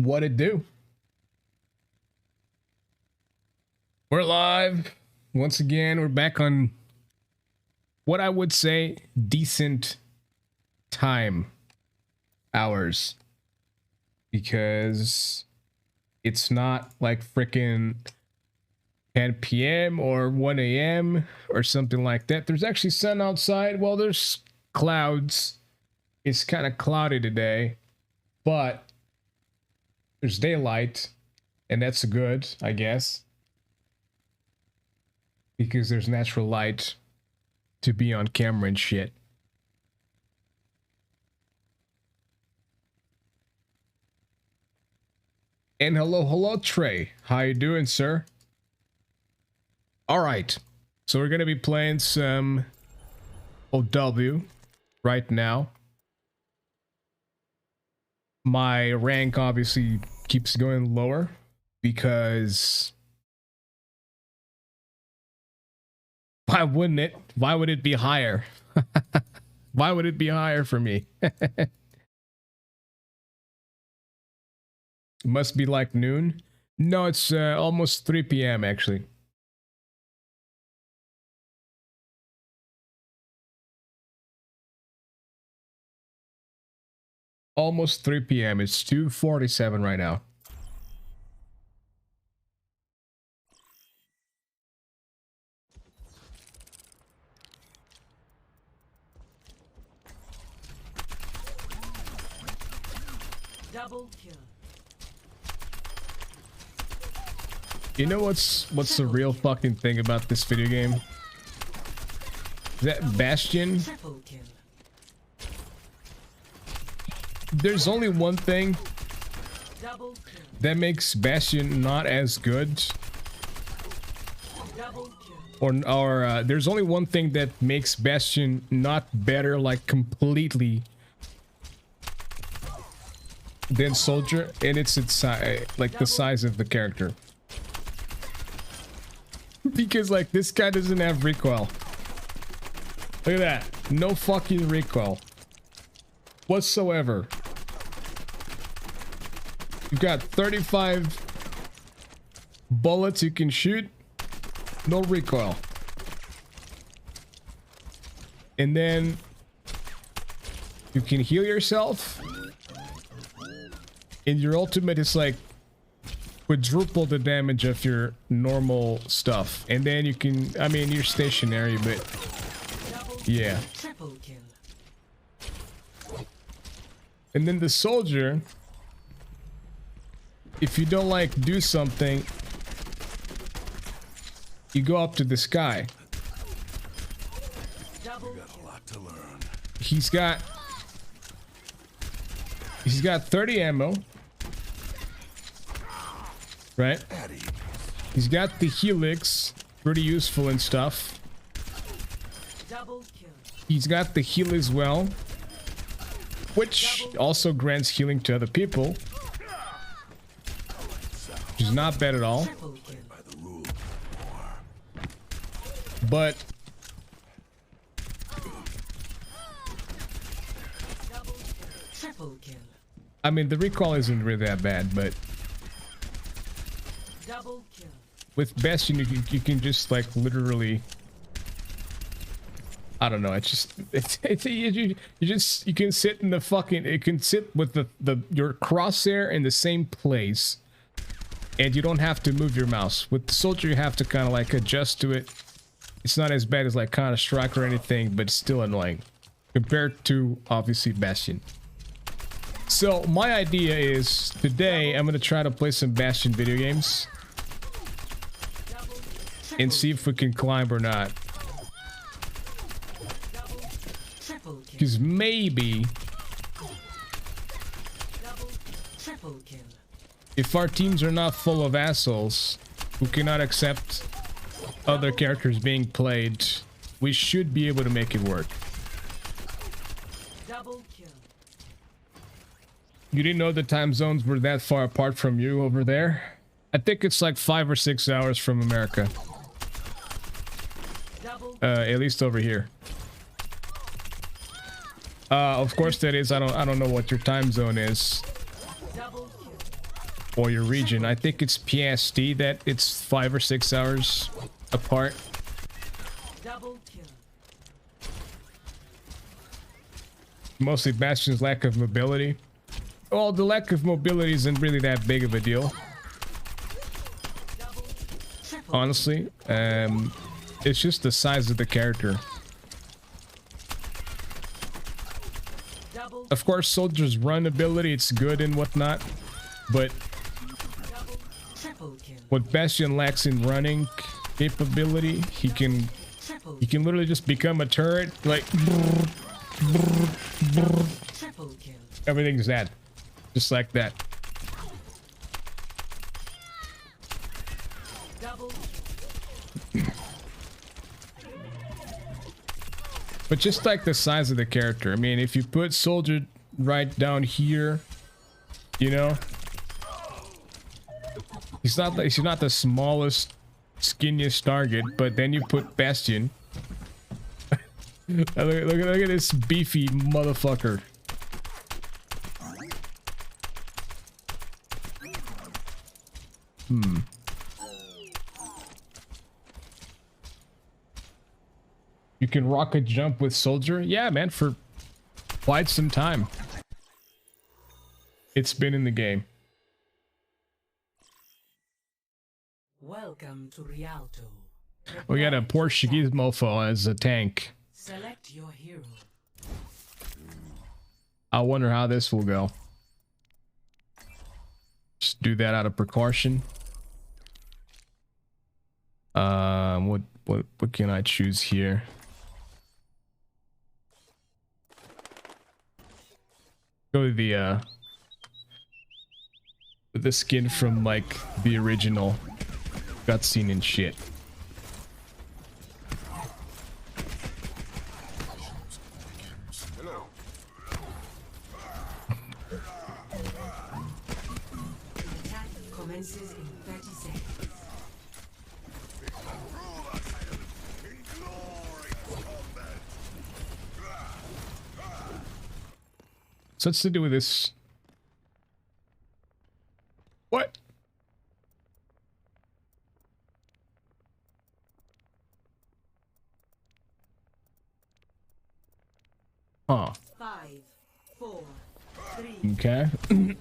What it do? We're live once again. We're back on what I would say decent time hours, because it's not like freaking 10 p.m. or 1 a.m. or something like that. There's actually sun outside. Well, there's clouds. It's kind of cloudy today, but there's daylight, and that's good, I guess, because there's natural light to be on camera and shit. And hello, Trey. How you doing, sir? All right, so we're gonna be playing some OW right now. My rank obviously keeps going lower because why wouldn't it? Why would it be higher? Why would it be higher for me? It must be like noon. No, it's almost 3 p.m. actually. Almost 3 p.m. It's 2:47 right now. Double kill. You know what's the real fucking thing about this video game? That Bastion. Triple kill. There's only one thing Double kill. that makes Bastion not as good, Double kill. or there's only one thing that makes Bastion not better, like completely, than Soldier, and it's like the size of the character. Because like this guy doesn't have recoil. Look at that, no fucking recoil whatsoever. You've got 35 bullets you can shoot, no recoil. And then you can heal yourself, and your ultimate is like quadruple the damage of your normal stuff. And then you can, I mean, you're stationary, but yeah. Triple kill. And then the Soldier, if you don't like do something, you go up to the sky. Double He's got 30 ammo, right? He's got the helix, pretty useful and stuff. double kill. He's got the heal as well, which also grants healing to other people, which is not bad at all. Triple kill. But Triple kill. I mean, the recoil isn't really that bad, but Double kill. with Bastion you can just like literally, I don't know, it's you can sit in the fucking, you can sit with your crosshair in the same place, and you don't have to move your mouse. With the Soldier you have to kind of like adjust to it. It's not as bad as like Counter-Strike or anything, but it's still annoying compared to obviously Bastion. So my idea is today I'm gonna try to play some Bastion video games and see if we can climb or not. Triple kill. Because maybe Triple kill. if our teams are not full of assholes who cannot accept other characters being played, we should be able to make it work. Double kill. You didn't know the time zones were that far apart from you over there? I think it's like 5 or 6 hours from America. Double At least over here. Of course that is. I don't know what your time zone is. double kill. or your region. I think it's PST that it's 5 or 6 hours apart. Double kill. Mostly Bastion's lack of mobility. Well, the lack of mobility isn't really that big of a deal, Double. Triple. honestly. It's just the size of the character. Double. Of course, Soldier's run ability, it's good and whatnot, but Double. Triple kill. what Bastion lacks in running capability, he can Triple. literally just become a turret, like Triple kill. everything's that, just like that. Double. But just like the size of the character, I mean, if you put Soldier right down here, you know, he's not the smallest, skinniest target. But then you put Bastion. look at this beefy motherfucker. You can rocket jump with Soldier? Yeah, man, for quite some time. It's been in the game. Welcome to Rialto. We got a Portuguese mofo as a tank. Select your hero. I wonder how this will go. Just do that out of precaution. What can I choose here? Go with the skin from like the original cutscene and shit. Attack commences in 30 seconds. So what's to do with this? What? Huh. 5, 4, 3, Okay. 1.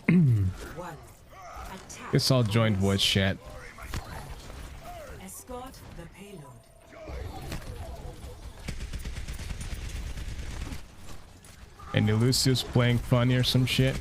Attack. Guess I'll join voice chat. Escort the payload. And Elusive's playing funny or some shit.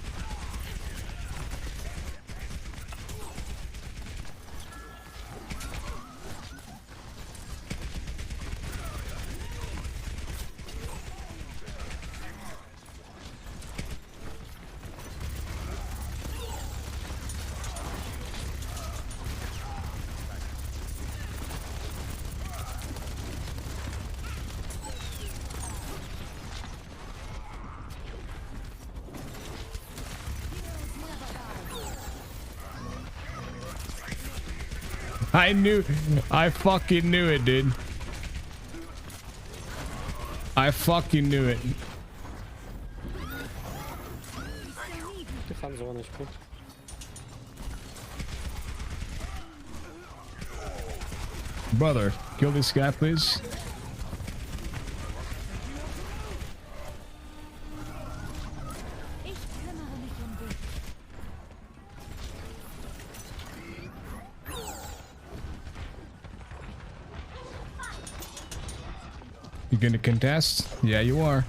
I fucking knew it, dude. I fucking knew it. Tam z łoneczku. Brother, kill this guy, please. You gonna contest? Yeah, you are.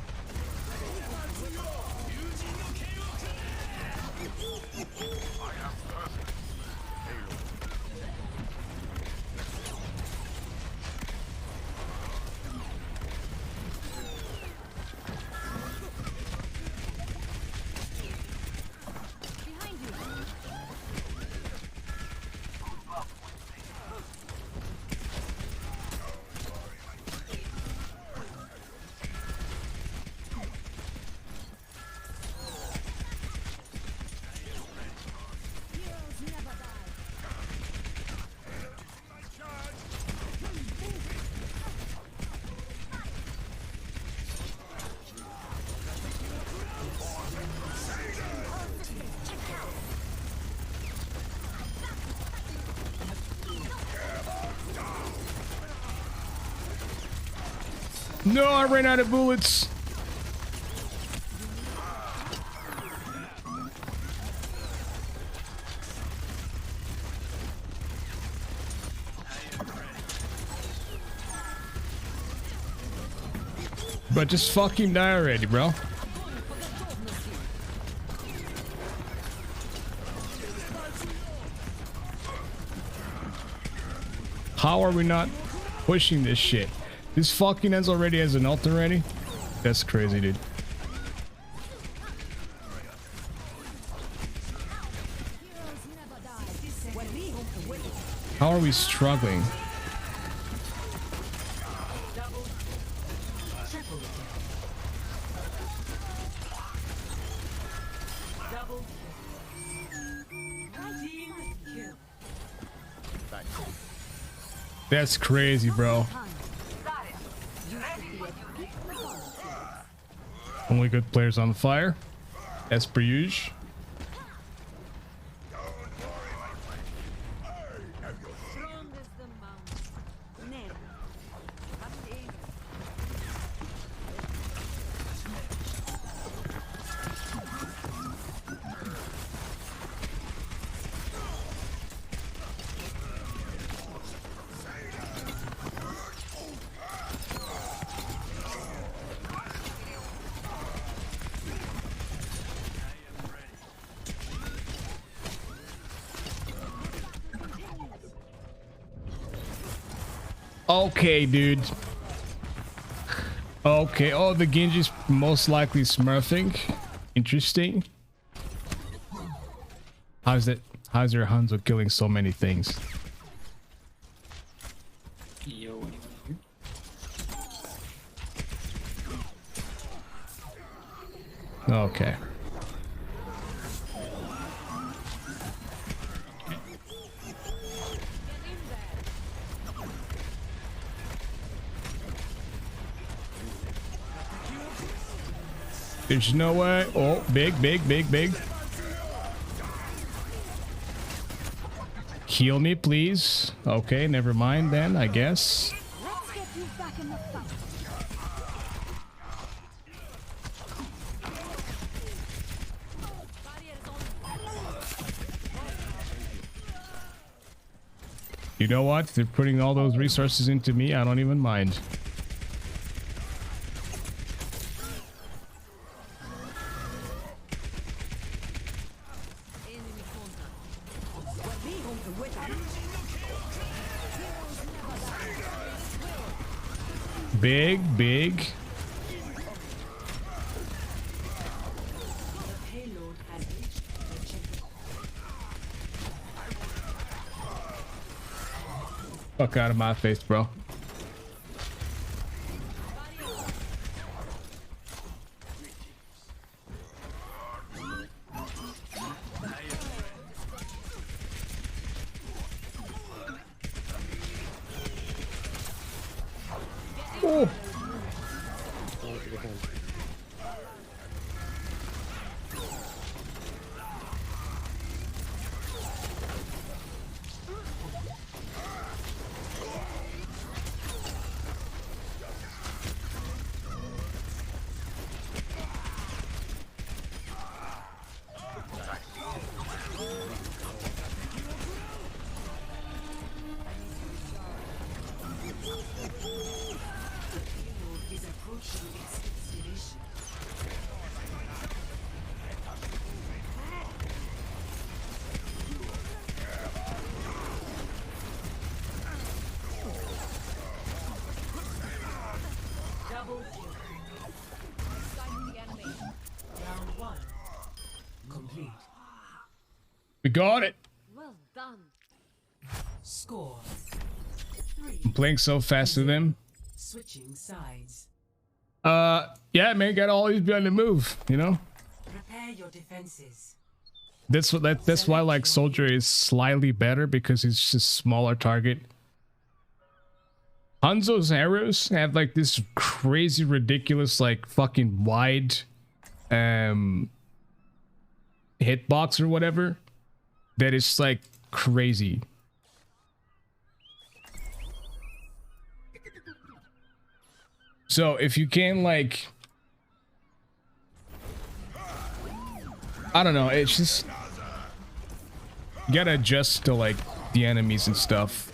No, I ran out of bullets. But just fucking die already, bro. How are we not pushing this shit? This fucking ends already as an ult already? That's crazy, dude. How are we struggling? That's crazy, bro. Only good players on fire, as per usual. Okay, dude. Okay. Oh, the Genji's most likely smurfing. Interesting. How's it? How's your Hanzo killing so many things? Yo. Okay. There's no way. Oh, big, big, big, big. Heal me, please. Okay, never mind then, I guess. Let's get you back in the fight. You know what? They're putting all those resources into me. I don't even mind. Big, big. Payload has reached the checkpoint. Fuck out of my face, bro. Oh. Is approaching its destination. Double kill. Round one. Complete. We got it. Well done. Score. I'm playing so fast with him. Switching sides. Yeah, man, gotta always be on the move, you know? Prepare your defenses. That's why like Soldier is slightly better, because he's just smaller target. Hanzo's arrows have like this crazy ridiculous like fucking wide hitbox or whatever that is like crazy. So if you can, like, I don't know, it's just you gotta adjust to like the enemies and stuff.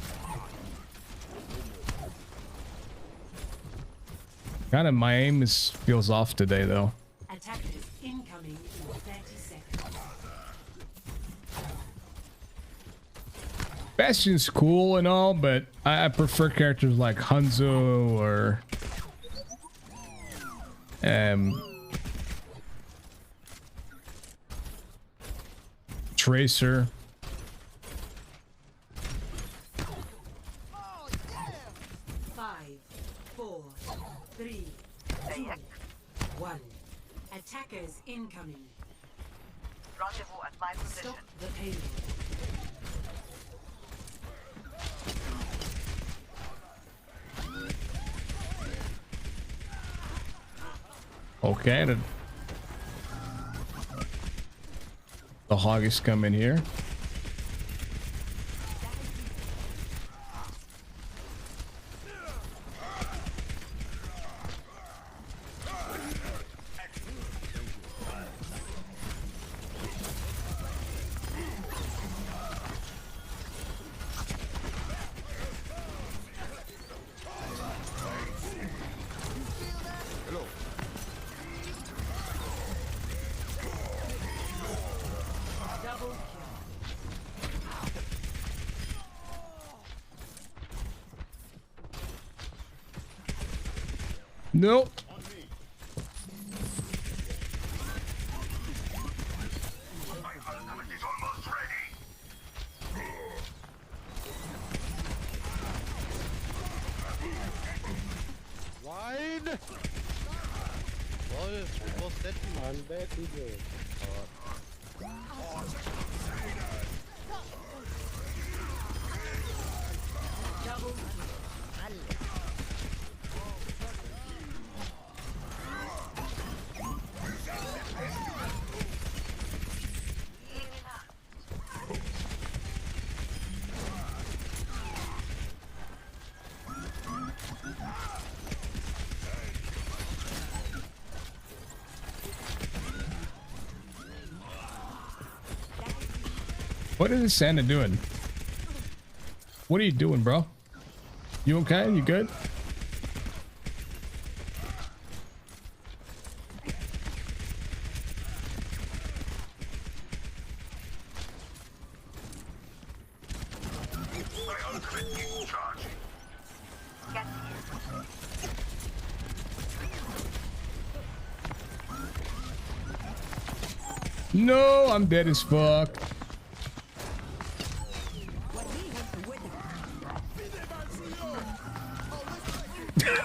Kind of my aim feels off today though. Attackers incoming in 30 seconds. Bastion's cool and all, but I prefer characters like Hanzo or Tracer. 5, 4, 3, 2, 1. Attackers incoming. Rendezvous at my position. Stop the payload. Okay, the hog is coming here. Nope. Nein! Lol, wo ist das? I'm back with you. What is Santa doing? What are you doing, bro? You okay? You good? No, I'm dead as fuck.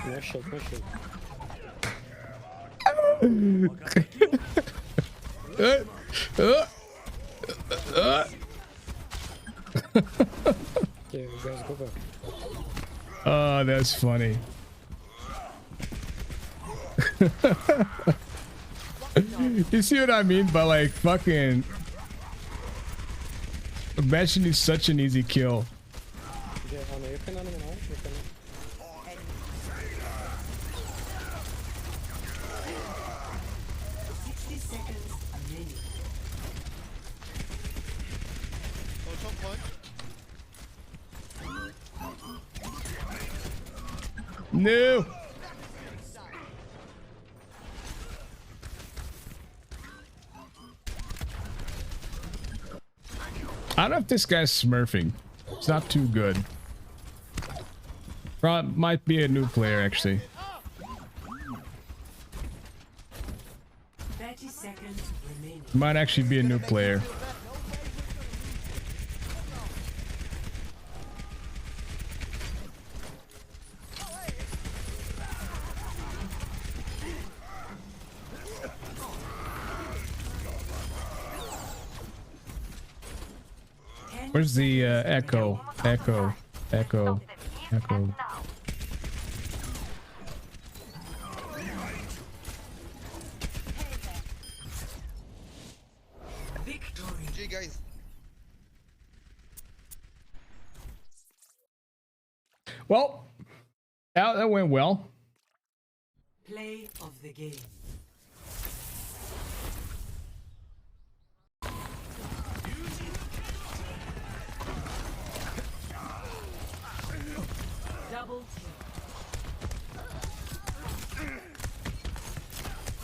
No shit, no shit. Yeah, you guys go back. Oh, that's funny. You see what I mean by like fucking Bastion is such an easy kill. Yeah, oh no, you can animate now. You can. 60 seconds remaining. Oh, top point. No. I don't know if this guy's smurfing. It's not too good. Might be a new player actually. 30 seconds remaining. Might actually be a new player. Where's the echo? Echo. Echo. Echo. Victory. GG, guys. Well, that went well. Play of the game. Double kill.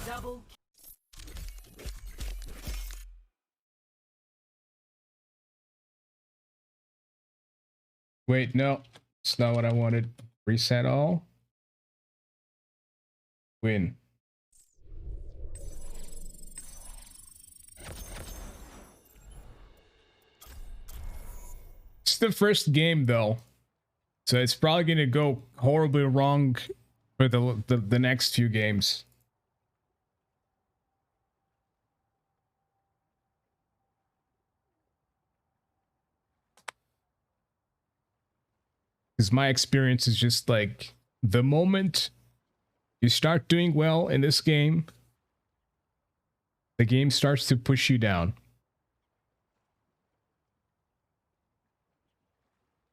Double kill. Wait, no, it's not what I wanted. Reset all. Win. It's the first game though, so it's probably gonna go horribly wrong for the next few games. Because my experience is just like the moment you start doing well in this game, the game starts to push you down.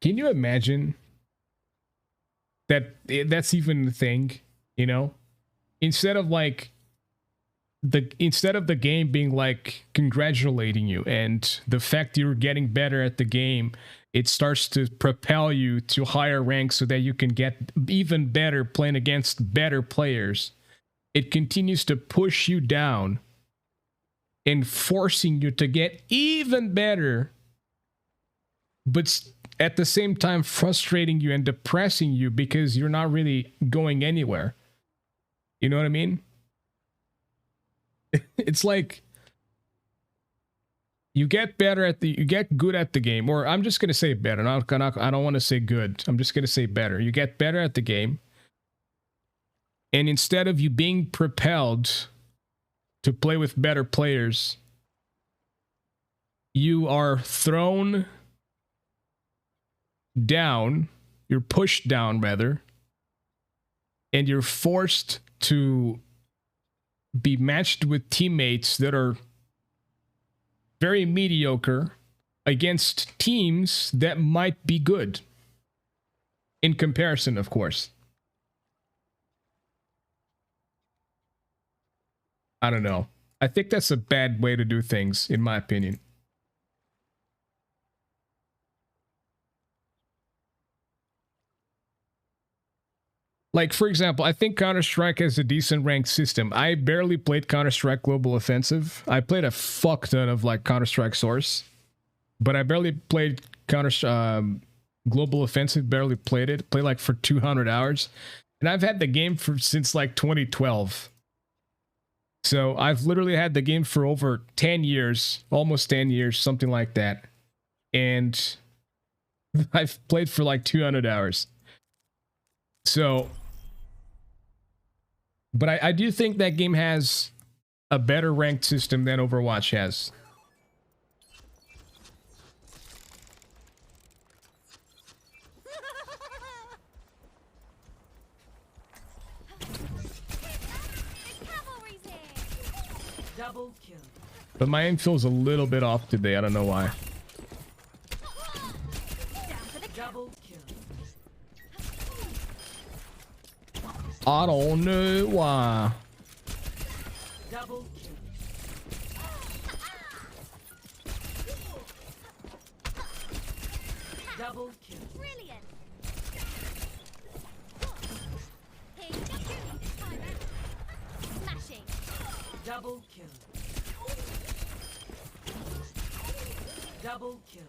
Can you imagine that that's even the thing, you know? Instead of the game being like congratulating you and the fact you're getting better at the game, it starts to propel you to higher ranks so that you can get even better playing against better players. It continues to push you down and forcing you to get even better, but at the same time frustrating you and depressing you because you're not really going anywhere. You know what I mean? It's like you get good at the game, or I'm just gonna say better. I don't want to say good. I'm just gonna say better. You get better at the game, and instead of you being propelled to play with better players, you are thrown down. You're pushed down rather, and you're forced to be matched with teammates that are very mediocre against teams that might be good. In comparison, of course. I don't know. I think that's a bad way to do things, in my opinion. Like, for example, I think Counter-Strike has a decent ranked system. I barely played Counter-Strike Global Offensive. I played a fuck ton of like Counter-Strike Source, but I barely played Global Offensive. Barely played it. Played like for 200 hours, and I've had the game since like 2012. So I've literally had the game for over 10 years, almost 10 years, something like that, and I've played for like 200 hours. So. But I do think that game has a better ranked system than Overwatch has. Double kill. But my aim feels a little bit off today. I don't know why. Double kill. I don't know why. Double kill. Double kill. Brilliant. Hey, just do me this time out. Smashing. Double kill. Double kill.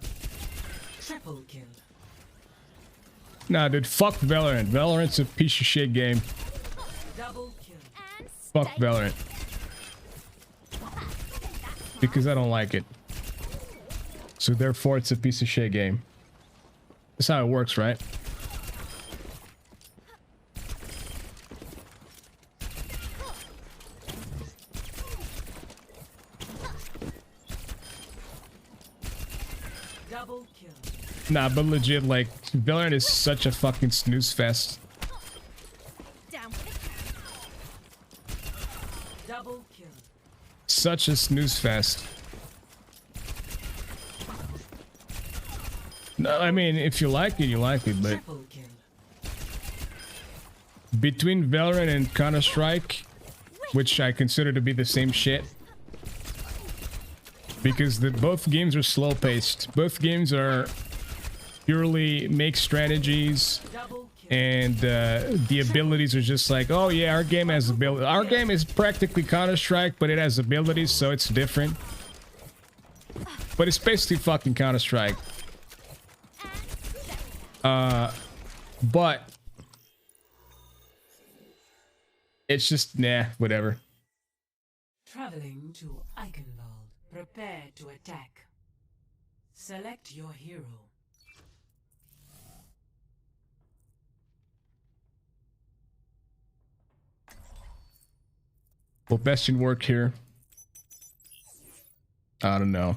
Triple kill. Nah, dude, fuck Valorant. Valorant's a piece of shit game. Double kill. And Fuck stay. Valorant. Because I don't like it. So therefore it's a piece of shit game. That's how it works, right? Double kill. Nah, but legit, like, Valorant is such a fucking snooze fest. Down with it. Double kill. Such a snooze fest. No, I mean, if you like it, you like it, but Triple kill. between Valorant and Counter-Strike, which I consider to be the same shit, because both games are slow-paced. Both games are purely make strategies, and the abilities are just like, oh yeah, our game has ability. Our game is practically Counter-Strike, but it has abilities, so it's different. But it's basically fucking Counter-Strike. But it's just nah, whatever. Traveling to Eichenwald. Prepare to attack. Select your hero. Will Bastion work here? I don't know.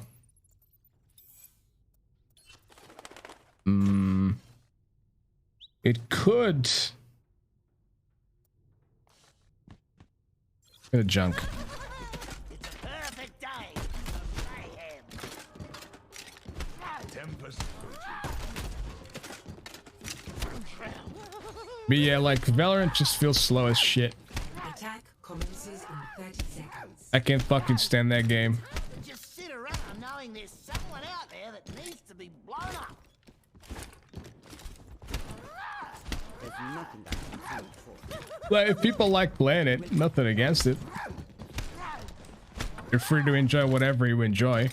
It could. Bit of junk. Perfect day. Mayhem. Tempest. But yeah, like Valorant just feels slow as shit. Attack commences in 30 seconds. I can't fucking stand that game. Just sit around knowing there's someone out there that needs to be blown up. There's nothing that I can for. Like, if people like playing it, nothing against it. You're free to enjoy whatever you enjoy.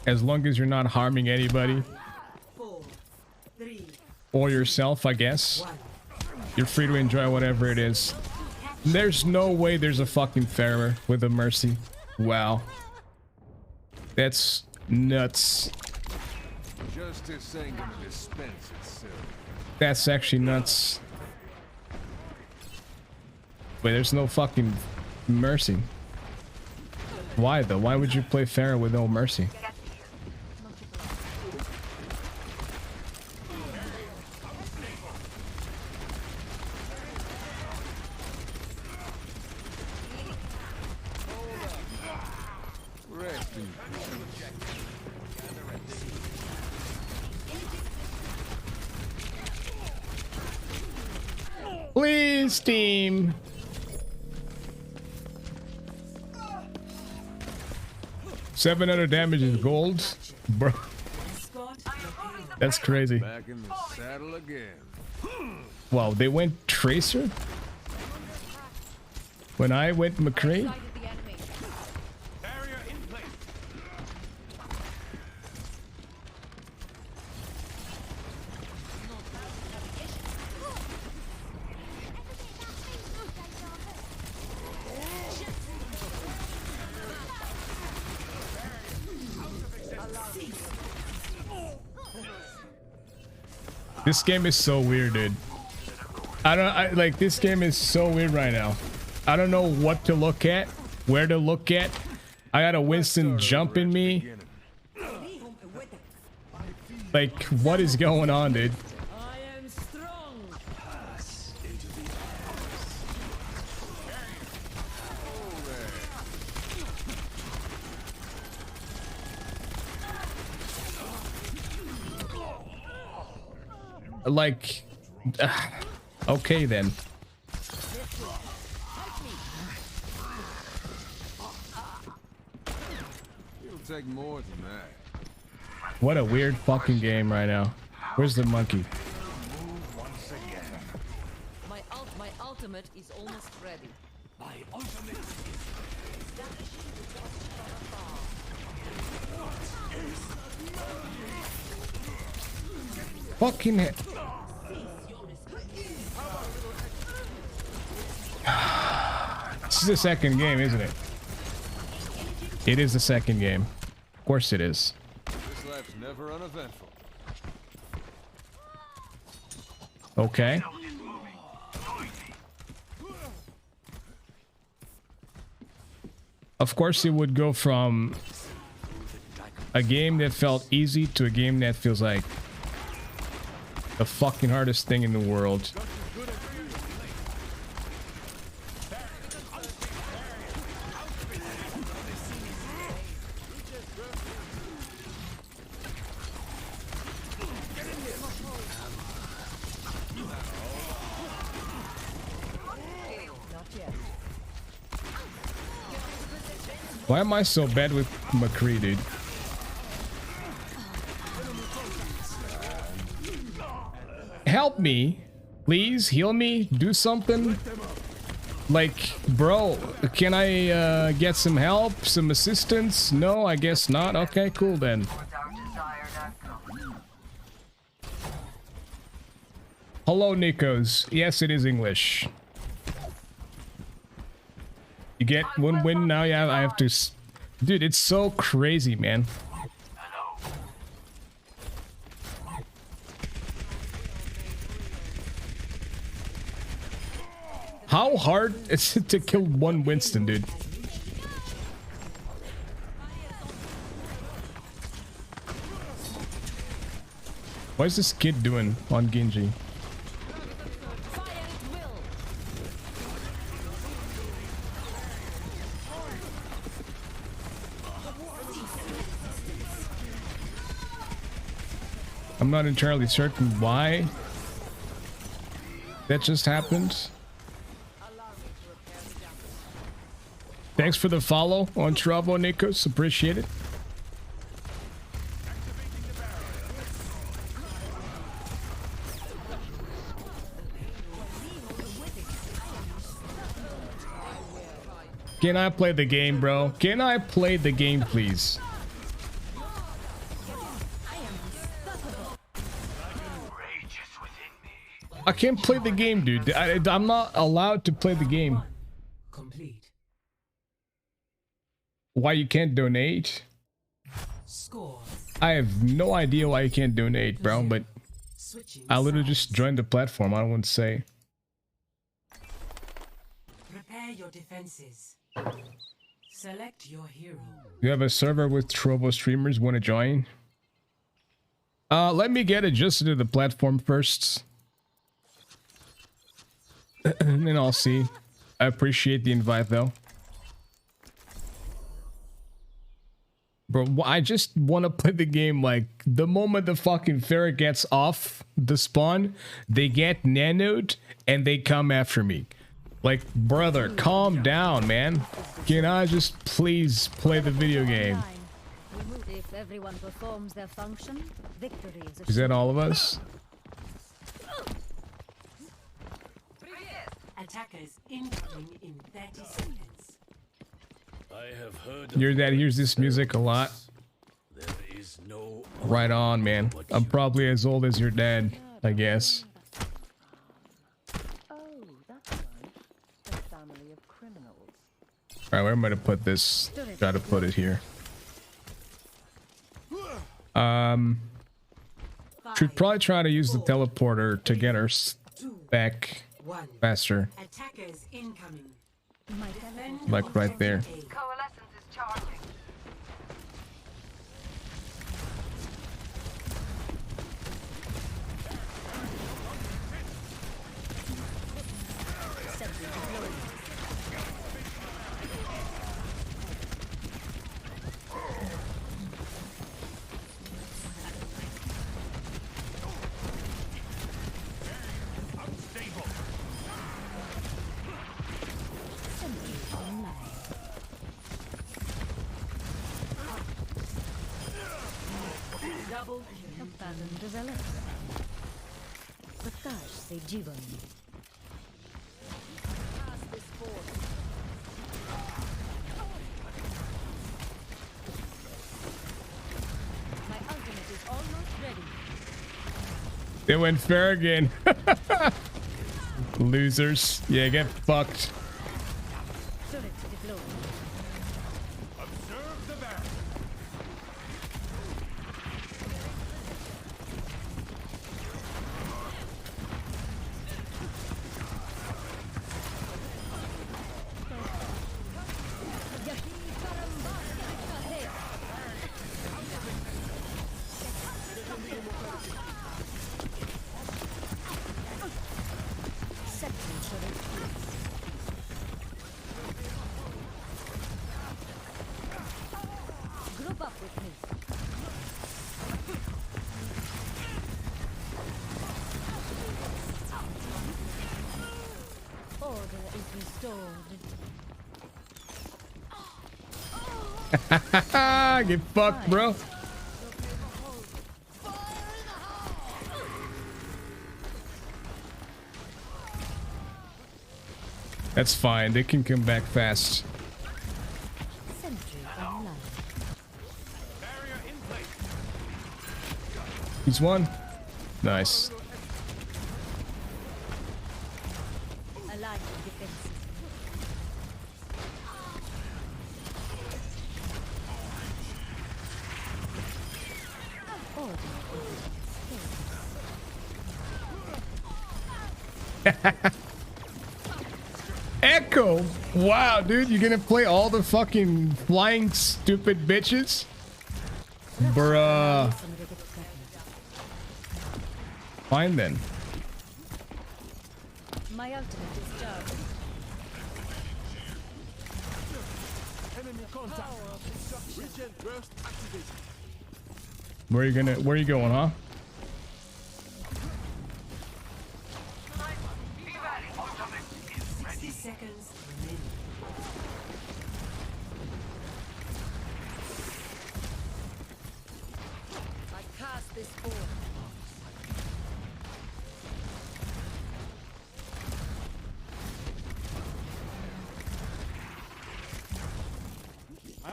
As long as you're not harming anybody. 4, 3, Or yourself, I guess. 1. You're free to enjoy whatever it is. There's no way there's a fucking Pharah with a Mercy. Wow. That's nuts. Justice ain't gonna dispense itself. That's actually nuts. Wait, there's no fucking Mercy. Why though? Why would you play Pharah with no Mercy? Rest in Please, team. $700 damage is gold, bro. That's crazy. back in the saddle again. Wow, they went Tracer when I went McCree. Sighted the enemy. Barrier in place. This game is so weird, dude. Like, this game is so weird right now. I don't know what to look at, where to look at. I got a Winston jumping me. Like, what is going on, dude? I am strong. Like, okay then. It'll take more than that. What a weird fucking game right now. Where's the monkey? My ultimate is almost ready. Fucking hell. This is the second game, isn't it? It is the second game. Of course it is. This life's never uneventful. Okay. Of course it would go from a game that felt easy to a game that feels like the fucking hardest thing in the world. Why am I so bad with McCree, dude? Help me. Please heal me. Do something. Like, bro, can I get some help? Some assistance? No, I guess not. Okay, cool then. Hello, Nikos. Yes, it is English. You get one win now. Yeah, I have to. Dude, it's so crazy, man. How hard is it to kill one Winston, dude? What is this kid doing on Genji? I'm not entirely certain why that just happened. Thanks for the follow on Travo, Nikos. Appreciate it. Can I play the game, bro? Can I play the game, please? I can't play the game, dude. I'm not allowed to play the game. Complete. Why you can't donate? Score. I have no idea why you can't donate, bro, but Switching I literally sides. just joined the platform. I don't want to say. Prepare your defenses. Select your hero. You have a server with Trovo streamers. Want to join? Let me get adjusted to the platform first. And then I'll see. I appreciate the invite though. Bro, I just want to play the game. Like, the moment the fucking ferret gets off the spawn, they get nanoed and they come after me. Like, brother, calm down, man. Can I just please play the video game? If everyone performs their function, victory is Is that all of us? Attackers incoming in 30 seconds. Your dad hears this music a lot. Right on, man. I'm probably as old as your dad, I guess. Oh, that's right. A family of criminals. Alright, where am I to put this? Gotta put it here. Should probably try to use the teleporter to get her back faster. Attackers incoming. Like right there. Coalescence is charging. Pattern develops. प्रकाश से जीवन. My ultimate is almost ready. They went fair again. Losers. Yeah, get fucked. Turret deployed. Group up with me. Order is restored. Get fucked, bro. That's fine. They can come back fast. Sentry online. He's one. Nice. Aligning defenses. Order Echo. Wow, dude, you're gonna play all the fucking flying stupid bitches? Bruh. Fine then. My ultimate is charged. Where are you going, huh? Be ready. Ultimate is 60 seconds remaining. I cast this forth.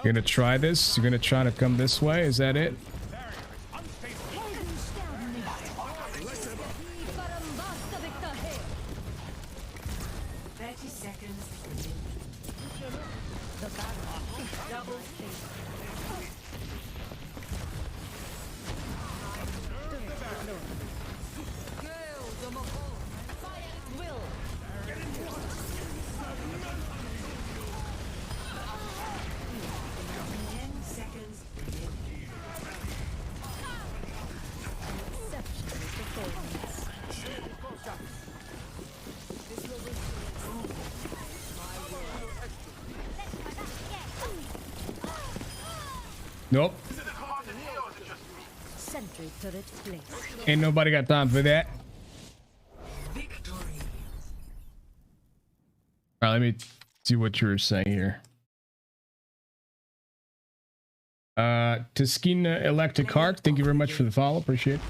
You're gonna try this? You're gonna try to come this way? Is that it? 30 seconds remaining. Will. 10 seconds remaining. Exceptional performance. Nope. Sentry turret placed. Ain't nobody got time for that. Victory. All right, let me see what you were saying here. Taskina Electric Heart, thank you very much for the follow. Appreciate it.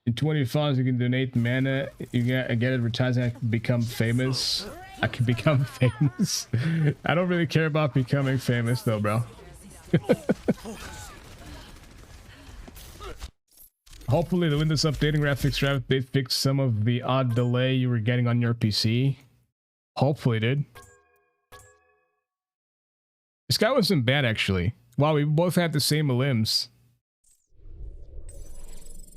In 20 follows, you can donate mana. You get advertising. I can become famous. I can become famous. I don't really care about becoming famous though, bro. Hopefully the Windows updating graphics update fixed some of the odd delay you were getting on your PC. Hopefully, dude. This guy wasn't bad, actually. Wow, we both had the same limbs.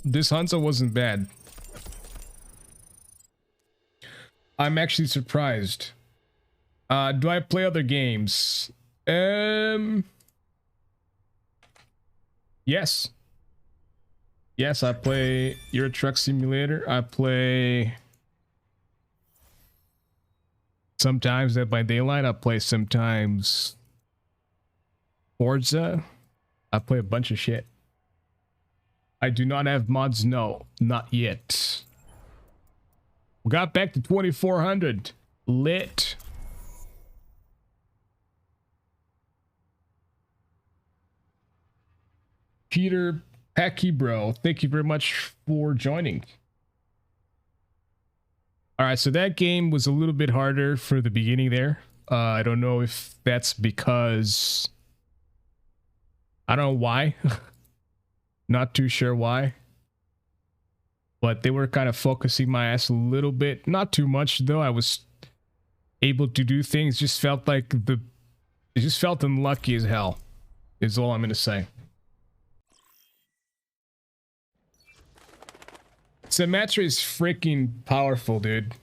This Hanzo wasn't bad. I'm actually surprised. Do I play other games? Yes. Yes, I play Euro Truck Simulator. I play sometimes Dead by Daylight. I play sometimes Forza. I play a bunch of shit. I do not have mods. No, not yet. We got back to 2400. Lit. Peter Packy bro, thank you very much for joining. All right, so that game was a little bit harder for the beginning there. I don't know if that's because I don't know why. Not too sure why. But they were kind of focusing my ass a little bit. Not too much though. I was able to do things. Just felt like it just felt unlucky as hell. Is all I'm gonna say. Symmetra is freaking powerful, dude.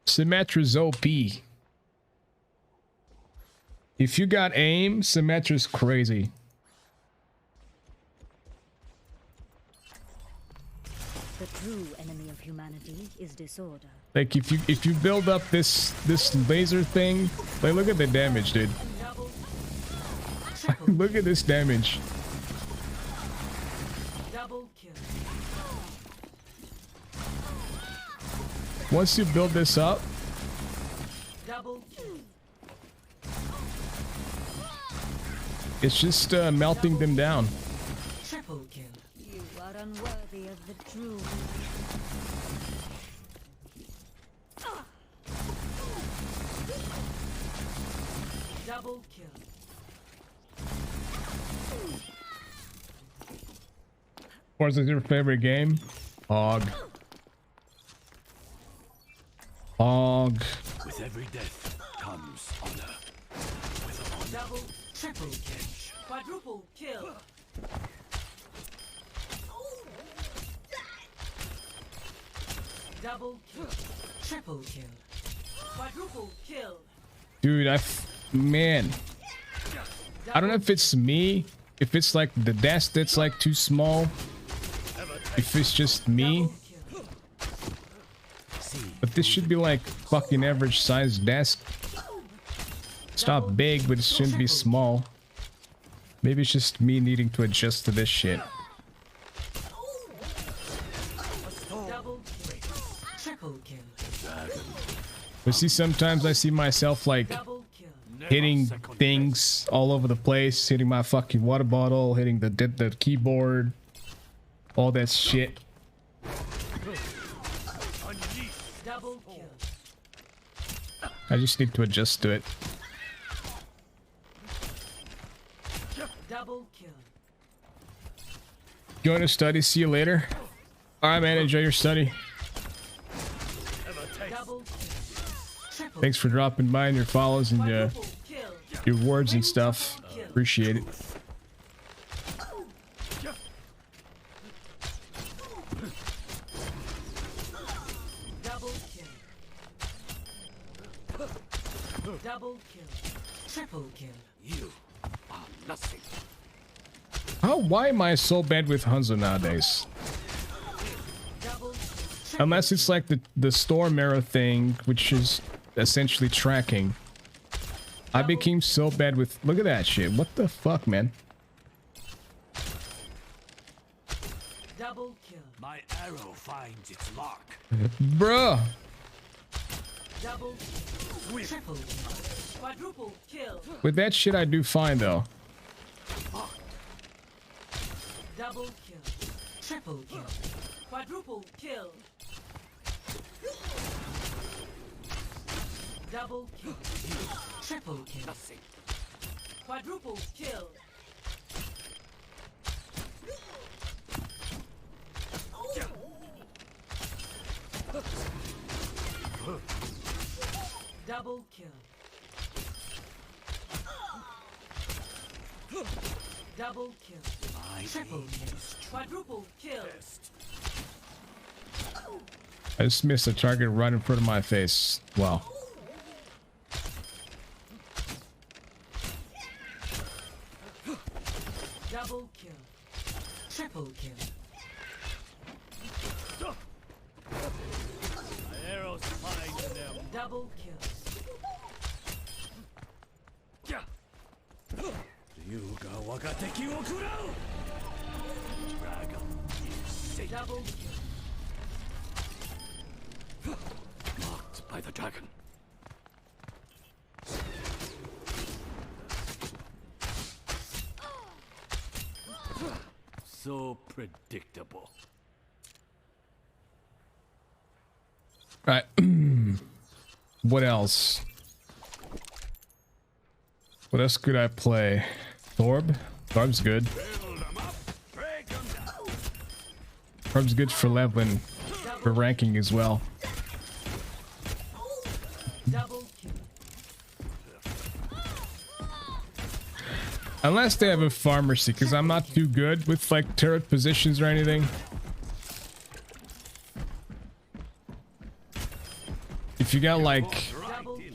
Symmetra's OP. If you got aim, Symmetra's crazy. The true enemy of humanity is disorder. Like if you build up this laser thing, like look at the damage, dude. Look at this damage. Double kill. Once you build this up, Double It's just melting them down. Triple kill. You are unworthy of the true. Double kill. What's your favorite game? Hog. Hog. With every death comes honor. Double, triple kill. Quadruple kill. Double kill. Triple kill. Quadruple kill. Dude, man. I don't know if it's me, if it's like the desk that's like too small, if it's just me, but this should be like fucking average size desk. It's not big, but it shouldn't be small. Maybe it's just me needing to adjust to this shit. Double kill. Triple kill. But see, sometimes I see myself like Double kill. hitting things all over the place, hitting my fucking water bottle, hitting the keyboard, all that shit. Double kill. I just need to adjust to it. Double kill. Going to study, see you later. Alright man, enjoy your study. Double kill. Thanks for dropping by and your follows and Quadruple kill. your words and stuff. Appreciate it. Double kill. Double kill. Triple kill. You are nothing. Why am I so bad with Hanzo nowadays? Double kill. Unless it's like the storm arrow thing, which is essentially tracking. I became so bad with, look at that shit. What the fuck, man? Double kill. My arrow finds its mark. Bruh. Double kill. Triple kill. Quadruple kill. With that shit I do fine though. Double kill. Triple kill. Quadruple kill. Double kill. Triple kill. Nothing. Quadruple kill. Double kill. Double kill. Triple kill. Quadruple kill. I just missed a target right in front of my face. Wow. Double kill. Triple kill. Arrows find them. Double kill. Yuga wagateki wo kurau. Dragon is safe. Double kill. Marked by the dragon. So predictable. Right. What else? What else could I play? Thorb? Thorb's good. Build them up, break them down. Thorb's good for leveling, for ranking as well. Double kill. Unless they have a pharmacy, because I'm not too good with like turret positions or anything. If you got like Double kill.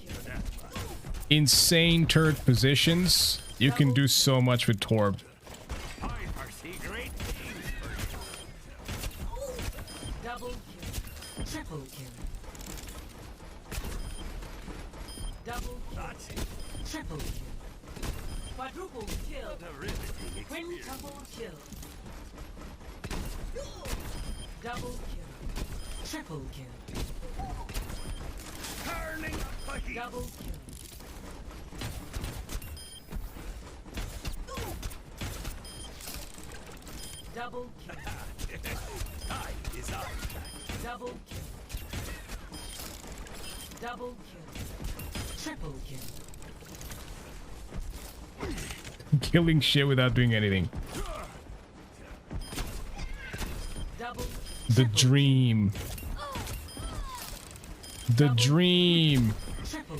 insane turret positions, you can do so much with Torb. I foresee great things for you. Double kill. Triple kill. Double kill. That's it. Triple kill. Quadruple kill. The riveting experience. Quintuple kill. Double kill. Triple kill. Turning up a heat. Double kill. Double kill. Time is our time. Double kill. Double kill. Triple kill. Killing shit without doing anything. Double. The dream. The dream. Triple.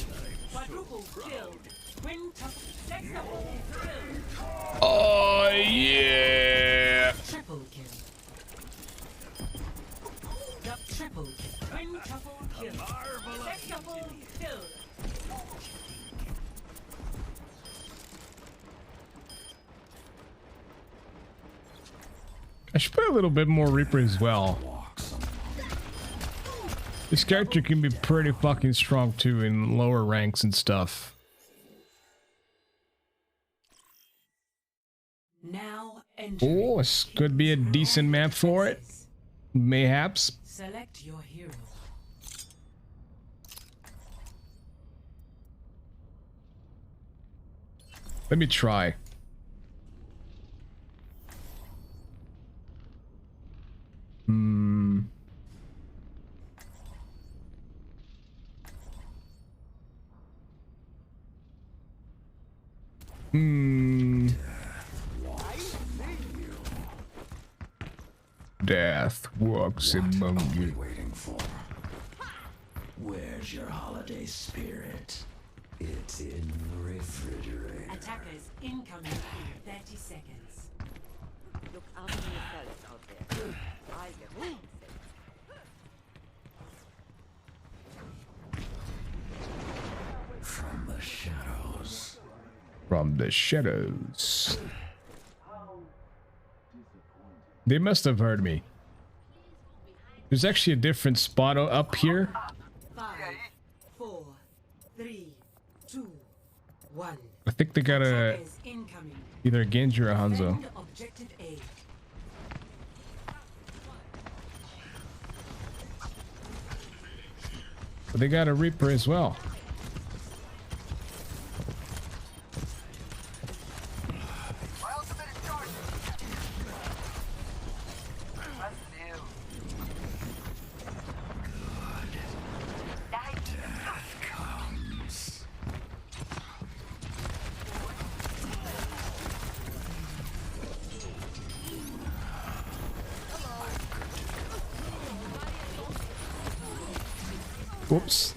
Quadruple kill. Quintuple. Sextuple kill. Oh yeah. Triple kill. Triple kill. Quintuple kill. Sextuple kill. I should put a little bit more Reaper as well. This character can be pretty fucking strong too in lower ranks and stuff. Now Oh, this could be a decent map for it. Mayhaps. Select your hero. Let me try. Hmm. Death walks among you. Waiting for. Where's your holiday spirit? It's in the refrigerator. Attackers incoming in 30 seconds. Look after yourselves out there. I get what you say. From the shadows. From the shadows. They must have heard me. There's actually a different spot up here. 5, 4, 3, 2, 1. I think they got a Attackers incoming. either a Genji or a Hanzo. Defend objective A. But they got a Reaper as well. Oops.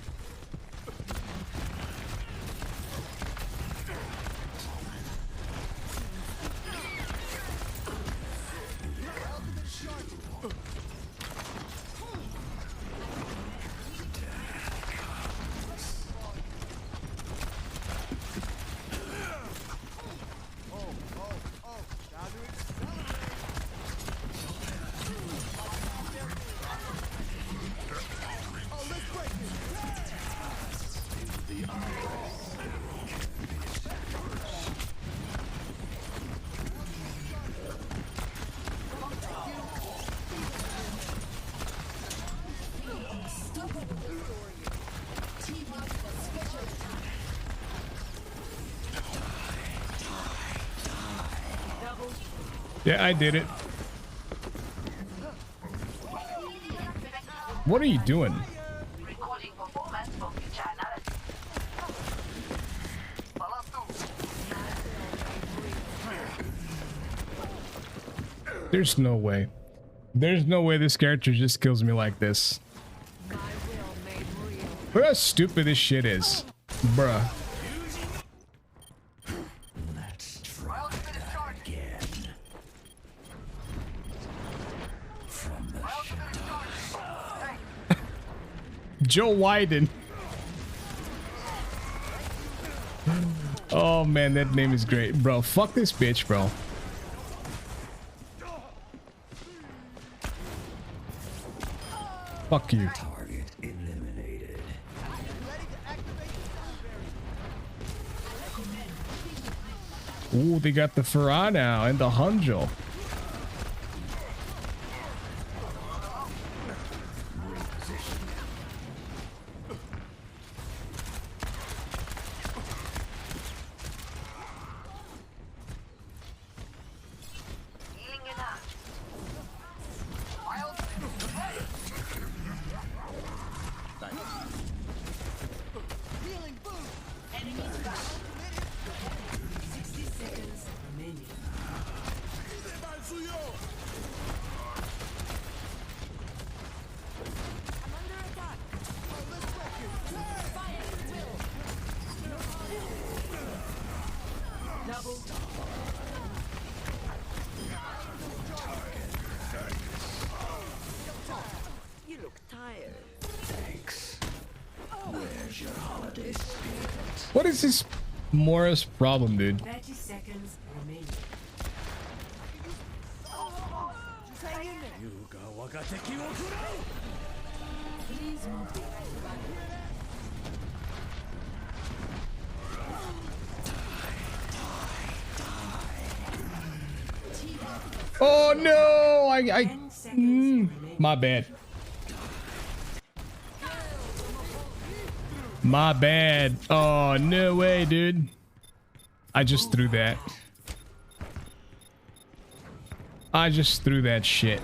Yeah, I did it. What are you doing? There's no way. There's no way this character just kills me like this. Look how stupid this shit is. Bruh. Let's try that again. From the shadows. Joe Wyden. Oh man, that name is great. Bro, fuck this bitch, bro. Fuck you. Target eliminated. Ooh, they got the Farah now and the Hanjo. What is this Morris problem, dude? 30 seconds remaining. Please move. Oh no! I 10 seconds remaining. my bad. My bad. Oh no way, dude. I just threw that. I just threw that shit.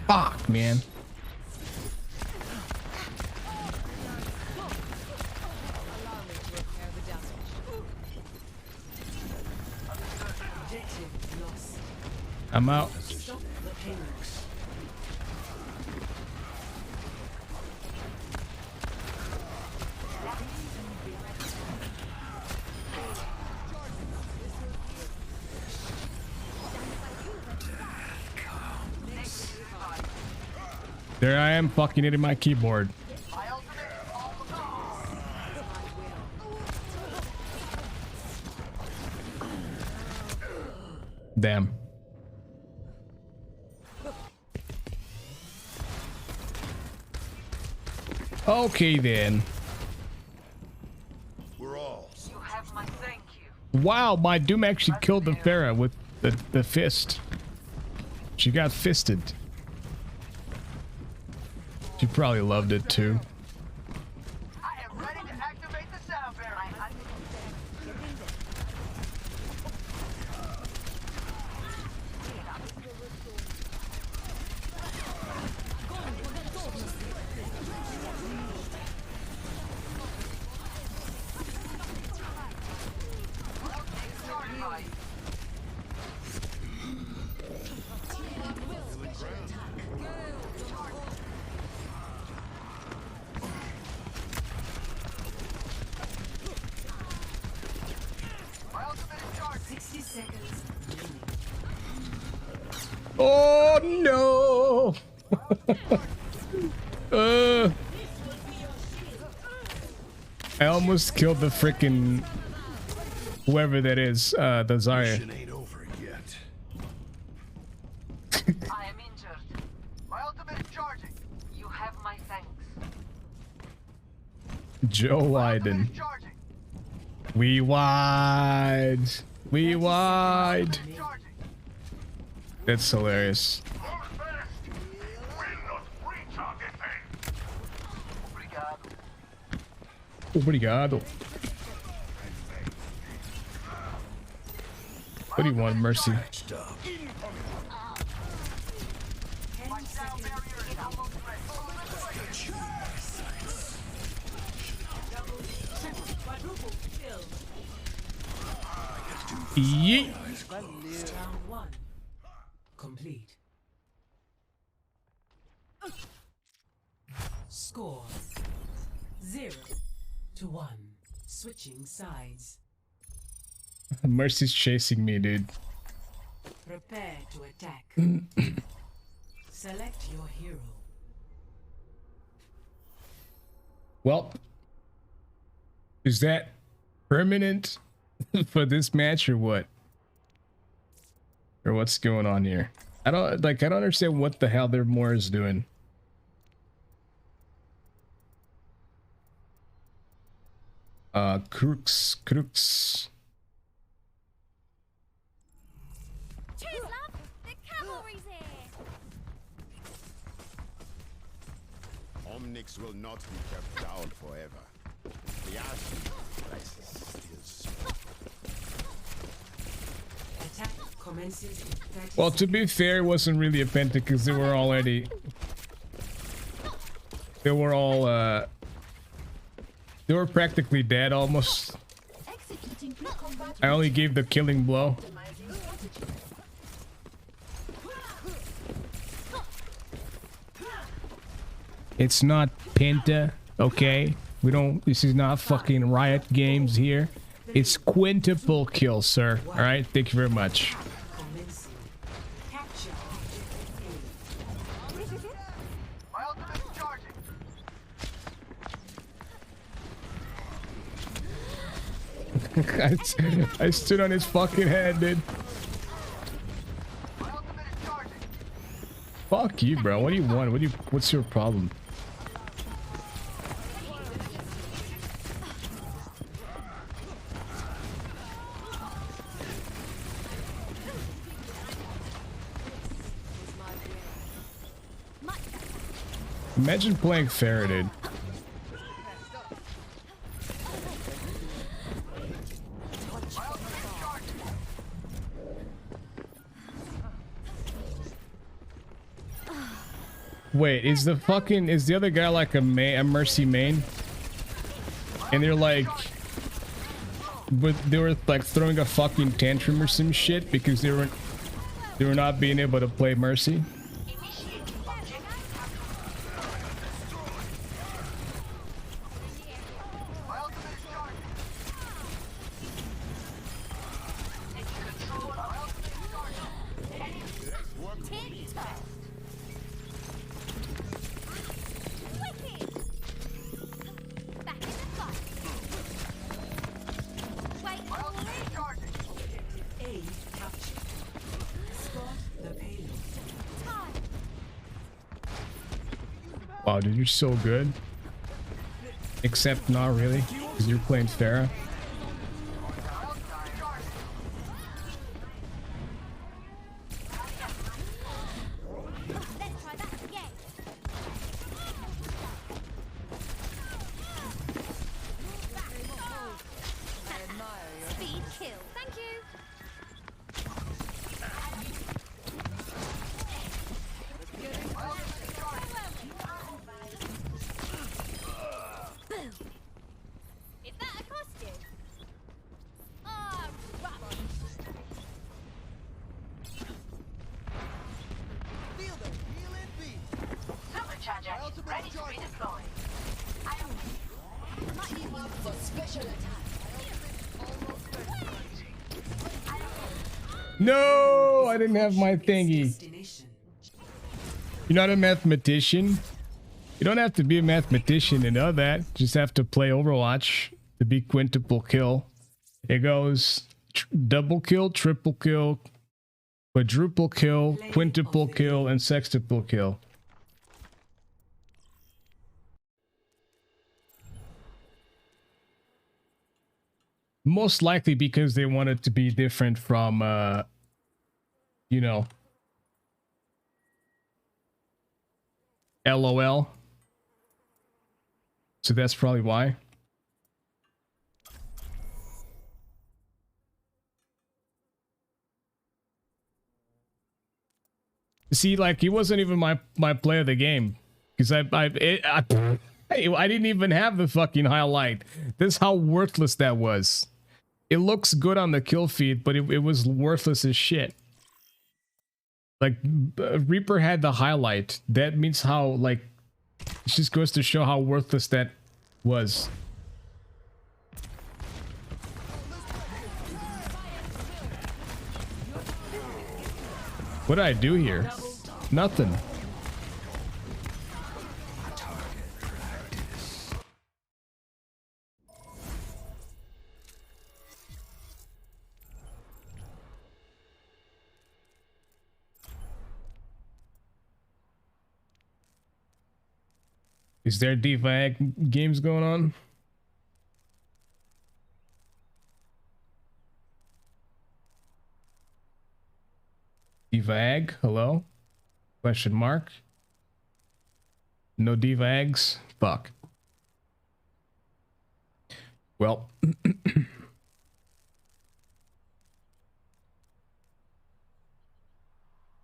Fuck, man. Objective lost. I'm out. Stop the payload. There I am fucking hitting my keyboard. Damn. Okay then. We're all. You have my thank you. Wow, my Doom actually killed the Pharah with the fist. She got fisted. She probably loved it too. I am ready to activate the sound barrier. Oh no! I almost killed the freaking whoever that is, the Zarya. Mission ain't over yet. I am injured. My ultimate is charging. You have my thanks. Joe Wyden. Charging. We wide. We wide. Charging. That's hilarious. Obrigado. What do you want, Mercy? Yeet. Round 1 complete. Score 0-1. Switching sides. Mercy's chasing me, dude. Prepare to attack. Select your hero. Well, is that permanent for this match or what? Or what's going on here? I don't understand what the hell their more is doing. Crooks. Cheers, love. The cavalry's here. Omnix will not be kept down forever. The Ashen crisis still Attack commences in 30 Well, to be fair, it wasn't really a penta because they were all they were practically dead almost. Executing combat. I only gave the killing blow. It's not penta, okay? We don't, this is not fucking Riot Games here. It's quintuple kill, sir. All right, thank you very much. commencing. Capture objective My ultimate is charging. I stood on his fucking head, dude. Fuck you, bro. What do you want? What's your problem? Imagine playing Farah, dude. Wait, is the other guy like a Mercy main? And they're like, they were like throwing a fucking tantrum or some shit because they were not being able to play Mercy. Wow, dude, you're so good. Except not really, because you're playing Farah. Speed kill. Thank you. Boom. Is that a costume? Oh, rubbish. Feel the healing beat. Supercharger ready to redeploy. No, I didn't have my thingy. Destination. You're not a mathematician. You don't have to be a mathematician to know that. Just have to play Overwatch to be quintuple kill. It goes double kill, triple kill, quadruple kill, quintuple kill, and sextuple kill. Most likely because they want it to be different from, you know, LOL. So that's probably why. See, like, he wasn't even my play of the game. Because I didn't even have the fucking highlight. That's how worthless that was. It looks good on the kill feed, but it was worthless as shit. Like, Reaper had the highlight. That means how, like, it just goes to show how worthless that was. What did I do here? Nothing. Is there DVAG games going on? DVAG? Hello? Question mark? No DVAGs? Fuck. Well.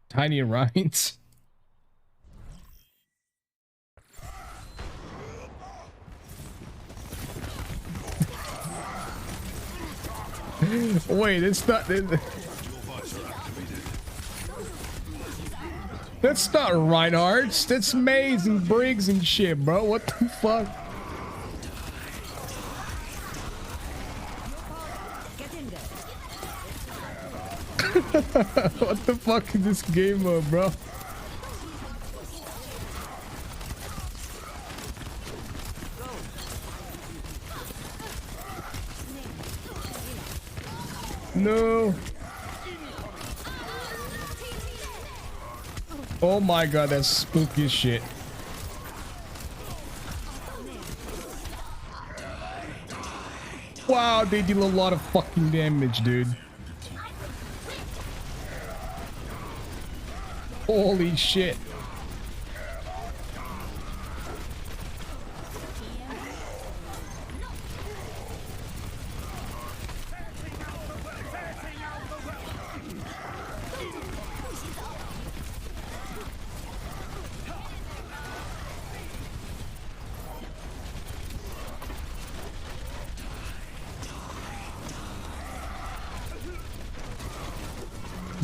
Tiny Rhines. Wait, it's not. That's not Reinhardt's. That's Maze and Briggs and shit, bro. What the fuck? What the fuck is this game mode, bro? No. Oh my god, that's spooky as shit. Wow, they deal a lot of fucking damage, dude. Holy shit.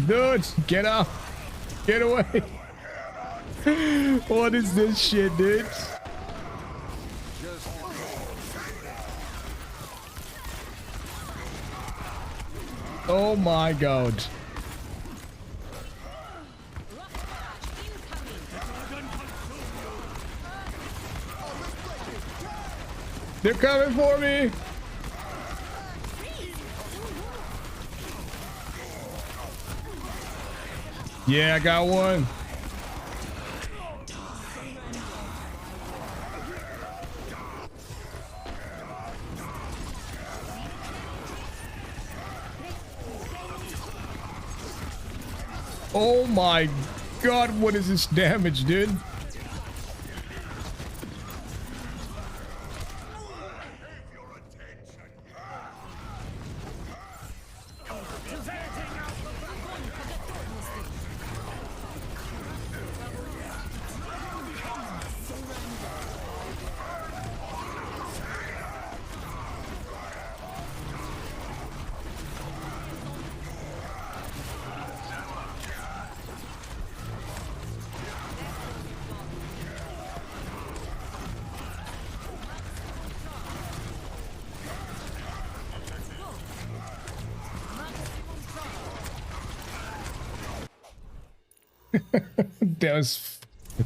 Dude, get up. Get away. What is this shit, dude? Oh my god. They're coming for me. Yeah, I got one. Oh my god, what is this damage, dude?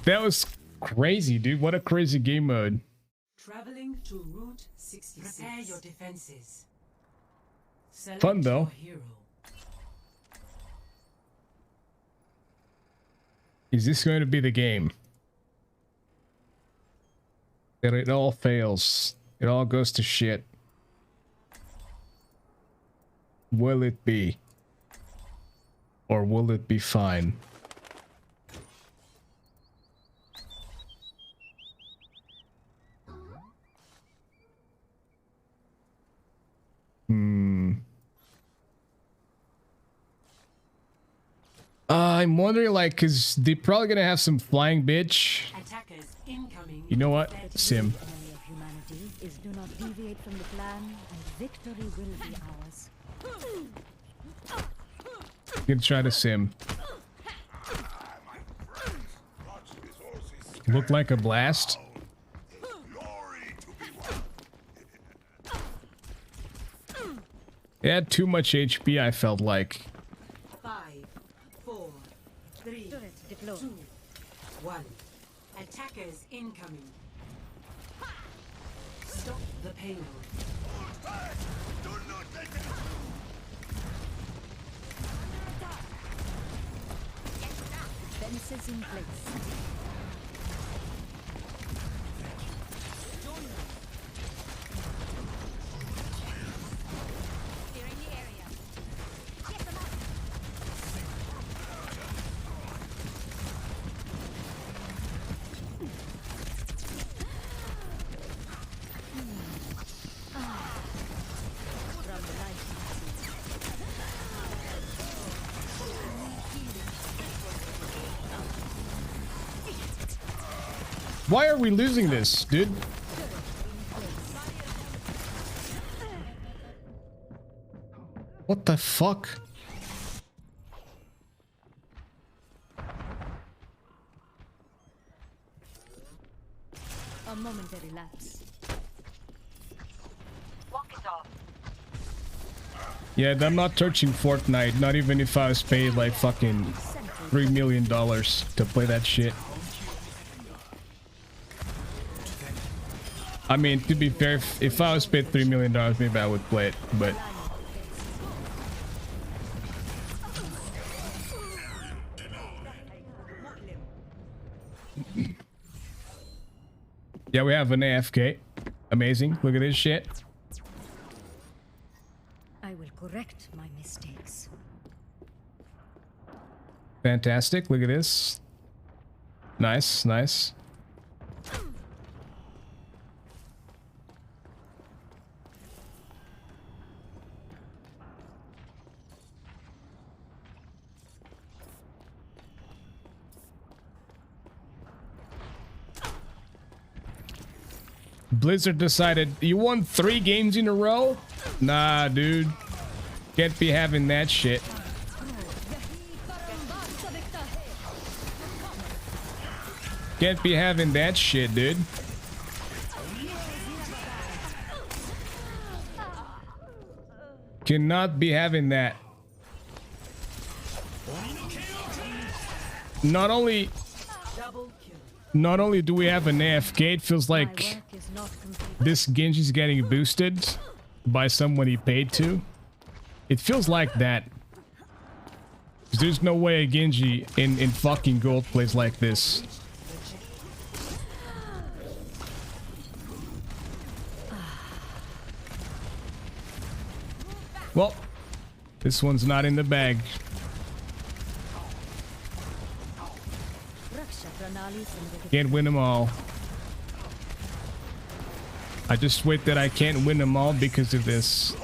That was crazy, dude. What a crazy game mode. Traveling to Route 66. Prepare your defenses. Select Fun, though. your hero. Is this going to be the game? That it all fails. It all goes to shit. Will it be? Or will it be fine? I'm wondering, like, cause they're probably gonna have some flying bitch. Attackers incoming. You know what? Sim. Enemy of humanity is do not deviate from the plan, and victory will be ours. Gonna try to sim. Look like a blast. It had too much HP, I felt like. 5, 4, 3, 2, 1. Attackers incoming. Stop the payload. Fences in place. Clearing the area. Get them up. From the light. Why are we losing this, dude? What the fuck? A momentary lapse. Yeah, I'm not touching Fortnite, not even if I was paid like fucking $3 million to play that shit. I mean, to be fair, if I was paid $3 million, maybe I would play it, but Yeah, we have an AFK. Amazing. Look at this shit. I will correct my mistakes. Fantastic. Look at this. Nice, nice. Blizzard decided, you won 3 games in a row? Nah, dude. Can't be having that shit. Can't be having that shit, dude. Cannot be having that. Not only do we have an AFK, it feels like this Genji's getting boosted by someone he paid to. It feels like that. 'Cause there's no way a Genji in fucking gold plays like this. Well, this one's not in the bag. Can't win them all. I just wait that I can't win them all because of this.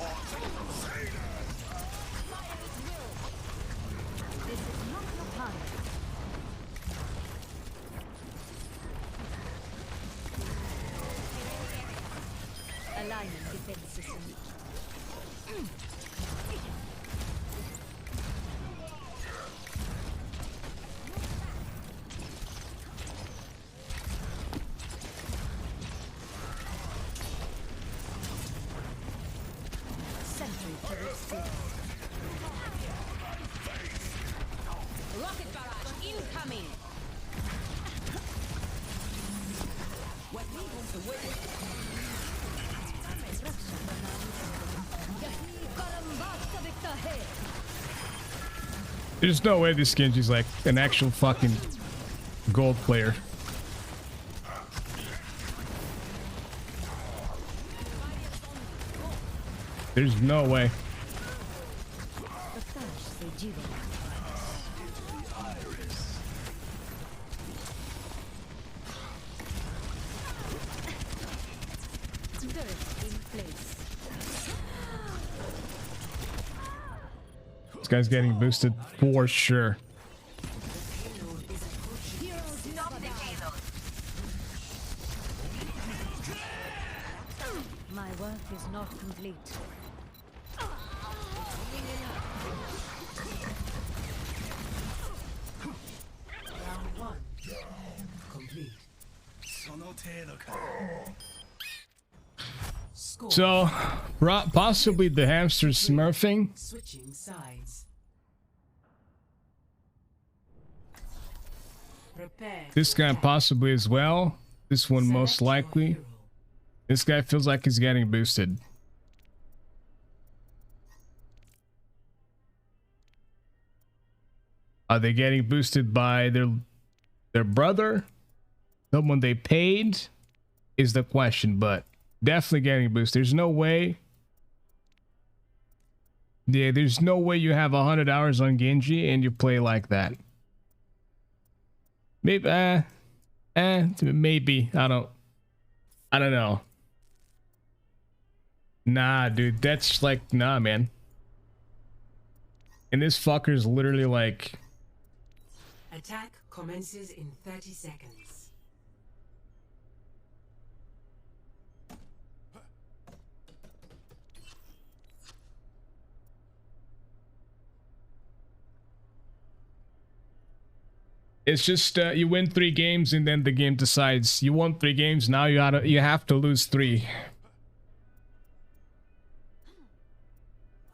Rocket barrage incoming. There's no way this Genji's like an actual fucking gold player. There's no way. This guy's getting boosted for sure. My work is not complete. Round 1. Complete. Score. So, possibly the hamster smurfing. Switching sides. Prepare. This guy possibly as well. This one most likely. This guy feels like he's getting boosted. Are they getting boosted by their brother? Someone they paid? Is the question, but definitely getting boosted. There's no way. Yeah, there's no way you have 100 hours on Genji and you play like that. Maybe, maybe. I don't know. Nah, dude, that's like, nah, man. And this fucker's literally like... Attack commences in 30 seconds. It's just you win 3 games and then the game decides you won 3 games. Now you have to lose 3.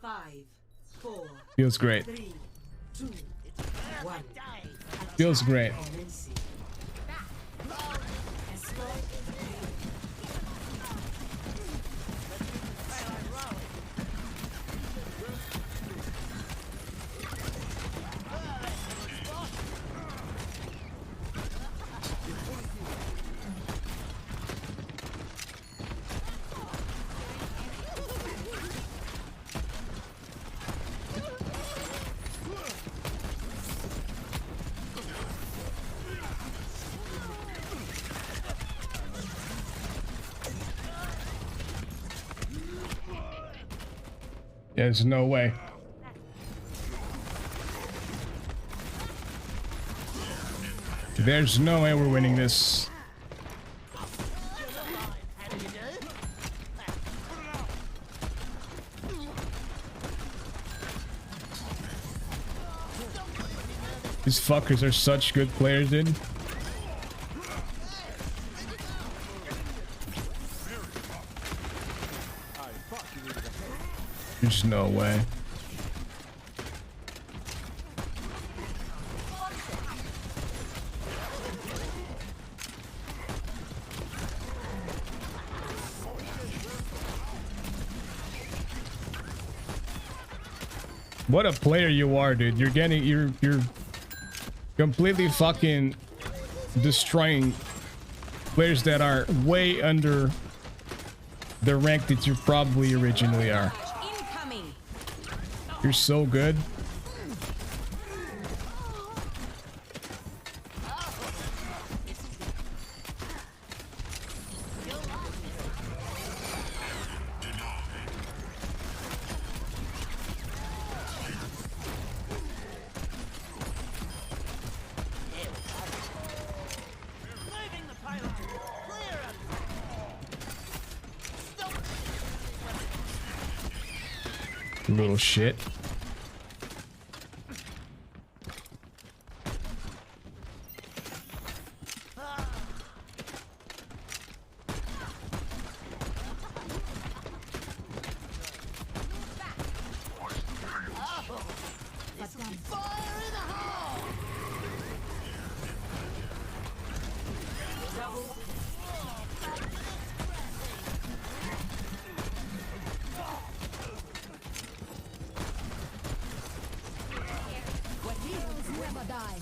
5, 4, Feels great. 3, 2, 1. Feels great. Commencing. Escort. There's no way. There's no way we're winning this. These fuckers are such good players, dude. There's no way. What a player you are, dude. You're completely fucking destroying players that are way under the rank that you probably originally are. Incoming. You're so good. Moving the payload. Clearance. Stop. Little shit. Fire in the hole. What heroes never die.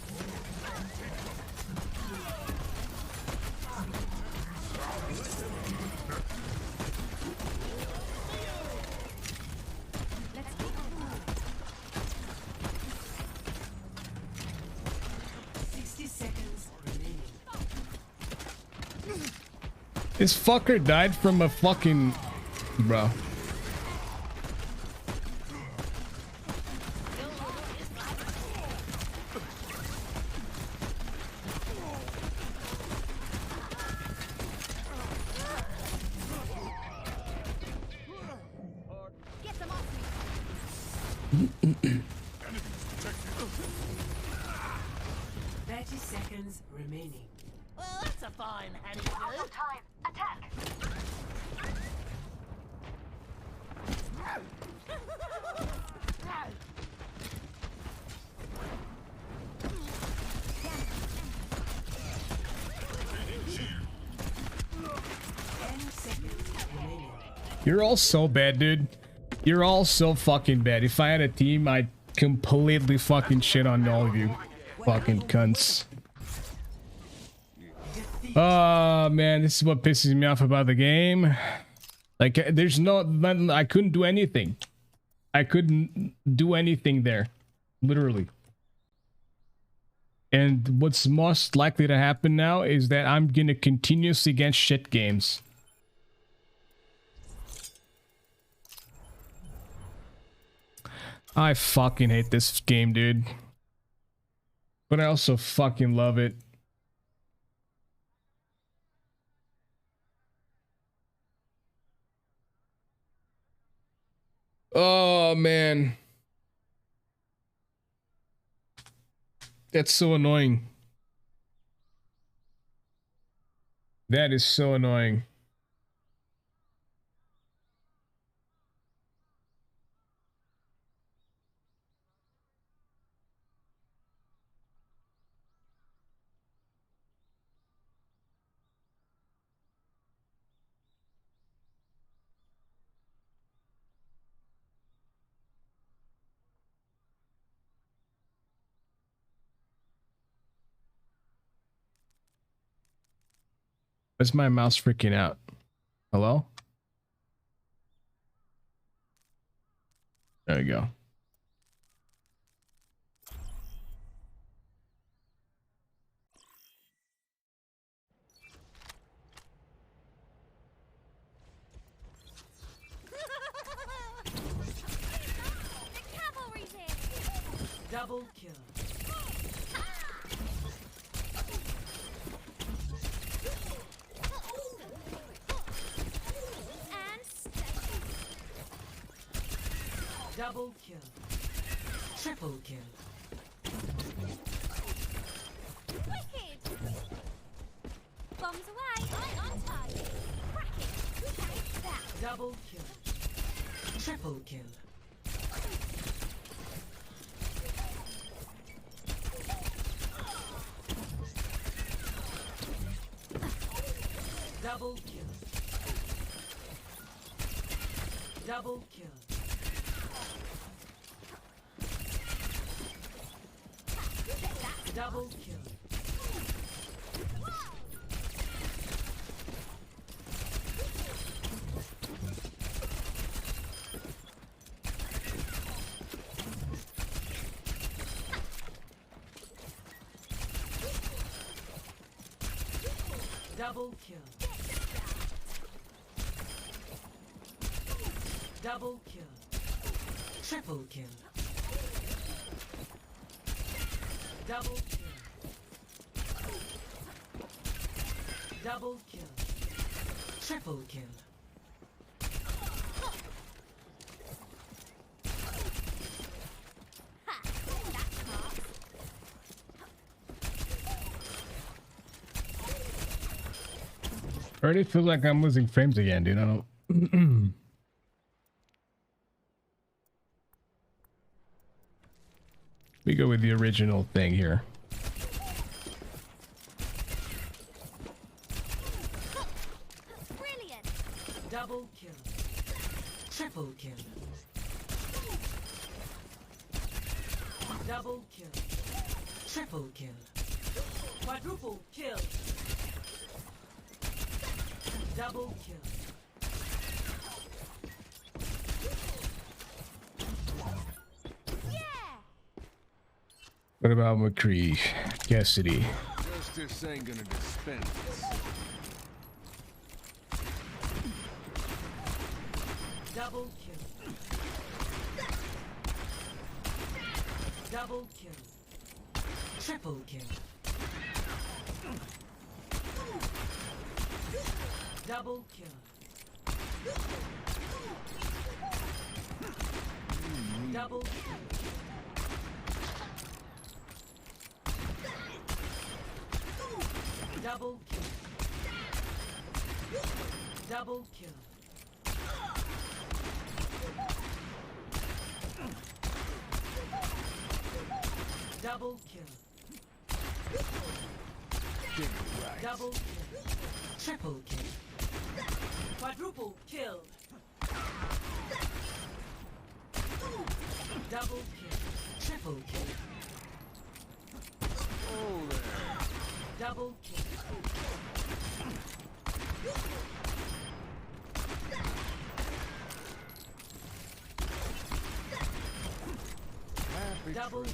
Let's go. 60 seconds remaining. This fucker died from a fucking... Bro. Get them off me. 30 seconds remaining. Well, that's a fine how do you do. Time. Attack. You're all so bad, dude. You're all so fucking bad. If I had a team, I'd completely fucking shit on all of you. Fucking cunts. Oh, man, this is what pisses me off about the game. Like, there's nothing, I couldn't do anything. I couldn't do anything there. Literally. And what's most likely to happen now is that I'm gonna continuously get shit games. I fucking hate this game, dude. But I also fucking love it. Oh, man. That's so annoying. That is so annoying. Where's my mouse freaking out? Hello? There we go. Double kill. And steady. Double kill. Triple kill. Wicked. Bombs away. Eye on target. Crack it. Take that. Double kill. Triple kill. Double kill. Double kill. Double kill. Double kill. Double kill. Triple kill. Double kill. Double kill. Triple kill. Ha! That's smart. Already feel like I'm losing frames again, dude. I don't. We go with the original thing here. Brilliant. Double kill. Triple kill. Double kill. Triple kill. Quadruple kill. Double kill. Yeah. What about McCree? Cassidy. Justice ain't gonna dispense this. Double kill. Double kill. Triple kill. Double kill. Double kill. Double kill. Double kill. Double kill. Double kill. Triple kill. Quadruple kill. Double kill. Triple kill. Oh, there. Double kill. Happy Double kill.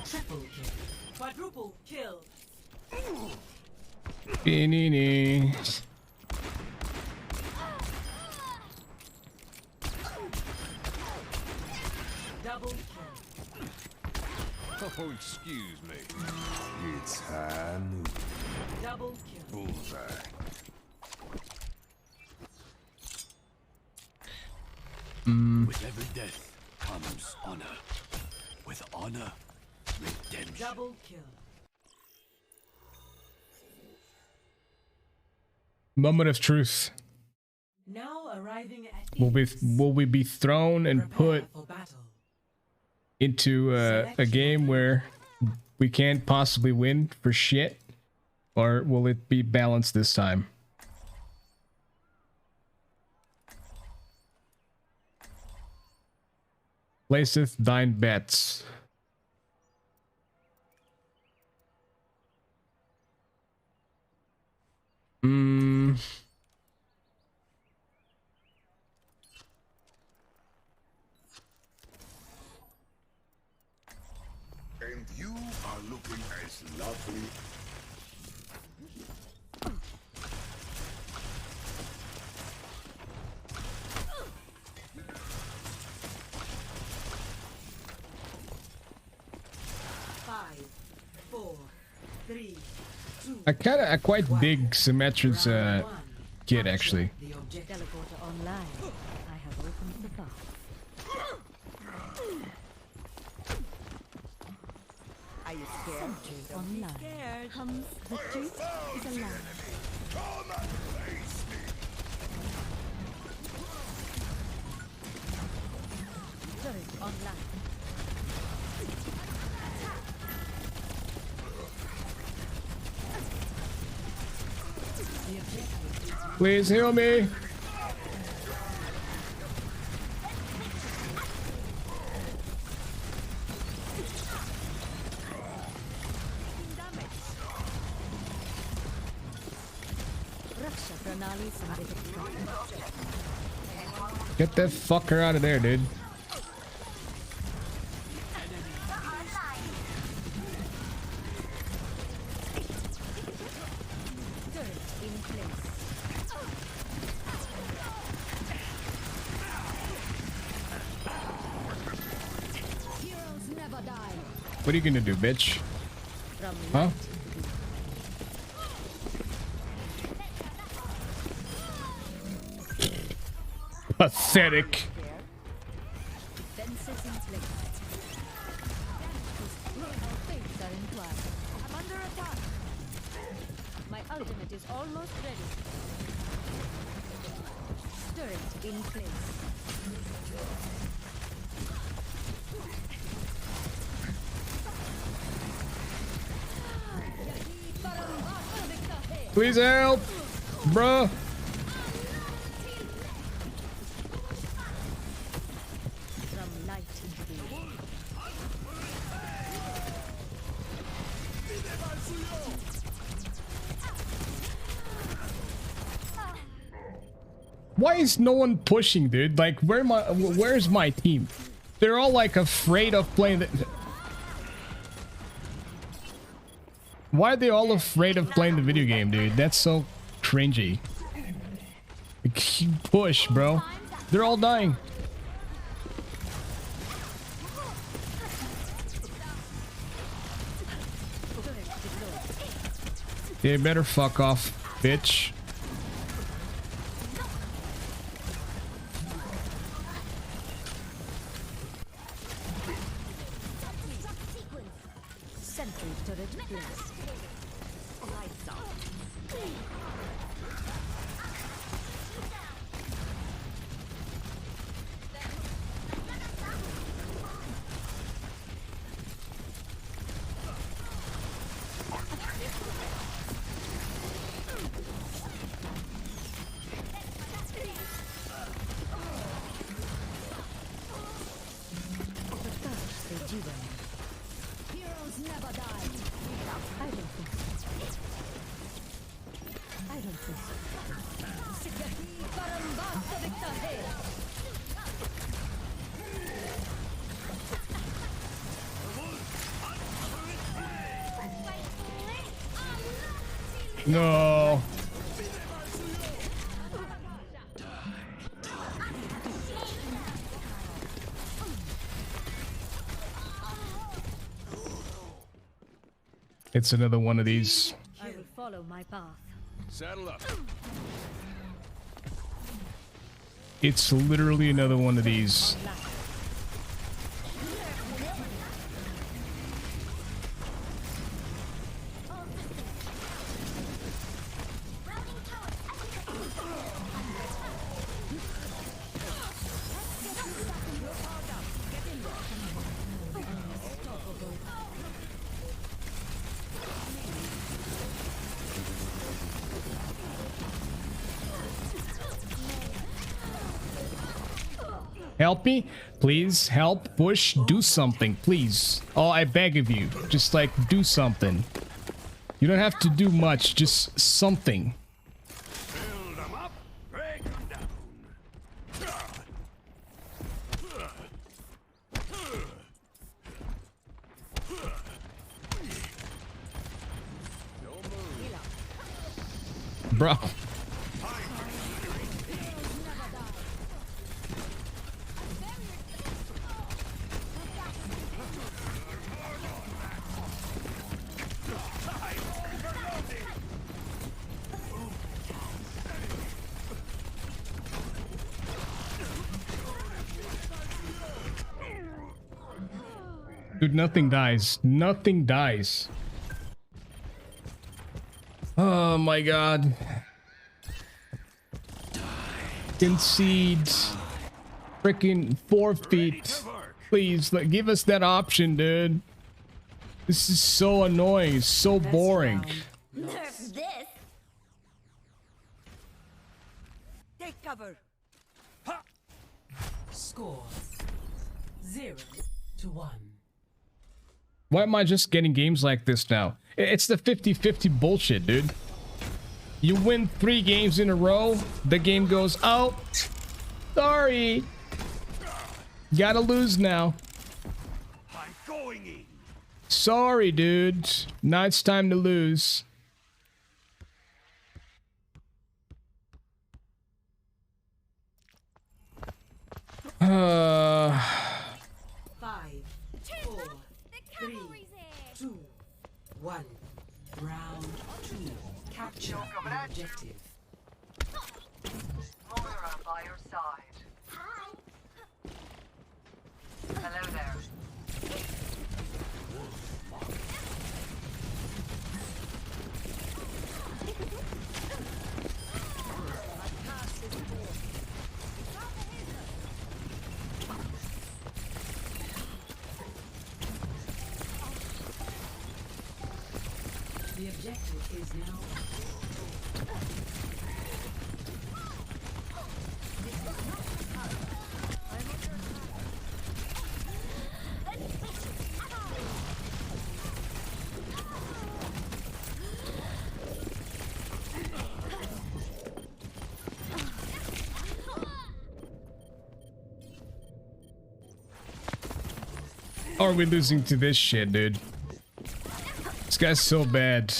Triple kill. Quadruple kill. Beanie. Double kill. Oh, excuse me. It's high noon. Double kill. Bullseye. With every death comes honor. With honor, redemption. Double kill. Moment of truth. Now arriving at Will we be thrown and put for battle. into a game where we can't possibly win for shit? Or will it be balanced this time? Placeth thine bets. And you are looking as lovely. I quite dig Symmetra's kit actually. The objective. Teleporter online. I have opened the path. Are you scared? Online. The truth is a lie. Turret online. Please heal me. Raksha Pranali Samvedha. Get that fucker out of there, dude. Turret in place. Heroes never die. What are you gonna do, bitch? From Huh? Pathetic. Fences in place. Royal fates are entwined. I'm under attack. My ultimate is almost ready. Turret in place. Please help, bruh. From light into the world. Why is no one pushing, dude? Like, where's my team? They're all like afraid of playing the. Why are they all afraid of playing the video game, dude? That's so cringy. Push, bro. They're all dying. They better fuck off, bitch. Sentry turret placed. Lights out. Heroes never die. I don't think so. I don't think so. Sigahi Parambata Victahe. No. It's another one of these. I will follow my path. Saddle up. It's literally another one of these. Help me, please. Help, push, do something, please. Oh, I beg of you, just like do something. You don't have to do much, just something. Build them up, break them down. Bro. Dude, nothing dies. Nothing dies. Oh my god. Concede. Freaking forfeit. Please, give us that option, dude. This is so annoying. It's so boring. Nerf this. Take cover. Score 0-1. Why am I just getting games like this now? It's the 50-50 bullshit, dude. You win 3 games in a row, the game goes, oh, sorry. Gotta lose now. I'm going in. Sorry, dude. Now it's time to lose. Uh... 5, 4, The cavalry's here. 2, 1. Round 2. Capture the objective. Moira by your side. Hello there. The objective is now. Are we losing to this shit, dude? This guy's so bad.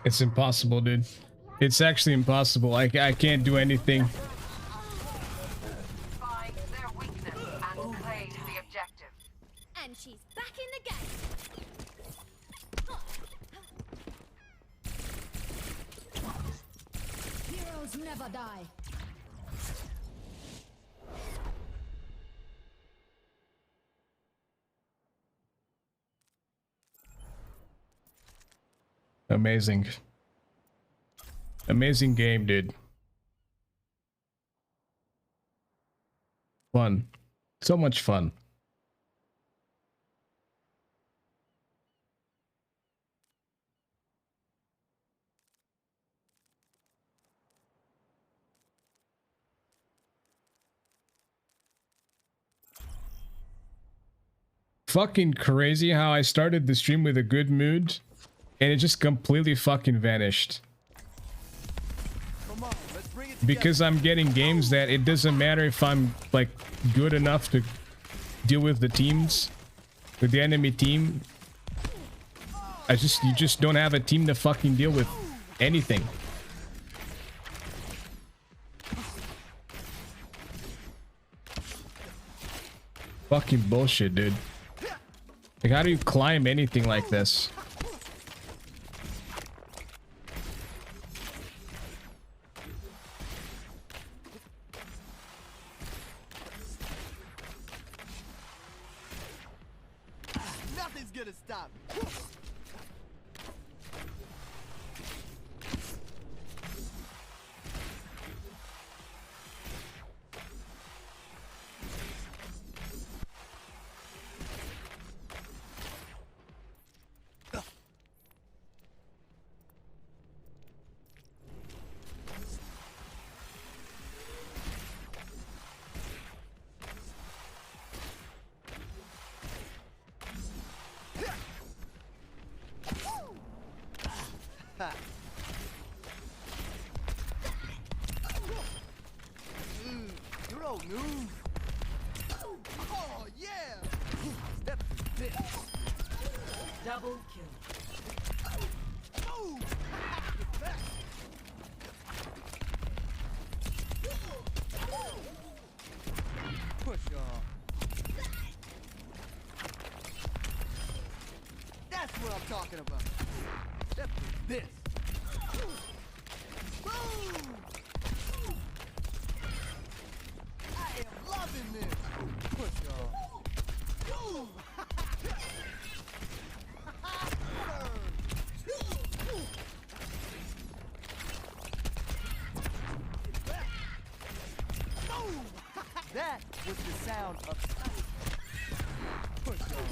It's impossible, dude. It's actually impossible. I can't do anything. Find their weakness and claim the objective. And she's back in the game. Heroes never die. Amazing. Amazing game, dude. Fun. So much fun. Fucking crazy how I started the stream with a good mood and it just completely fucking vanished. Come on, let's bring it Because I'm getting games that it doesn't matter if I'm like good enough to deal with the teams, with the enemy team. You just don't have a team to fucking deal with anything. Fucking bullshit, dude. Like, how do you climb anything like this? Nothing's gonna stop me. You don't move. Oh yeah. Step to this. Double kill. Move. Get back. Push off. That's what I'm talking about. Step to this. Boom. I am loving this. Push off. Boom. Boom. That was the sound of push off.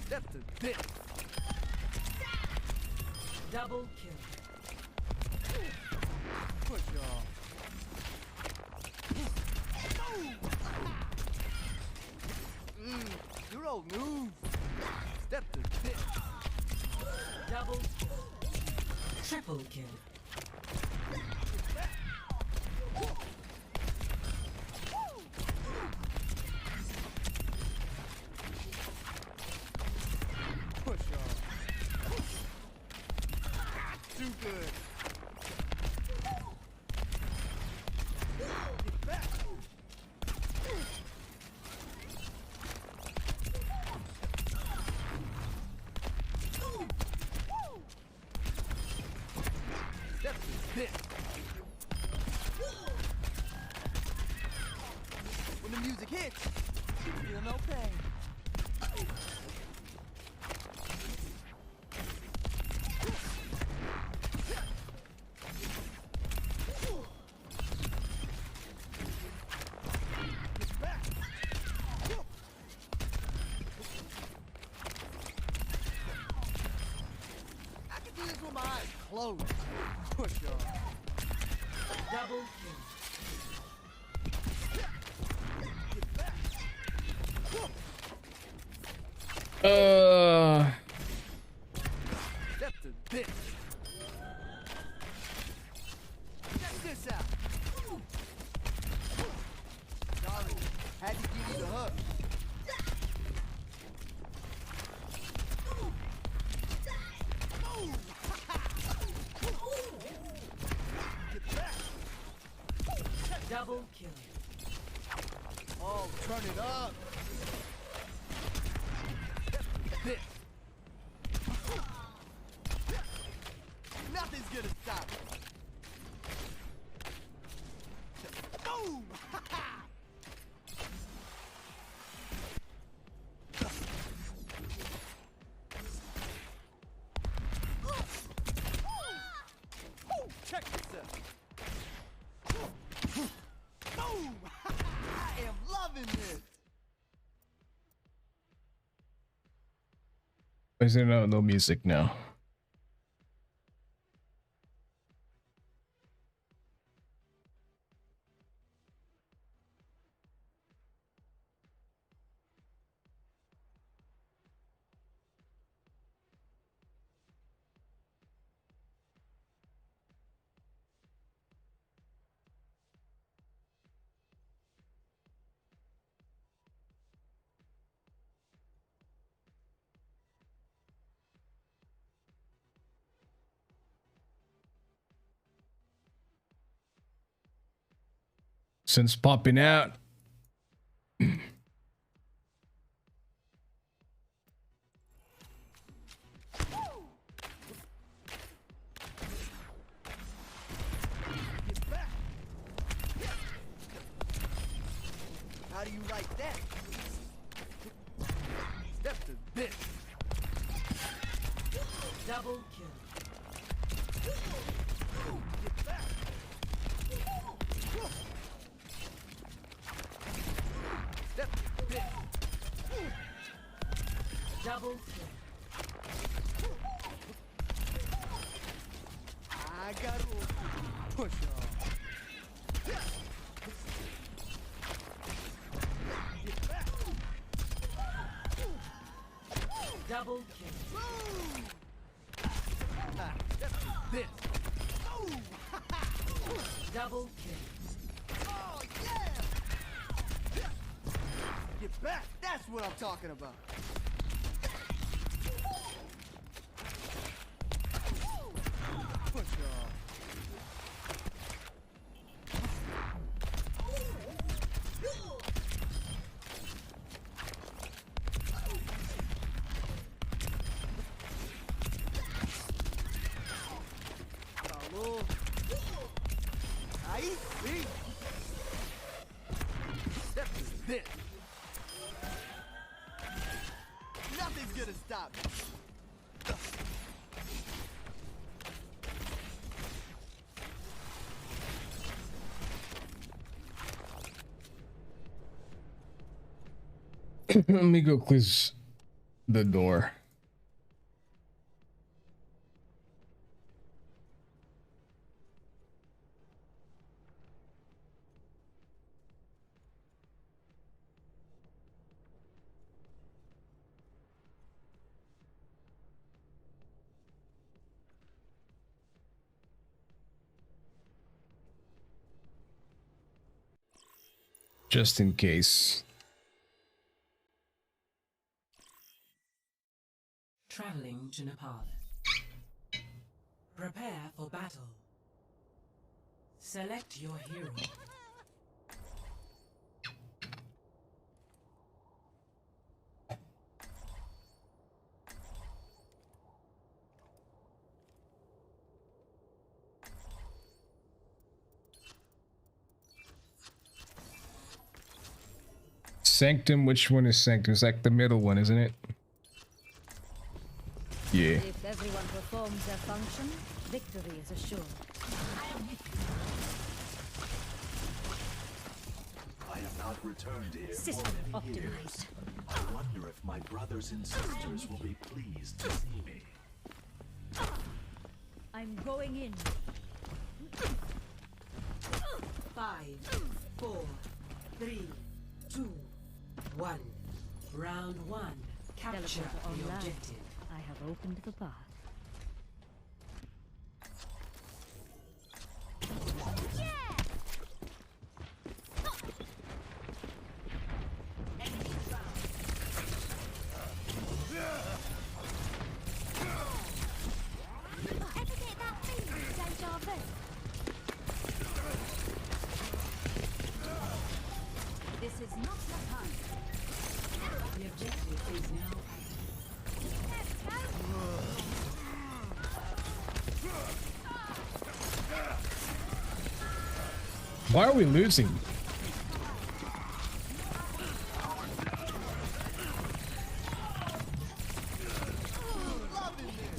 Step to this. Double kill. Push off. You don't move. Step to this. Double kill. Triple kill. Push off. Too good. Get back. Step to this. When the music hits, you feel no pain. Get back. I can do this with my eyes closed. Push off. Double kill. Get back. Step to this. Check this out. Sorry, had to give you the hug. Get back. Double kill. Oh, turn it up. Step to this. Nothing's gonna stop me. Boom! Check yourself. Boom! I am loving this. Why is there no music now? Sun's popping out. How do you like that? Step to this. Double kill. Get back. Step to this. Double kill. I got to push off. Get back. Double kill. Step to this. Double kill. Oh, yeah. Get back. That's what I'm talking about. Push off. Alô? Aí sim! Step is this. Nothing's gonna stop me. Let me go close the door. Just in case. Traveling to Nepal. Prepare for battle. Select your hero. Sanctum, which one is Sanctum? It's like the middle one, isn't it? Yeah. If everyone performs their function, victory is assured. I have not returned here. System optimized. I wonder if my brothers and sisters will be pleased to see me. I'm going in. 5, 4, 3, 2, 1. Round 1. Capture Teleporter the online. objective. I have opened the path. This is not the time. The objective is now Why are we losing?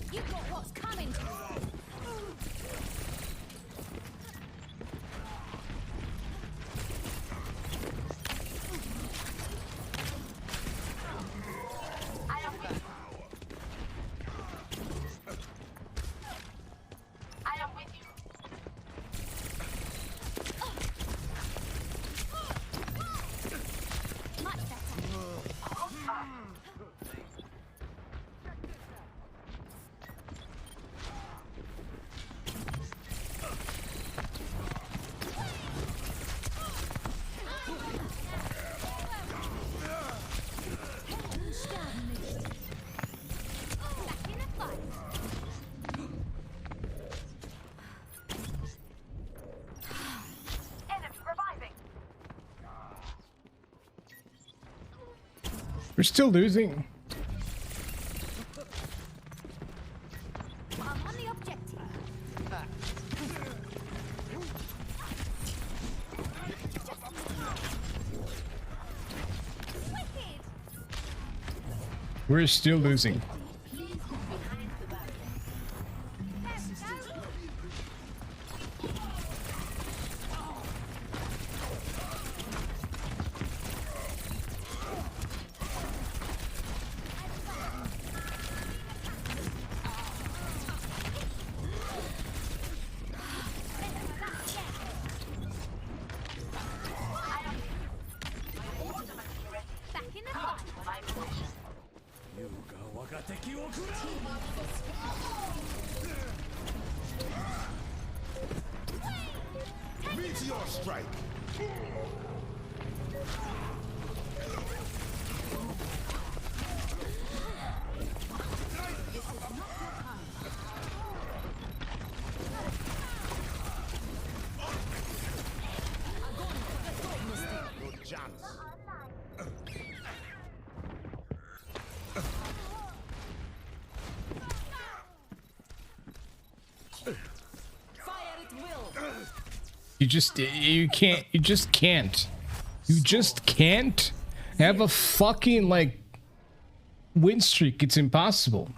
You got what's coming to you. I am with you. I am with you. still losing. I'm on the objective. Wicked. We're still losing. Back in the fight. Meteor strike. Good chance. Fire at will. You just can't. You just can't. You just can't have a fucking like win streak. It's impossible.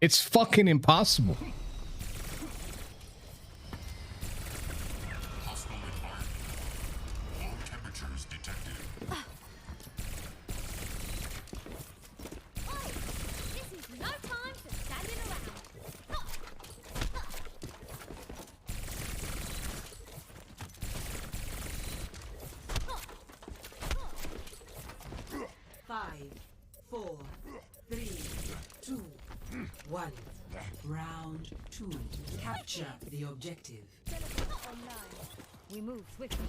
It's fucking impossible. This is no time for standing around. 5, 4, 3, 2, 1. Round 2. Capture the objective. Online. We move swiftly.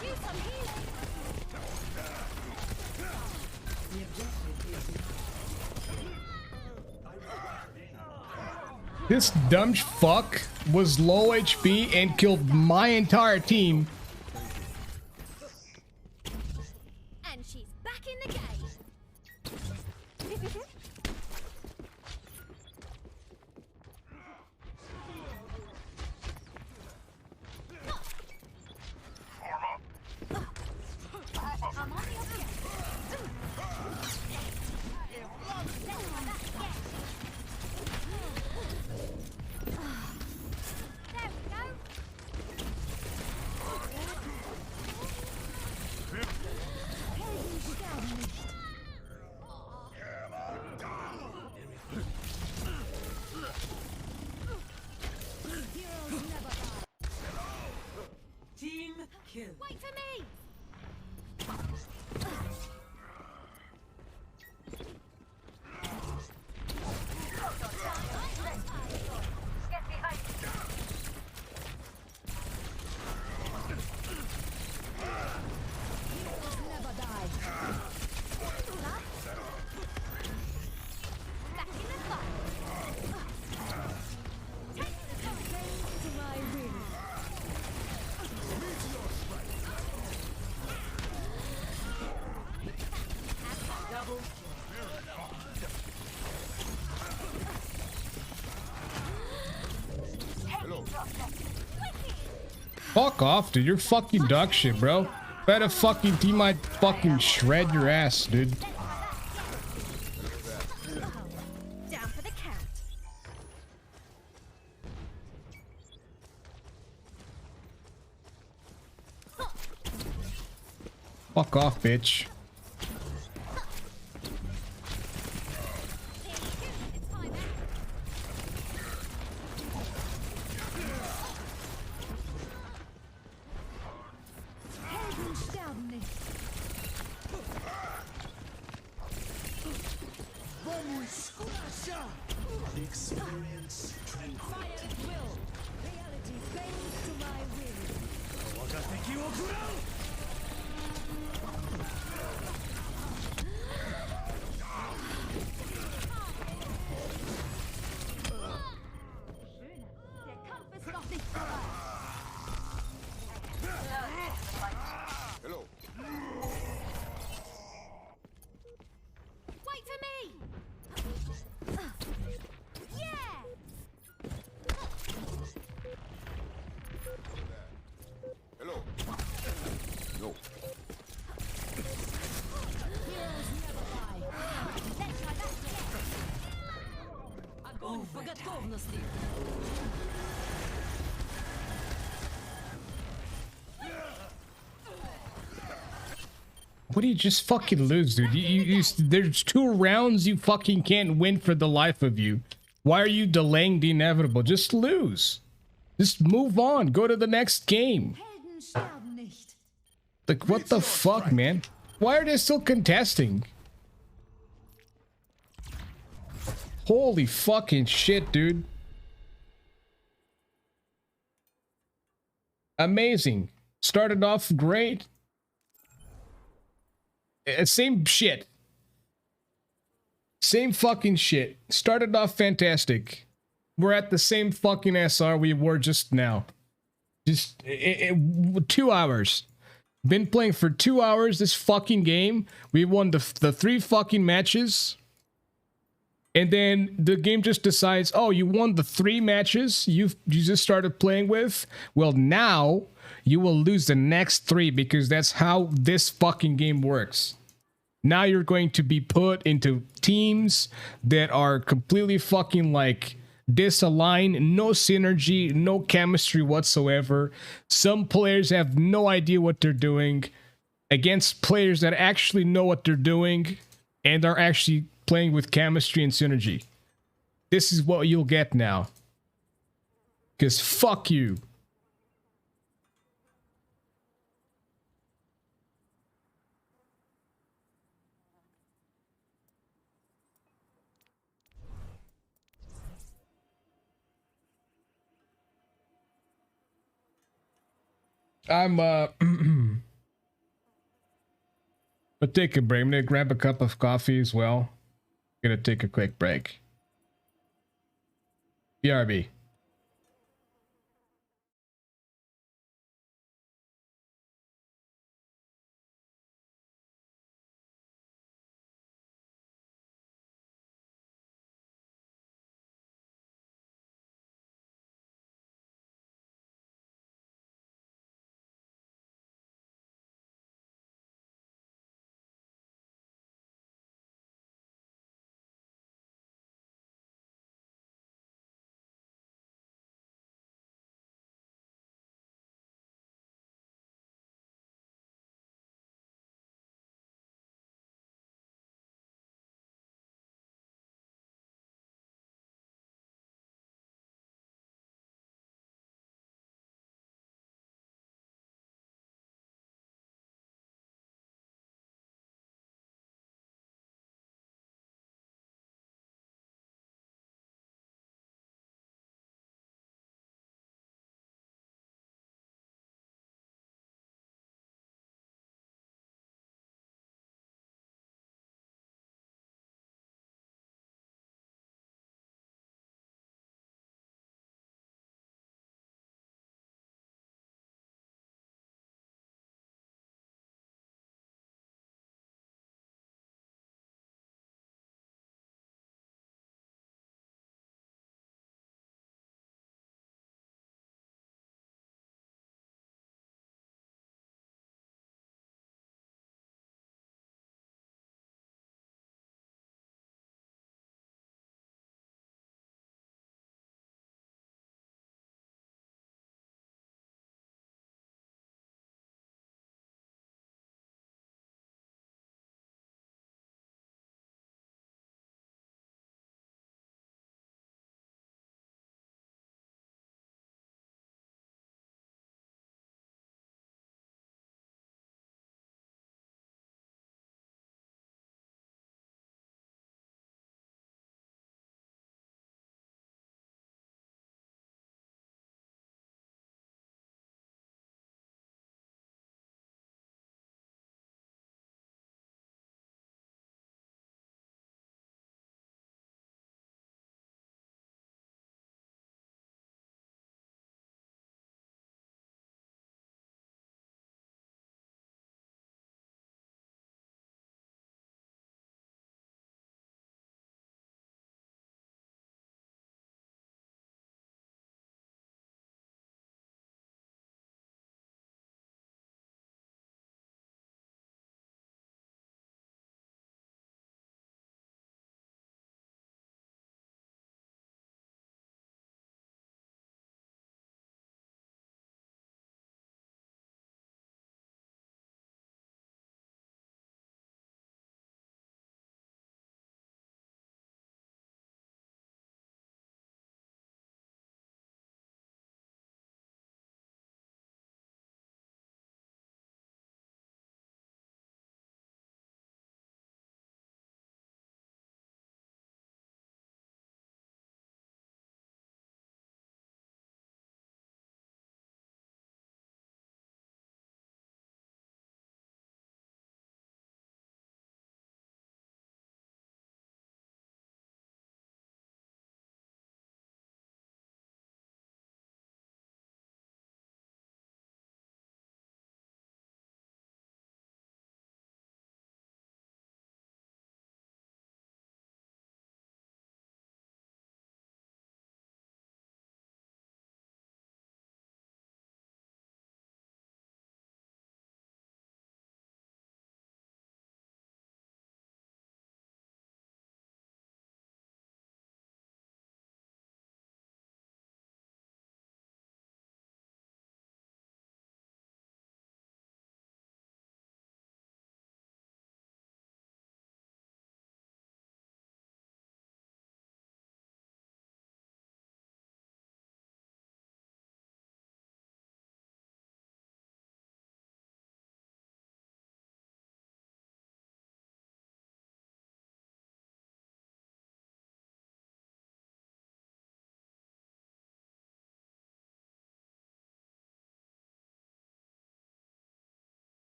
Do some healing. The objective is This dumb fuck was low HP and killed my entire team. And she's back in the game. I'm on the objective. There we go. team kill. Wait for me. Get behind me. Never die. Back in the fight. Take the Bend to my will. Double Fuck off, dude. You're fucking dog shit, bro. If I had a fucking team, I'd fucking shred your ass, dude. down for the count. Fuck off, bitch. It's time out. Helden sterben nicht. Experience tranquility. Fire at will. Reality bends to my will. Der Kampf ist noch nicht vorbei. Hello. Wait for me! Yeah! Hello. No. Heroes never die. Let's try that again. Огонь по готовности. What do you just fucking lose, dude? There's 2 rounds you fucking can't win for the life of you. Why are you delaying the inevitable? Just lose. Just move on. Go to the next game. Helden sterben nicht. Like, what the fuck, man? Why are they still contesting? Holy fucking shit, dude. Amazing. Started off great. Same shit. Same fucking shit. Started off fantastic. We're at the same fucking SR we were just now. Just 2 hours. Been playing for 2 hours this fucking game. We won the 3 fucking matches. And then the game just decides, oh, you won the 3 matches you just started playing with? Well, now you will lose the next 3 because that's how this fucking game works. Now you're going to be put into teams that are completely fucking like disaligned, no synergy, no chemistry whatsoever. Some players have no idea what they're doing against players that actually know what they're doing and are actually playing with chemistry and synergy. This is what you'll get now. Because fuck you. I'm gonna take a break. I'm gonna grab a cup of coffee as well. Gonna take a quick break. BRB.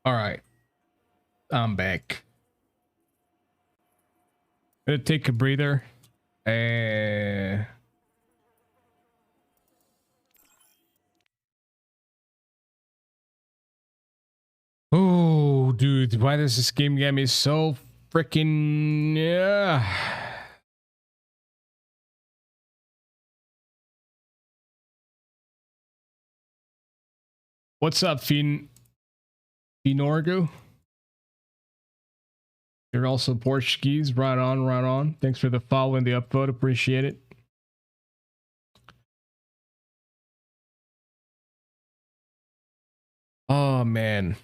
All right, I'm back. Gonna take a breather. Oh, dude, why does this game get me so freaking? Yeah. What's up, Finorgu? You're also Portuguese. Right on, right on. Thanks for the follow and the upvote. Appreciate it. Oh, man.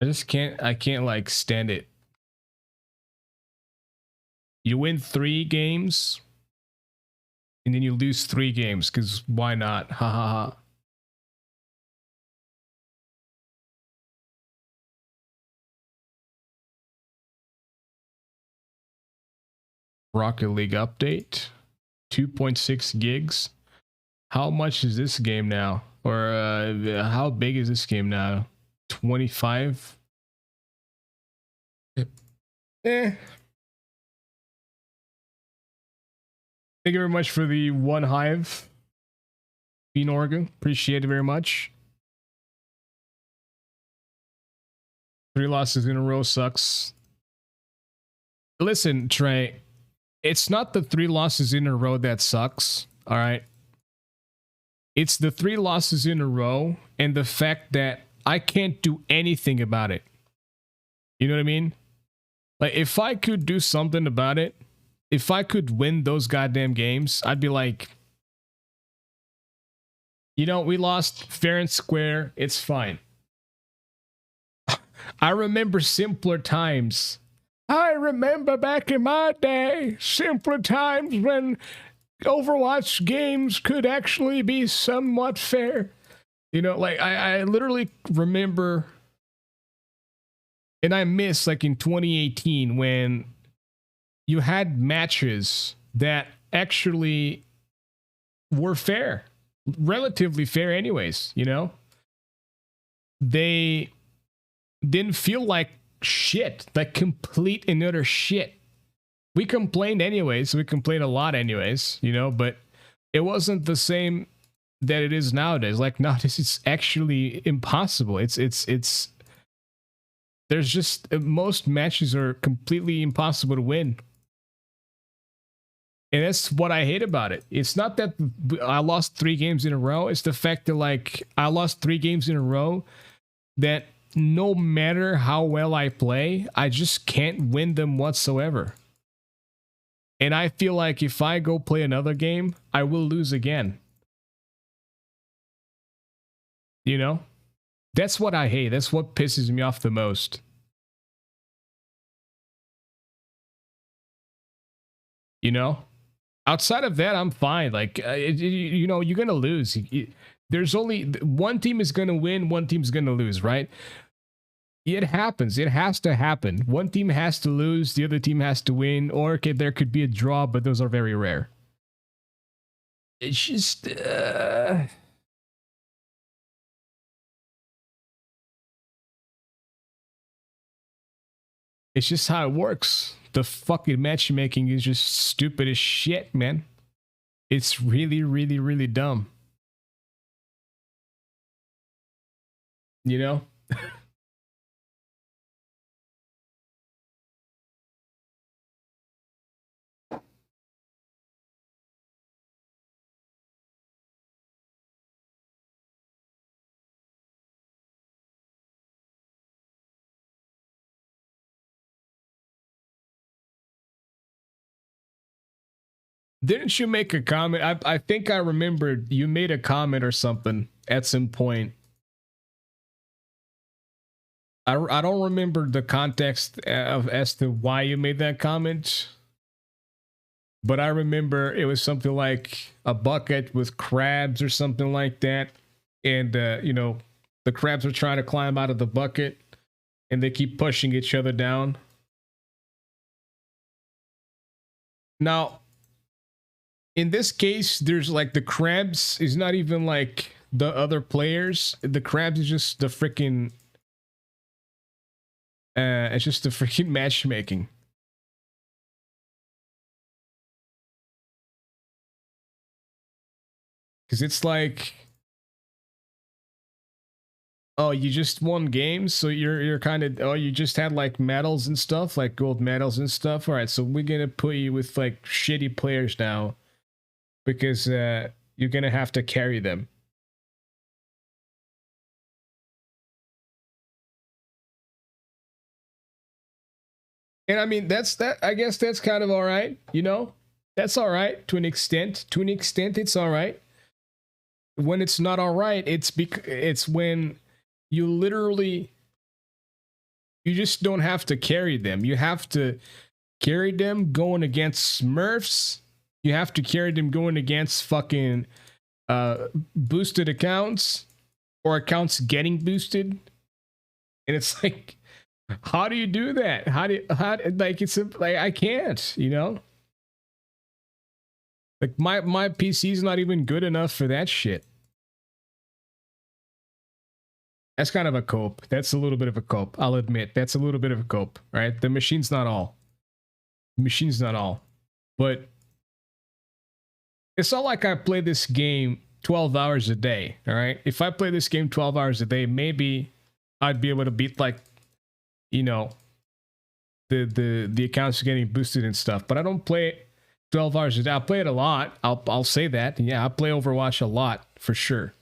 I can't like stand it. You win 3 games and then you lose 3 games because why not? Ha ha ha. Rocket League update 2.6 gigs. How much is this game now? Or how big is this game now? 25? Eh. Thank you very much for the 1 hive. Beanorga. Appreciate it very much. 3 losses in a row sucks. Listen, Trey, it's not the 3 losses in a row that sucks. All right. It's the 3 losses in a row and the fact that I can't do anything about it. You know what I mean? Like, if I could do something about it, if I could win those goddamn games, I'd be like, you know, we lost fair and square. It's fine. I remember simpler times. I remember back in my day, simpler times when Overwatch games could actually be somewhat fair. You know, like I literally remember, and I miss like in 2018 when you had matches that actually were fair, relatively fair anyways, you know? They didn't feel like shit, like complete and utter shit. We complained anyways, we complained a lot anyways, you know, but it wasn't the same that it is nowadays. Like nowadays it's actually impossible. It's there's just most matches are completely impossible to win. And that's what I hate about it. It's not that I lost 3 games in a row. It's the fact that like I lost 3 games in a row that no matter how well I play, I just can't win them whatsoever. And I feel like if I go play another game, I will lose again. You know? That's what I hate. That's what pisses me off the most. You know? Outside of that, I'm fine. Like, you know, you're going to lose. There's only one team is going to win, one team's going to lose, right? It happens. It has to happen. One team has to lose, the other team has to win, or okay, there could be a draw, but those are very rare. It's just... It's just how it works. The fucking matchmaking is just stupid as shit, man. It's really, really, really dumb. You know? Didn't you make a comment? I think I remembered you made a comment or something at some point. I don't remember the context of as to why you made that comment, but I remember it was something like a bucket with crabs or something like that, and you know, the crabs are trying to climb out of the bucket, and they keep pushing each other down. Now, in this case, there's like the crabs is not even like the other players. The crabs is just the freaking. It's just the freaking matchmaking. Because it's like, oh, you just won games, so you're kind of, oh, you just had like medals and stuff, like gold medals and stuff. All right, so we're gonna put you with like shitty players now, because you're gonna have to carry them. And I mean, that's that. I guess that's kind of all right, you know. That's all right to an extent. To an extent, it's all right. When it's not all right, it's when you literally you just don't have to carry them. You have to carry them going against Smurfs. You have to carry them going against fucking boosted accounts or accounts getting boosted. And it's like, how do you do that? Like it's like I can't, you know? Like my PC's not even good enough for that shit. That's kind of a cope. That's a little bit of a cope. I'll admit that's a little bit of a cope, right? The machine's not all. The machine's not all. But it's not like I play this game 12 hours a day, all right? If I play this game 12 hours a day, maybe I'd be able to beat like, you know, the accounts getting boosted and stuff. But I don't play it 12 hours a day. I play it a lot. I'll say that. Yeah, I play Overwatch a lot for sure.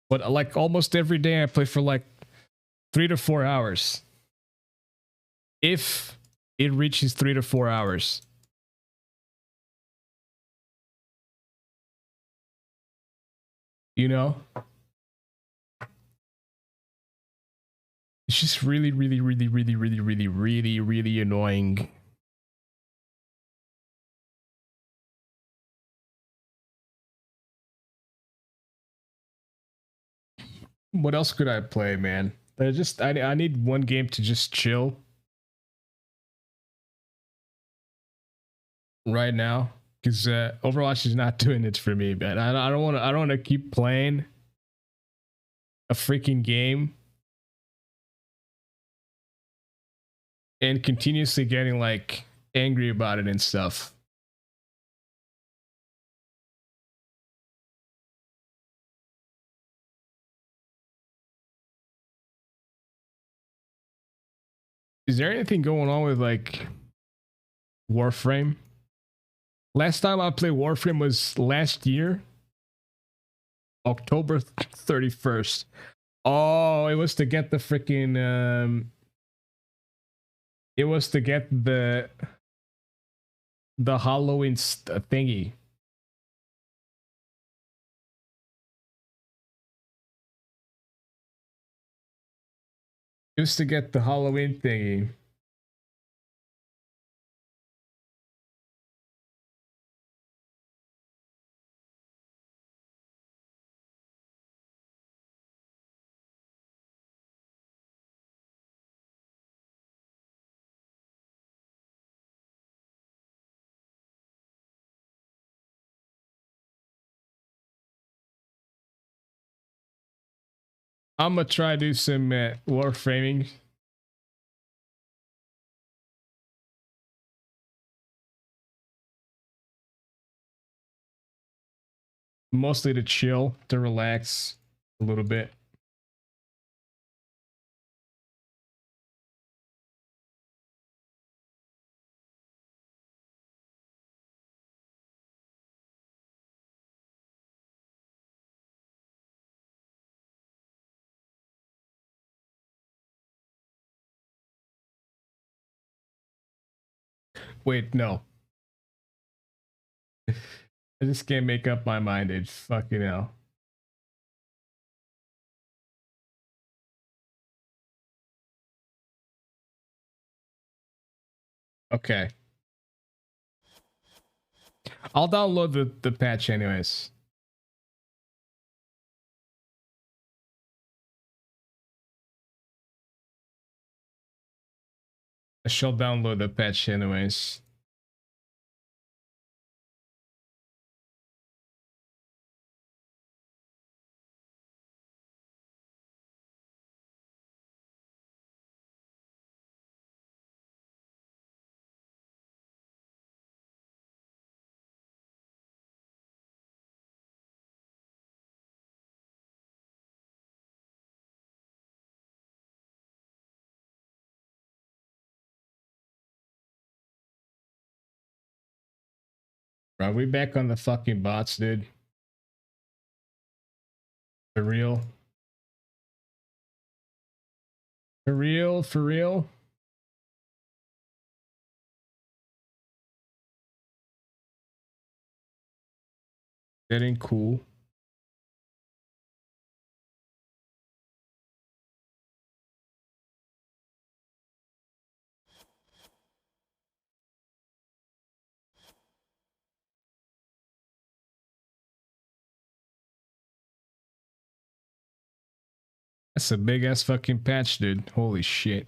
But like almost every day I play for like 3 to 4 hours. If it reaches 3 to 4 hours. You know? It's just really, really, really, really, really, really, really, really annoying. What else could I play, man? I need one game to just chill right now, because Overwatch is not doing it for me, man. I don't want to keep playing a freaking game and continuously getting like angry about it and stuff. Is there anything going on with like Warframe? Last time I played Warframe was last year, October 31st. Oh, it was to get the freaking it was to get the Halloween thingy. It was to get the Halloween thingy. I'm gonna try to do some warframing. Mostly to chill, to relax a little bit. Wait, no. I just can't make up my mind. It's fucking hell. Okay. I'll download the patch anyways. I shall download the patch anyways. Are we back on the fucking bots, dude? For real? For real? For real? That ain't cool. That's a big ass fucking patch, dude. Holy shit.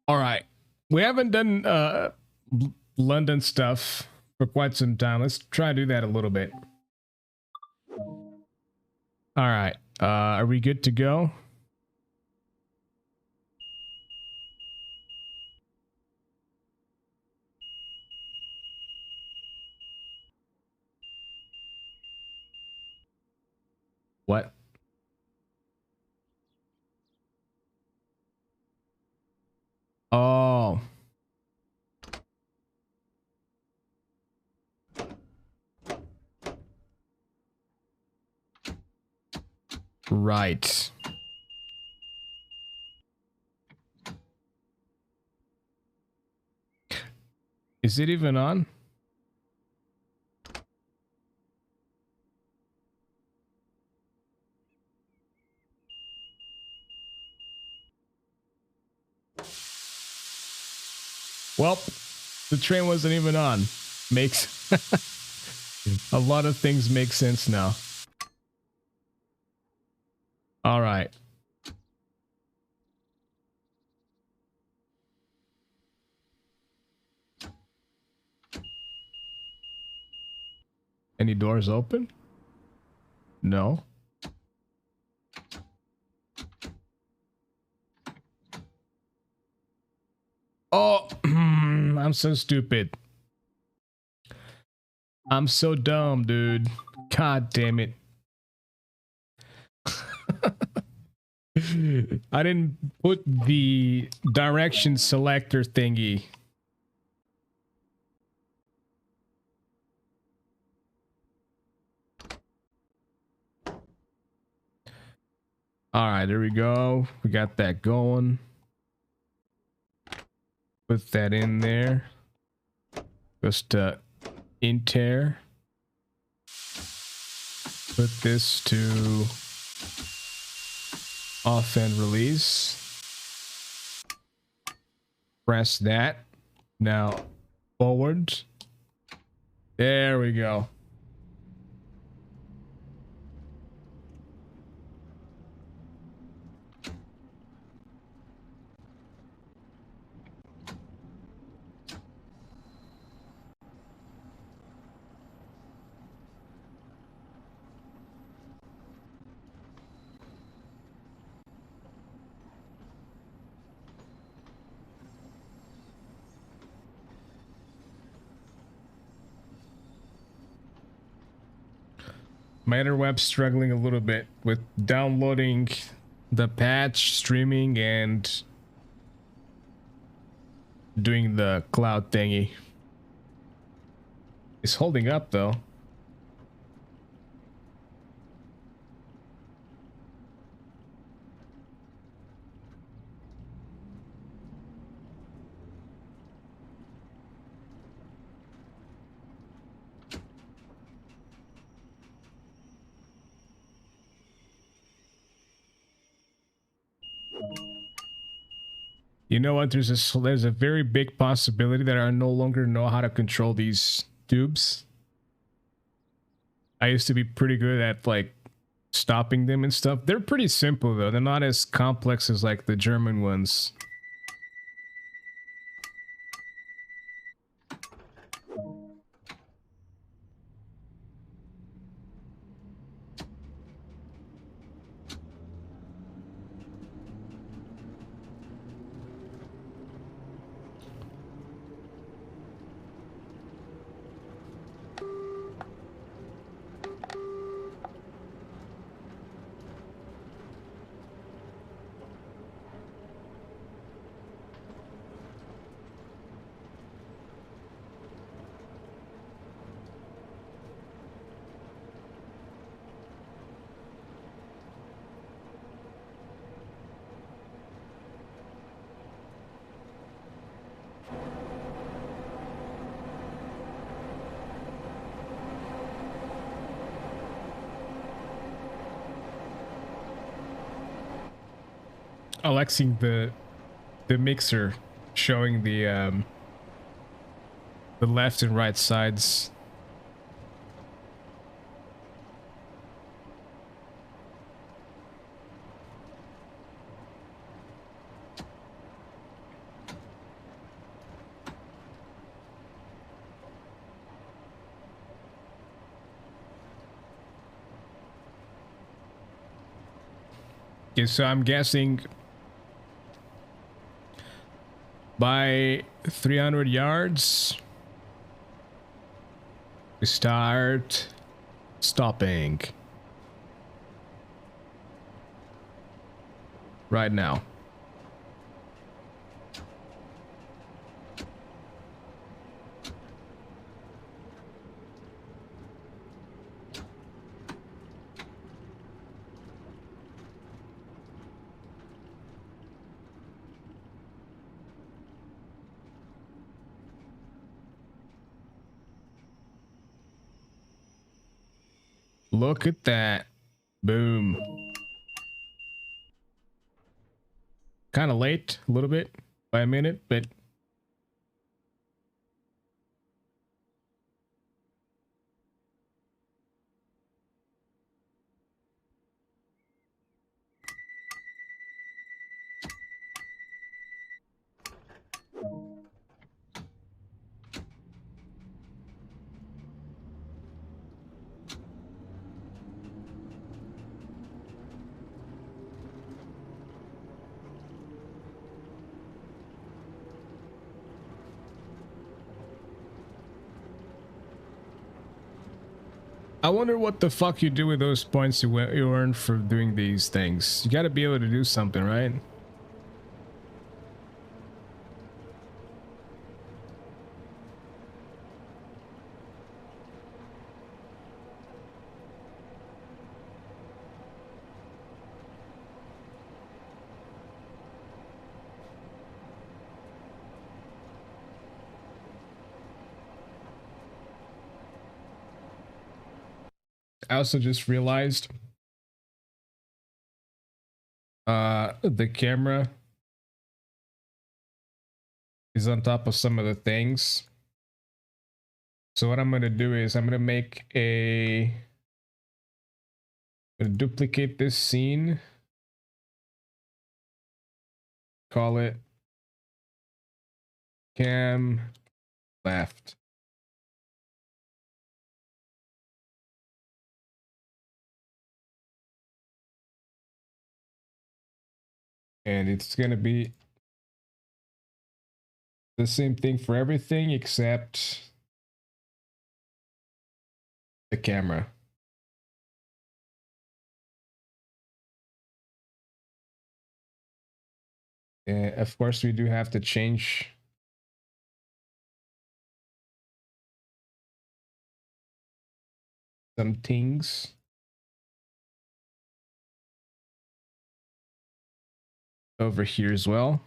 All right. We haven't done London stuff for quite some time. Let's try to do that a little bit. All right. Are we good to go? What? Oh. Right. Is it even on? Well, the train wasn't even on. Makes a lot of things make sense now. All right. Any doors open? No. Oh, I'm so stupid. I'm so dumb, dude. God damn it. I didn't put the direction selector thingy. All right, there we go. We got that going. Put that in there. Just inter. Put this to off and release. Press that. Now forward. There we go. My interweb's struggling a little bit with downloading the patch, streaming, and doing the cloud thingy. It's holding up though. You know what? There's a very big possibility that I no longer know how to control these tubes. I used to be pretty good at like stopping them and stuff. They're pretty simple though. They're not as complex as like the German ones. I like seeing the mixer showing the left and right sides. Okay, so I'm guessing by 300 yards we start stopping right now. Look at that. Boom. Kind of late, a little bit, by a minute, but I wonder what the fuck you do with those points you earn for doing these things. You gotta be able to do something, right? I also just realized the camera is on top of some of the things. So what I'm gonna do is I'm gonna duplicate this scene, call it cam left. And it's gonna be the same thing for everything except the camera. Of course, we do have to change some things. Over here as well.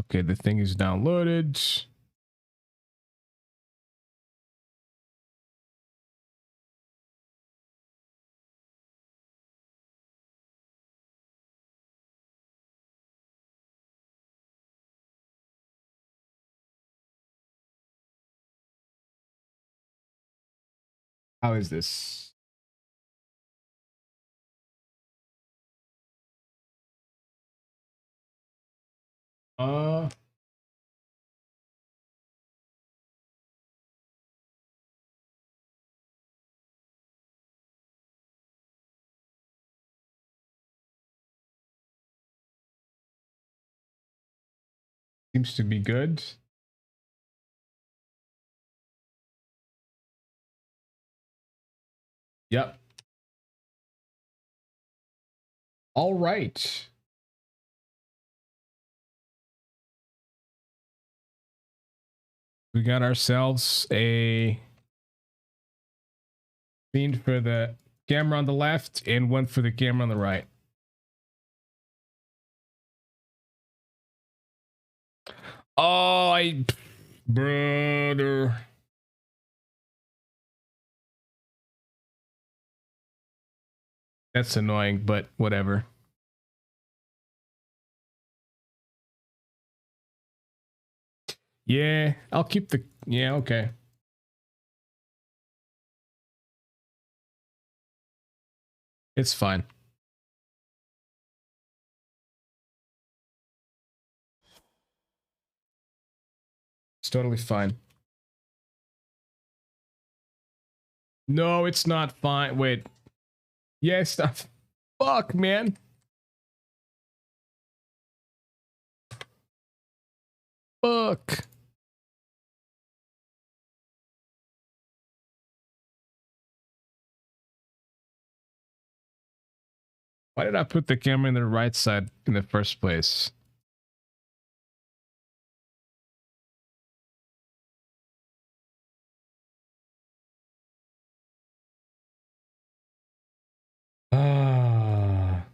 Okay, the thing is downloaded. How is this? Uh, Seems to be good. Yep. All right. We got ourselves a scene for the camera on the left and one for the camera on the right. Oh, brother. That's annoying, but whatever. Yeah, I'll keep the, yeah, okay. It's fine. It's totally fine. No, it's not fine. Wait. Yeah, it's not. Fuck, man. Fuck. Why did I put the camera in the right side in the first place? Ah.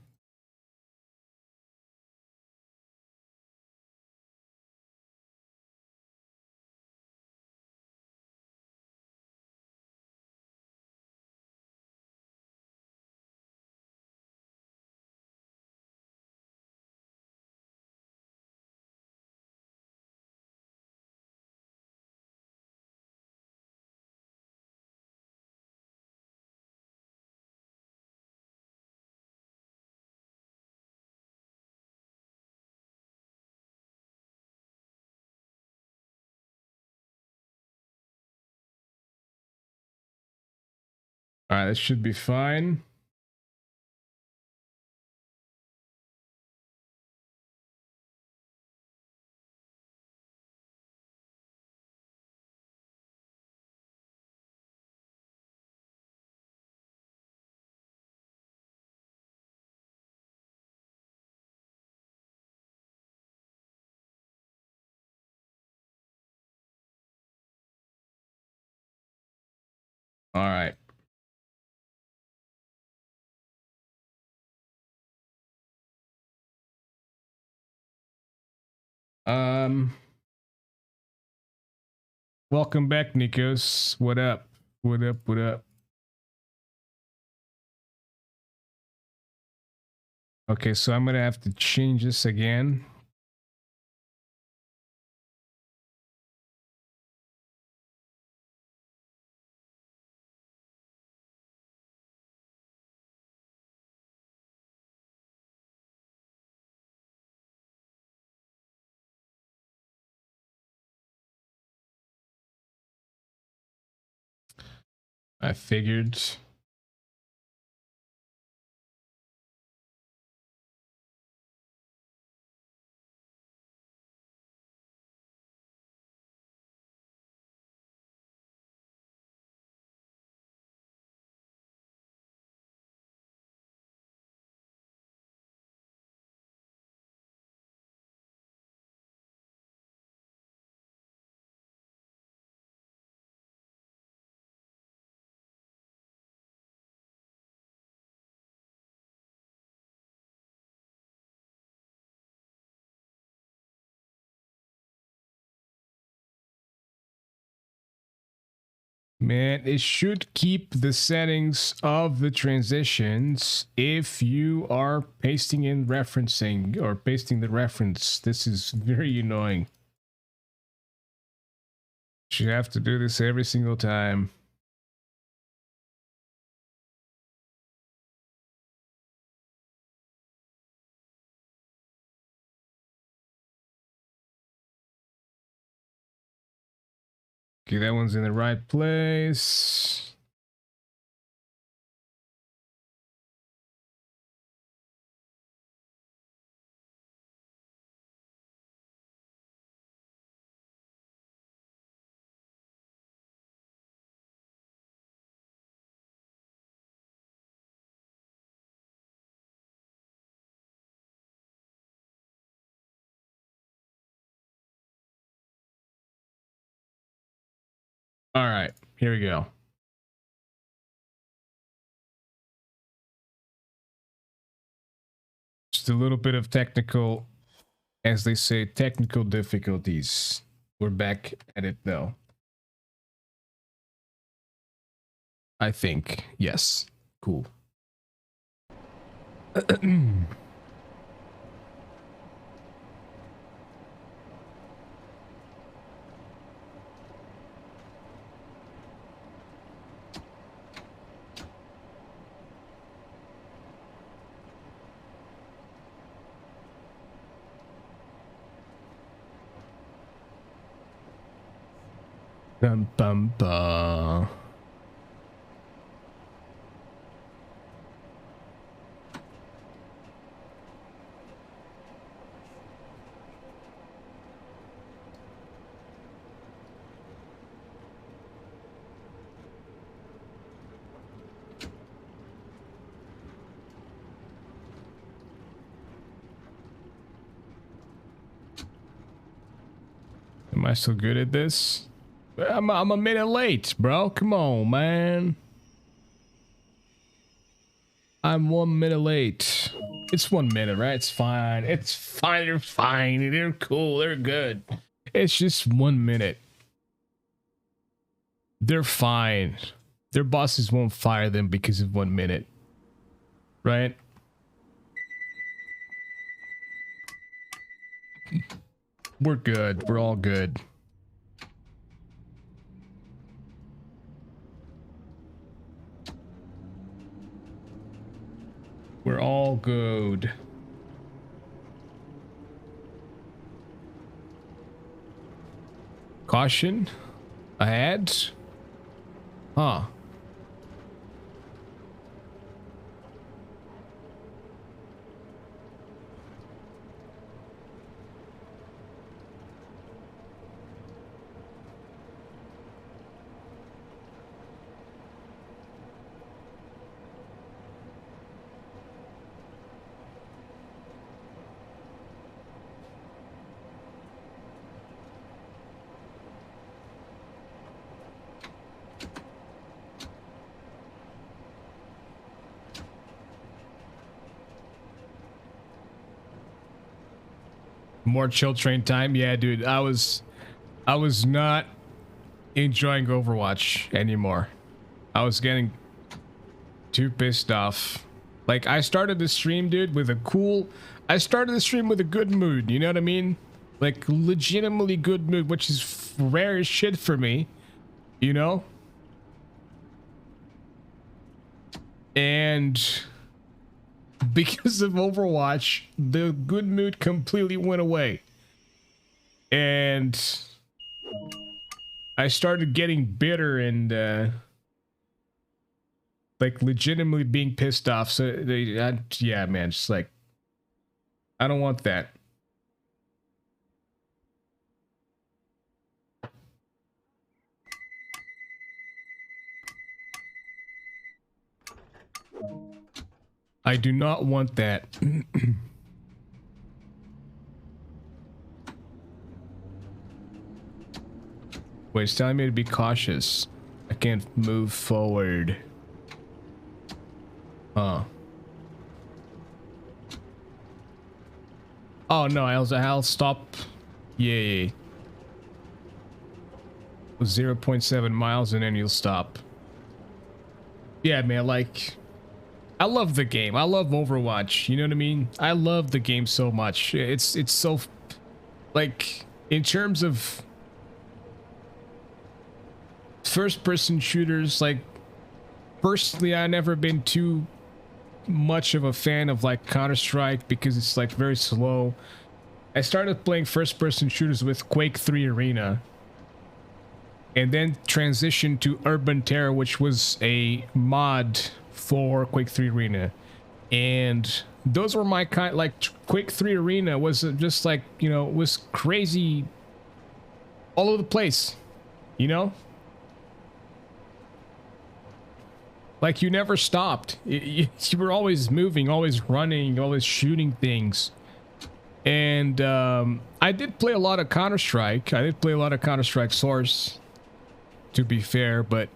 All right, this should be fine. All right. Um, Welcome back, Nikos. What up? What up? What up? Okay, so I'm gonna have to change this again. I figured. Man, it should keep the settings of the transitions if you are pasting in referencing or pasting the reference. This is very annoying. You have to do this every single time. Okay, that one's in the right place. All right, here we go. Just a little bit of technical, as they say, technical difficulties. We're back at it though. I think, yes. Cool. Bum bum bum. Am I still good at this? I'm a minute late, bro. Come on, man. I'm 1 minute late. It's 1 minute, right? It's fine. It's fine. They're fine. They're cool. They're good. It's just 1 minute. They're fine. Their bosses won't fire them because of 1 minute. Right? We're good. We're all good. We're all good. Caution ahead. Huh. More chill train time. Yeah, dude. I was not enjoying Overwatch anymore. I was getting too pissed off. Like, I started the stream, dude, with a good mood, you know what I mean? Like, legitimately good mood, which is rare as shit for me, you know? And because of Overwatch, the good mood completely went away. And I started getting bitter and like legitimately being pissed off. So yeah, man, just like, I don't want that. I do not want that. Wait, it's telling me to be cautious. I can't move forward. Huh. Oh no, I'll stop. Yay. 0.7 miles and then you'll stop. Yeah, man, like, I love the game. I love Overwatch. You know what I mean? I love the game so much. It's so, like, in terms of first-person shooters, like, personally, I've never been too much of a fan of, like, Counter-Strike because it's, like, very slow. I started playing first-person shooters with Quake 3 Arena. and then transitioned to Urban Terror, which was a mod for Quake 3 Arena. And those were my kind, like Quake 3 Arena was just like, you know, was crazy all over the place, you know? Like you never stopped. You were always moving, always running, always shooting things. And I did play a lot of Counter-Strike. I did play a lot of Counter-Strike Source, to be fair, but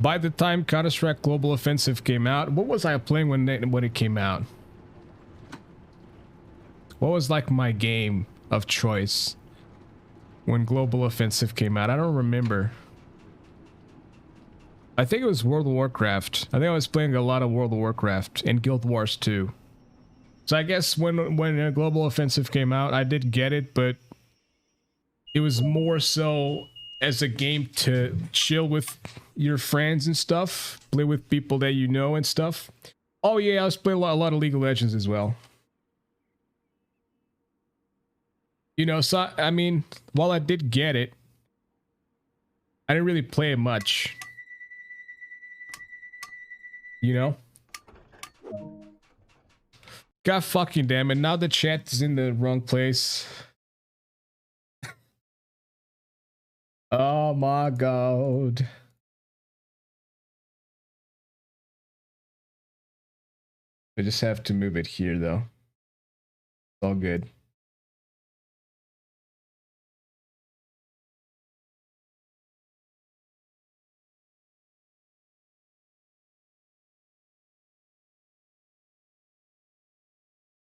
by the time Counter-Strike Global Offensive came out, what was I playing when it came out? What was like my game of choice when Global Offensive came out? I don't remember. I think it was World of Warcraft. I think I was playing a lot of World of Warcraft and Guild Wars 2. So I guess when Global Offensive came out, I did get it, but it was more so as a game to chill with your friends and stuff, play with people that you know and stuff. Oh yeah, I was playing a lot of League of Legends as well. You know, so I mean, while I did get it, I didn't really play it much. You know? God fucking damn it, now the chat is in the wrong place. Oh my god. I just have to move it here though. It's all good.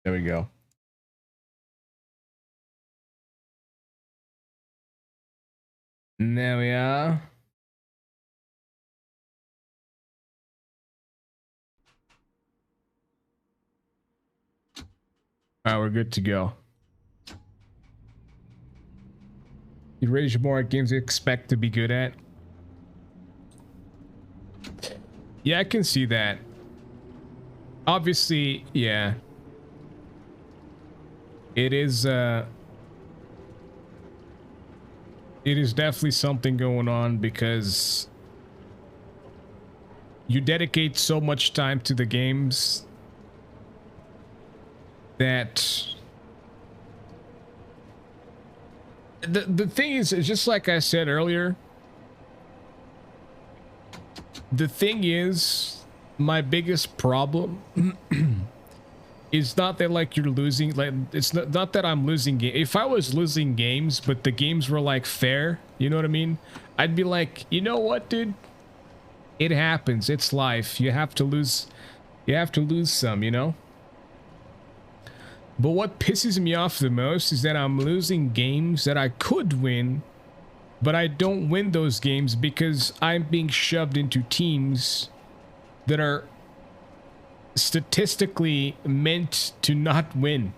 There we go. There we are. All right, we're good to go. You raise more games you expect to be good at. Yeah, I can see that. Obviously, yeah. It is definitely something going on because you dedicate so much time to the games that the thing is just like I said earlier, the thing is my biggest problem is not that like you're losing, like it's not that I'm losing game. If I was losing games but the games were like fair, you know what I mean, I'd be like, you know what, dude, it happens, it's life, you have to lose some, you know. But what pisses me off the most is that I'm losing games that I could win, but I don't win those games because I'm being shoved into teams that are statistically meant to not win.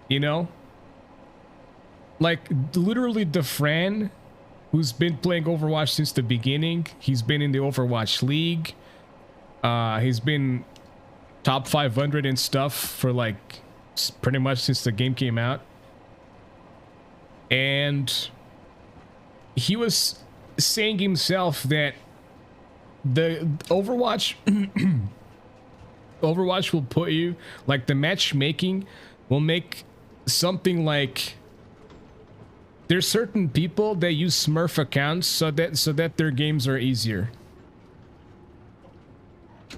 You know? Like, literally Defran, who's been playing Overwatch since the beginning, he's been in the Overwatch League. He's been top 500 and stuff for like pretty much since the game came out, and he was saying himself that the Overwatch Overwatch will put you, like, the matchmaking will make something like there's certain people that use Smurf accounts so that their games are easier.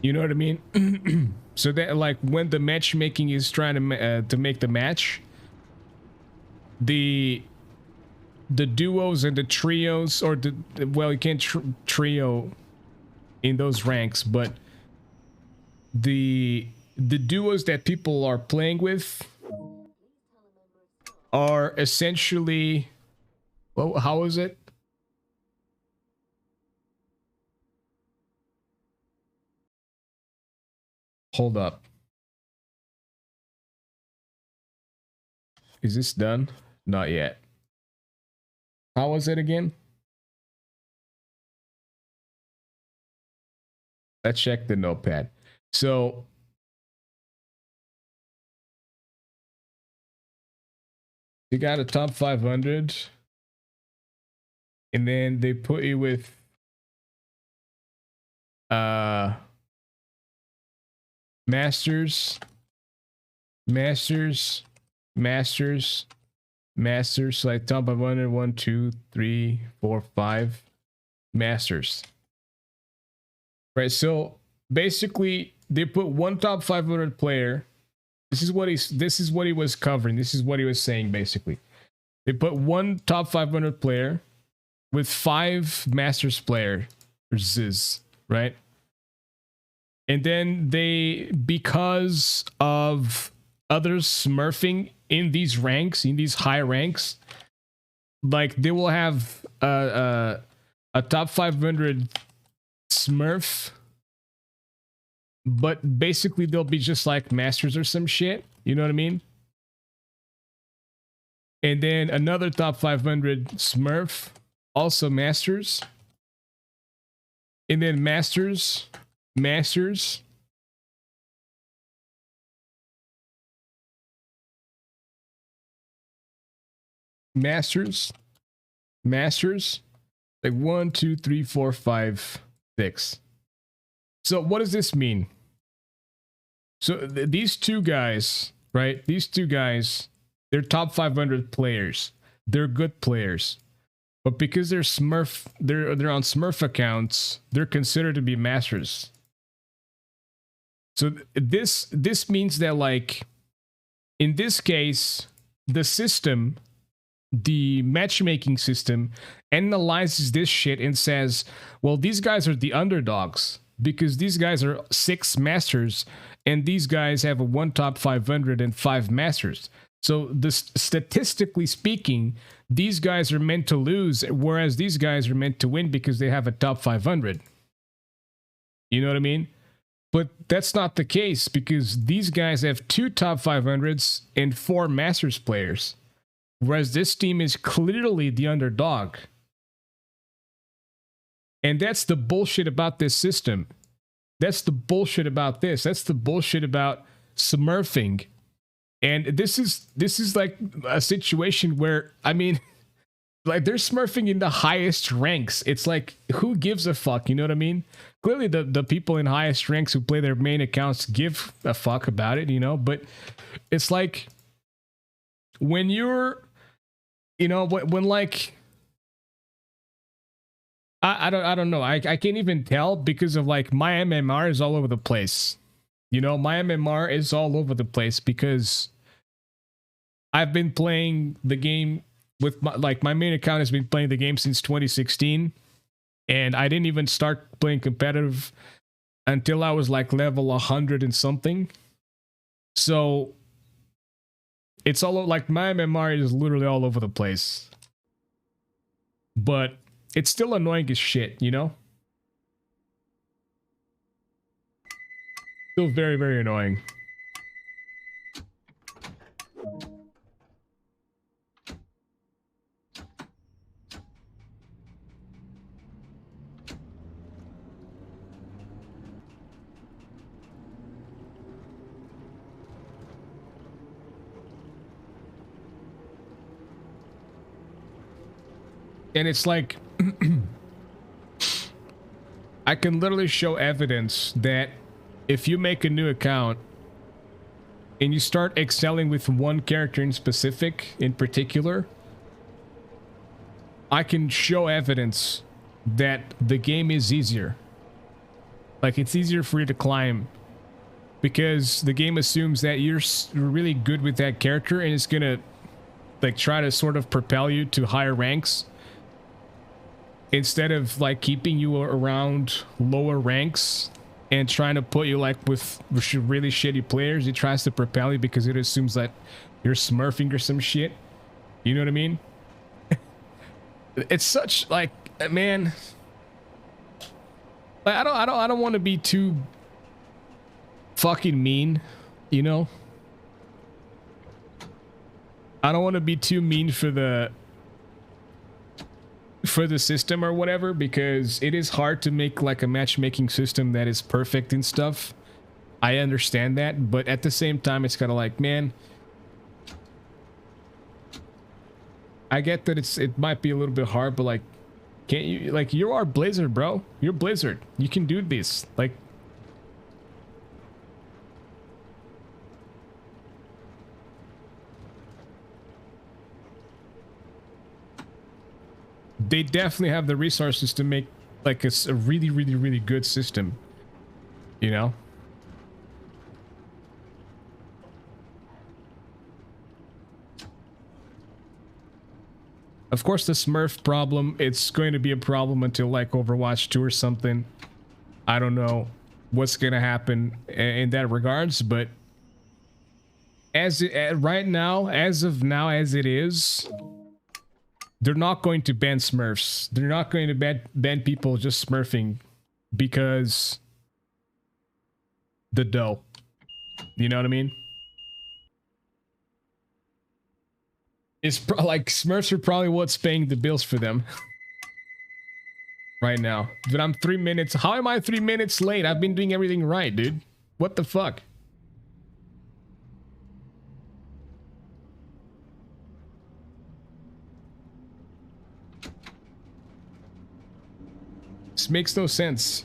You know what I mean? So that, like, when the matchmaking is trying to make the match, the duos and the trios, or well, you can't trio in those ranks, but the duos that people are playing with are essentially, well, how is it? Hold up. Is this done? Not yet. How was it again? Let's check the notepad. So You got a top 500, and then they put you with masters, like top 500, 1, 2, 3, 4, 5 masters. Right, so basically they put one top 500 player. This is what he was covering. This is what he was saying basically. They put one top 500 player with 5 masters players, right? And then they, because of others smurfing in these ranks, in these high ranks, like they will have a top 500 smurf, but basically they'll be just like masters or some shit, you know what I mean? And then another top 500 smurf, also masters, and then masters, masters, like 1, 2, 3, 4, 5, 6. So what does this mean? So these two guys, right? These two guys, they're top 500 players. They're good players. But because they're Smurf, they're on Smurf accounts, they're considered to be masters. So this means that, like, in this case, the system, the matchmaking system, analyzes this shit and says, well, these guys are the underdogs because these guys are 6 masters and these guys have a 1 top 500 and 5 masters. So statistically speaking, these guys are meant to lose, whereas these guys are meant to win because they have a top 500. You know what I mean? But that's not the case because these guys have 2 top 500s and 4 masters players, whereas this team is clearly the underdog. And that's the bullshit about this system. That's the bullshit about this. That's the bullshit about smurfing. And this is like a situation where, I mean, like they're smurfing in the highest ranks. It's like, who gives a fuck? You know what I mean? Clearly the people in highest ranks who play their main accounts give a fuck about it, you know? But it's like, when you're, you know, when like, I don't know. I can't even tell because of like my MMR is all over the place. You know, my MMR is all over the place because I've been playing the game with my main account has been playing the game since 2016, and I didn't even start playing competitive until I was like level 100 and something. So it's all like my MMR is literally all over the place. But it's still annoying as shit, you know? Still very, very annoying. And it's like, I can literally show evidence that if you make a new account and you start excelling with one character in particular, I can show evidence that the game is easier. Like, it's easier for you to climb because the game assumes that you're really good with that character and it's gonna like try to sort of propel you to higher ranks. Instead of like keeping you around lower ranks and trying to put you like with really shitty players, it tries to propel you because it assumes that you're smurfing or some shit. You know what I mean? It's such like, man. Like, I don't want to be too fucking mean, you know? I don't want to be too mean for the system or whatever, because it is hard to make like a matchmaking system that is perfect and stuff. I understand that, but at the same time it's kind of like, man, I get that it might be a little bit hard, but like, can't you, like, you are Blizzard, bro. You're Blizzard. You can do this. Like, they definitely have the resources to make like a really, really, really good system, you know? Of course, the Smurf problem, it's going to be a problem until like Overwatch 2 or something. I don't know what's going to happen in that regards, but right now, as of now, as it is, they're not going to ban Smurfs. They're not going to ban people just Smurfing because the dough. You know what I mean? It's like Smurfs are probably what's paying the bills for them right now. But I'm 3 minutes. How am I 3 minutes late? I've been doing everything right, dude. What the fuck? This makes no sense.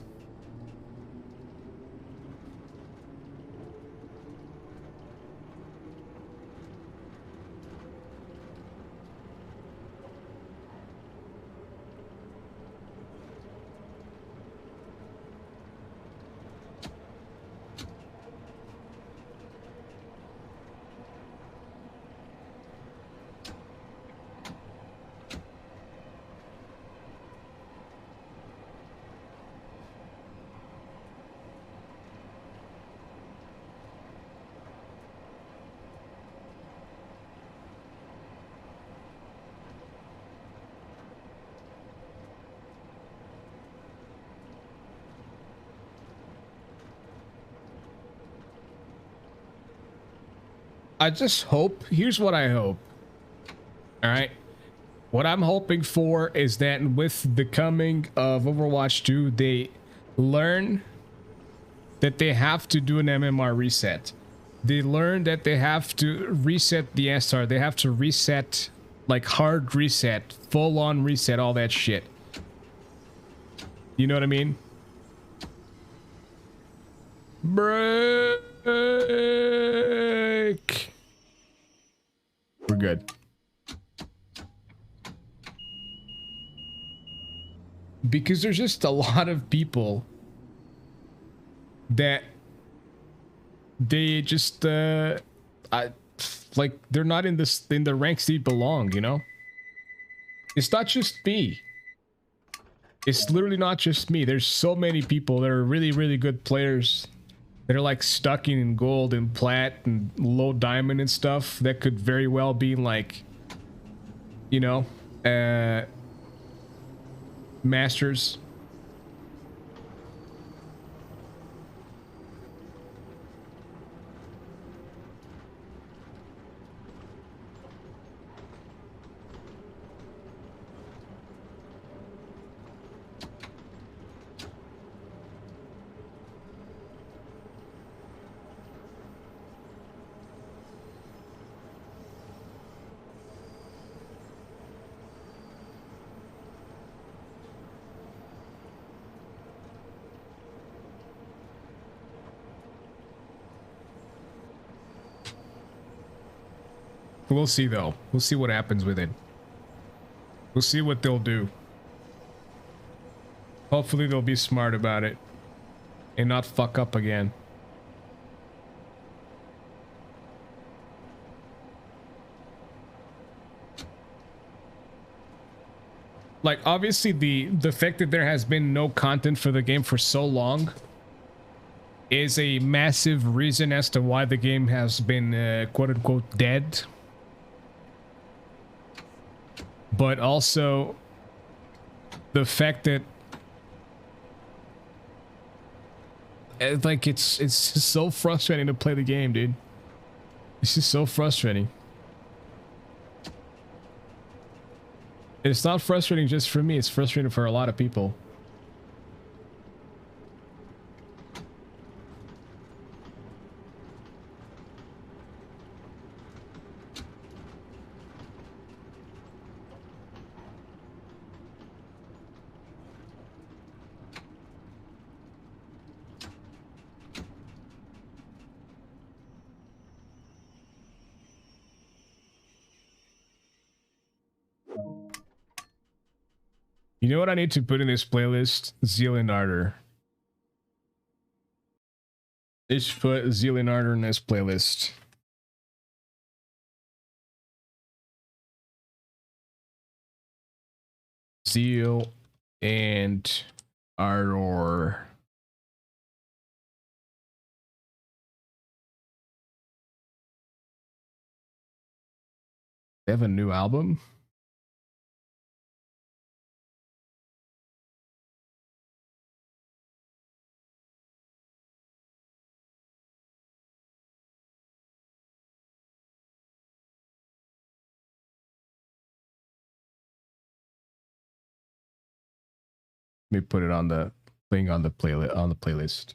I just hope, here's what I hope. All right. What I'm hoping for is that with the coming of Overwatch 2, they learn that they have to do an MMR reset. They learn that they have to reset the SR. They have to reset, like hard reset, full on reset, all that shit. You know what I mean? Break. We're good. Because there's just a lot of people that they just like they're not in the ranks they belong, you know? It's not just me. It's literally not just me. There's so many people that are really, really good players that are like stuck in gold and plat and low diamond and stuff that could very well be like, you know, masters. We'll see though. We'll see what happens with it. We'll see what they'll do. Hopefully they'll be smart about it and not fuck up again. Like obviously the fact that there has been no content for the game for so long is a massive reason as to why the game has been quote unquote dead. But also the fact that like it's just so frustrating to play the game, dude. It's just so frustrating. And it's not frustrating just for me, it's frustrating for a lot of people. You know what I need to put in this playlist? Zeal and Ardor. I should put Zeal and Ardor in this playlist. Zeal and Ardor. They have a new album? Let me put it on the thing on the playlist.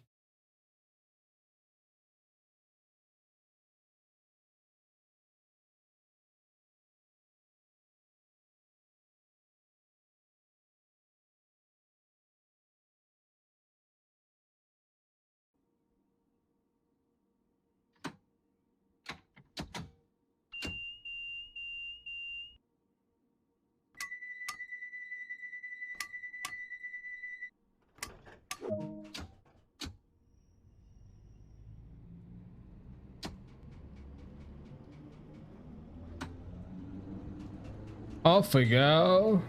Off we go.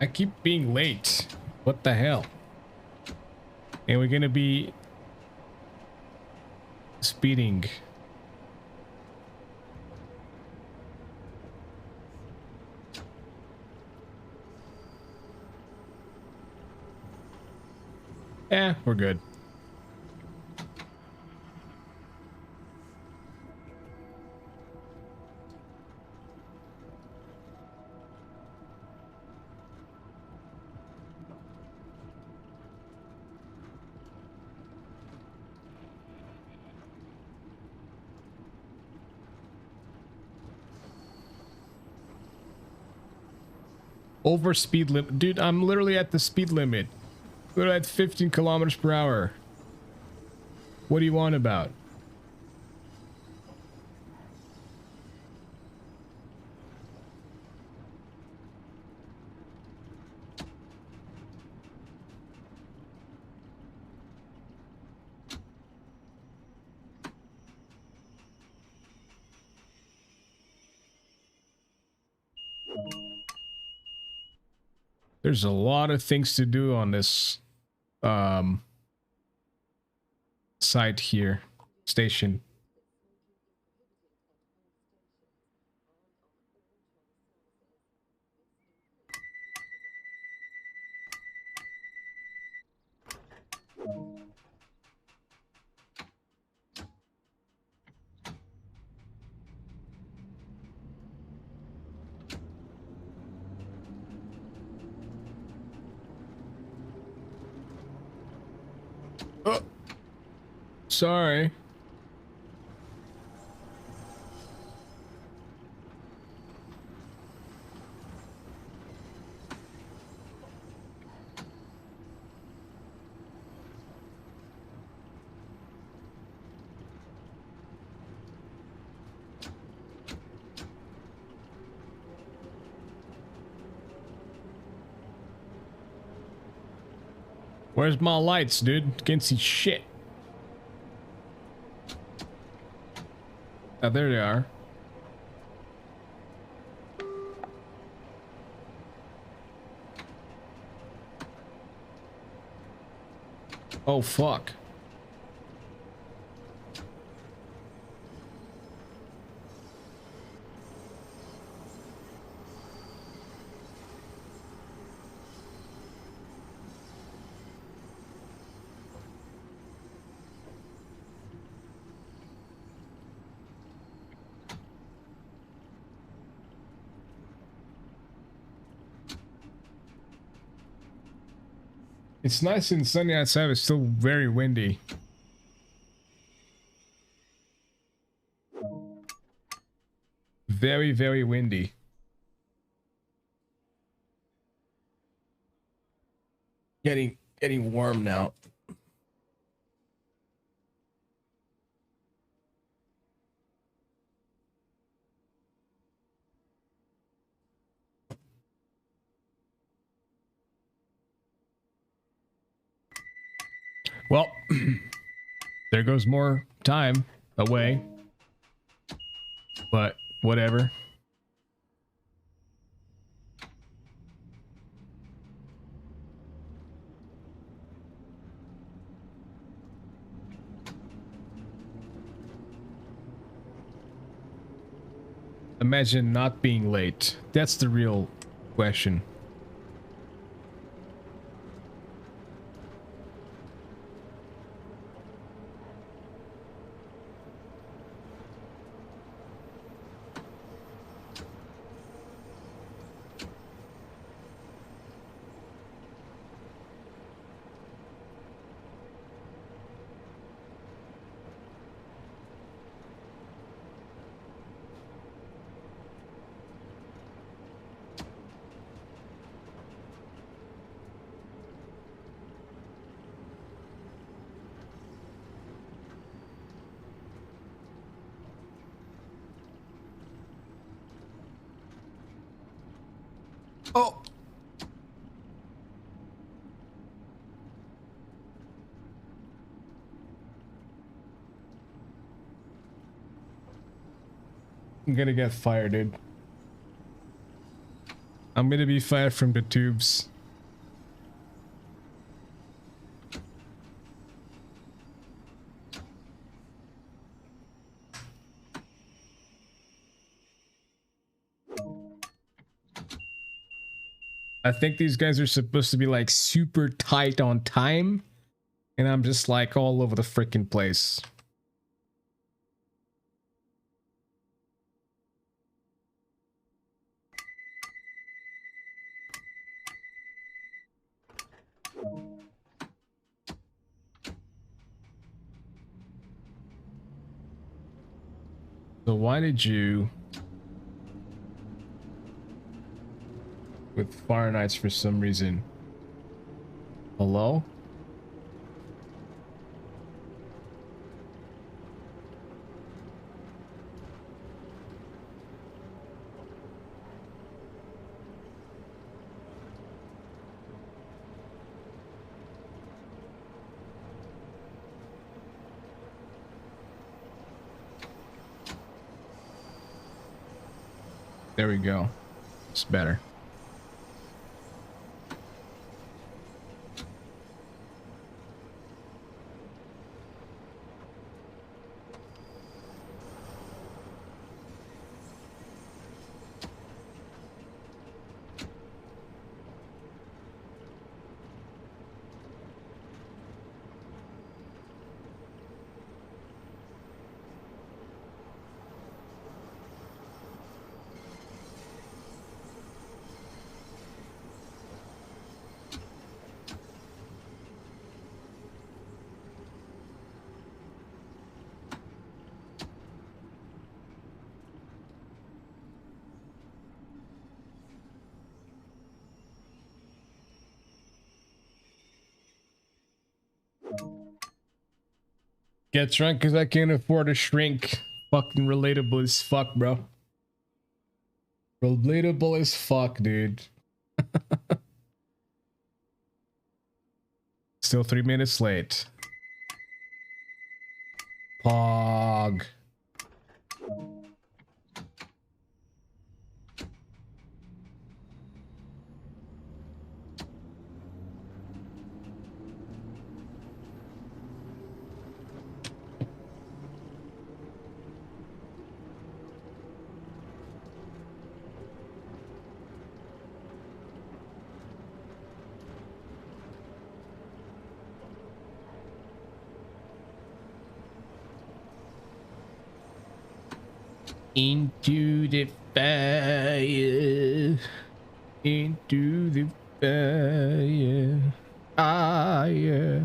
I keep being late. What the hell? And we're gonna be speeding. Yeah, we're good. Over speed limit. Dude, I'm literally at the speed limit. We're at 15 kilometers per hour. What do you want about? There's a lot of things to do on this site here, station. Oh, sorry. Where's my lights, dude? Can't see shit. Oh, there they are. Oh, fuck. It's nice and sunny outside, but still very windy. Very, very windy. Getting warm now. Well, there goes more time away. But whatever. Imagine not being late. That's the real question. Oh. I'm gonna get fired, dude. I'm gonna be fired from the tubes. I think these guys are supposed to be like super tight on time, and I'm just like all over the freaking place. So why did you with Fire Knights for some reason? Hello? There we go. It's better. Get drunk because I can't afford a shrink. Fucking relatable as fuck, bro. Relatable as fuck, dude. Still 3 minutes late. Pog. Into the fire. Into the fire. Ah, yeah.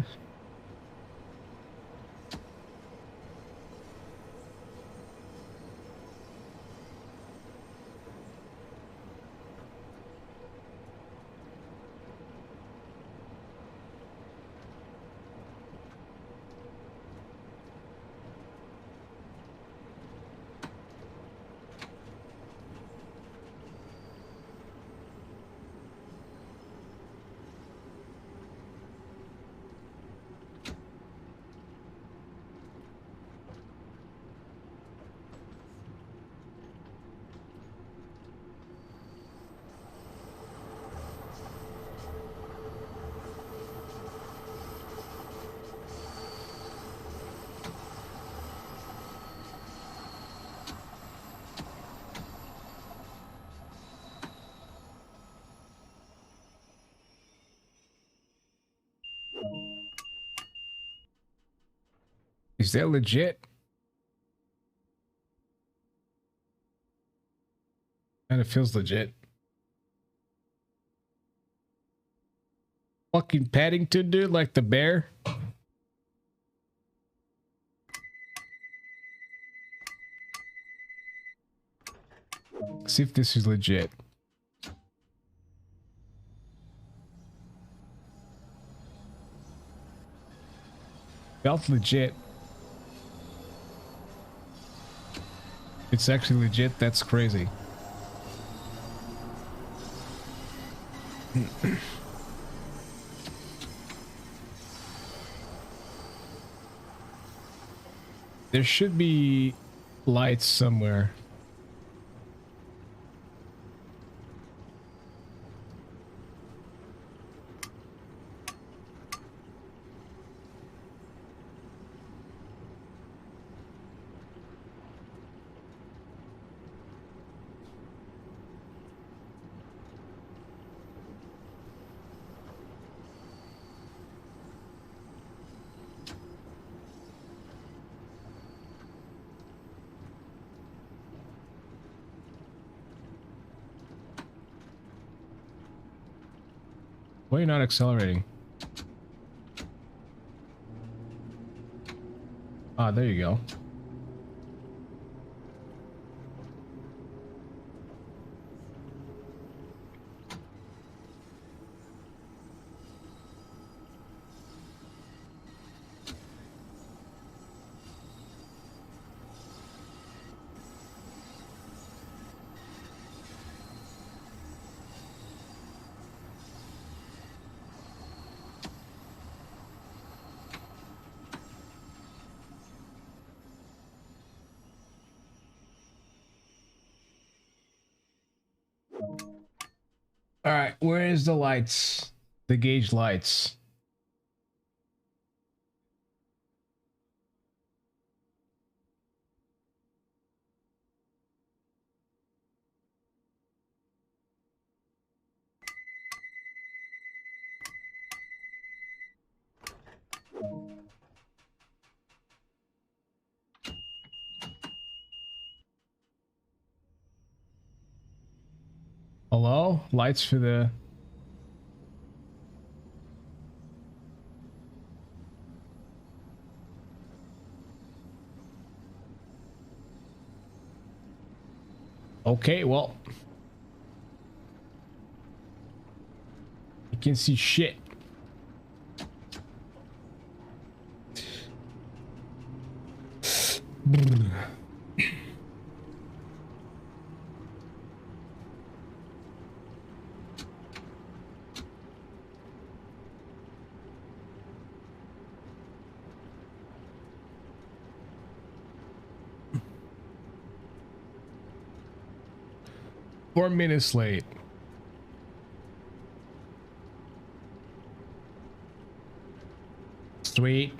Is that legit? Kind of feels legit. Fucking Paddington, dude, like the bear. See if this is legit. Felt legit. It's actually legit. That's crazy. There should be lights somewhere. Why are you not accelerating? Ah, there you go. All right, where is the lights? The gauge lights. Hello? Lights for the... Okay, well... You can see shit. Four minutes late. Sweet.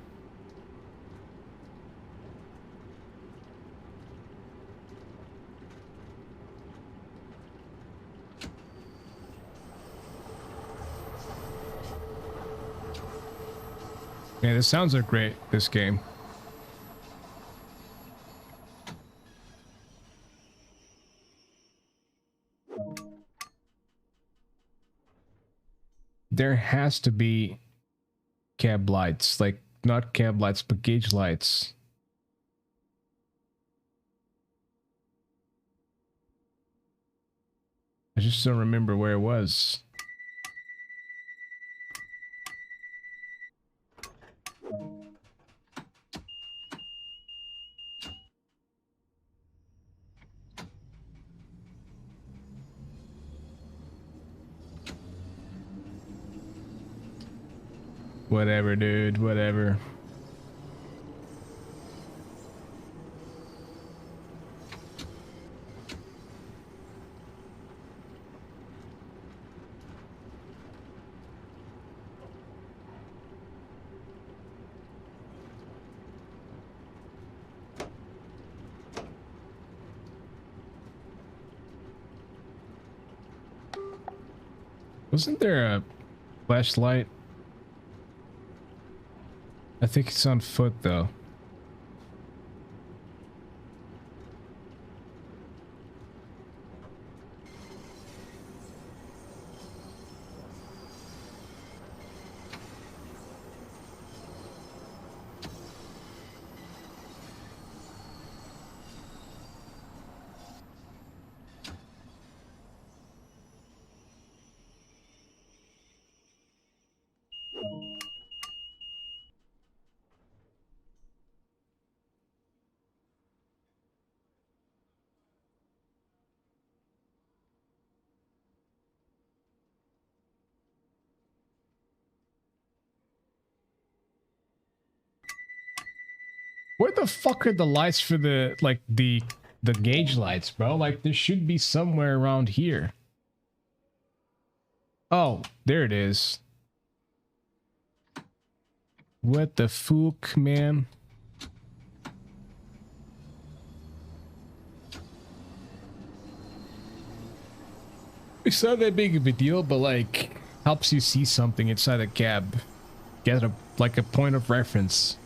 Yeah, the sounds are great, this game. There has to be cab lights. Like, not cab lights, but gauge lights. I just don't remember where it was. Whatever, dude, whatever. Wasn't there a flashlight? I think it's on foot though. Where the fuck are the lights for the, like, the gauge lights, bro? Like, there should be somewhere around here. Oh, there it is. What the fuck, man? It's not that big of a deal, but, like, helps you see something inside a cab. Get a, like, a point of reference.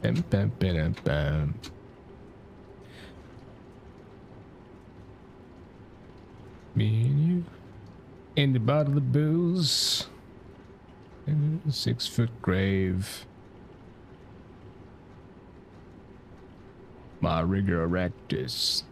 Bam, bam, bam, bam. Me and you in the bottle of booze. 6-foot grave. My rigor erectus.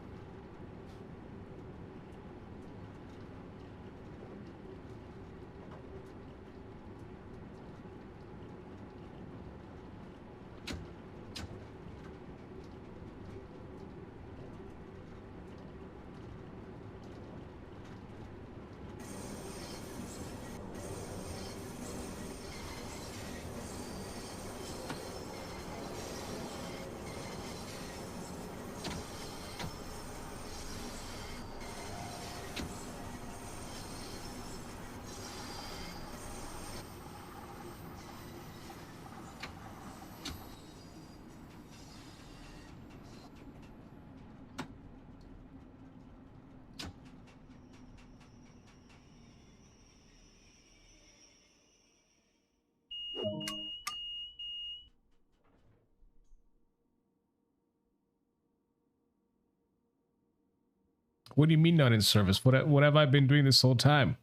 What do you mean not in service? What have I been doing this whole time?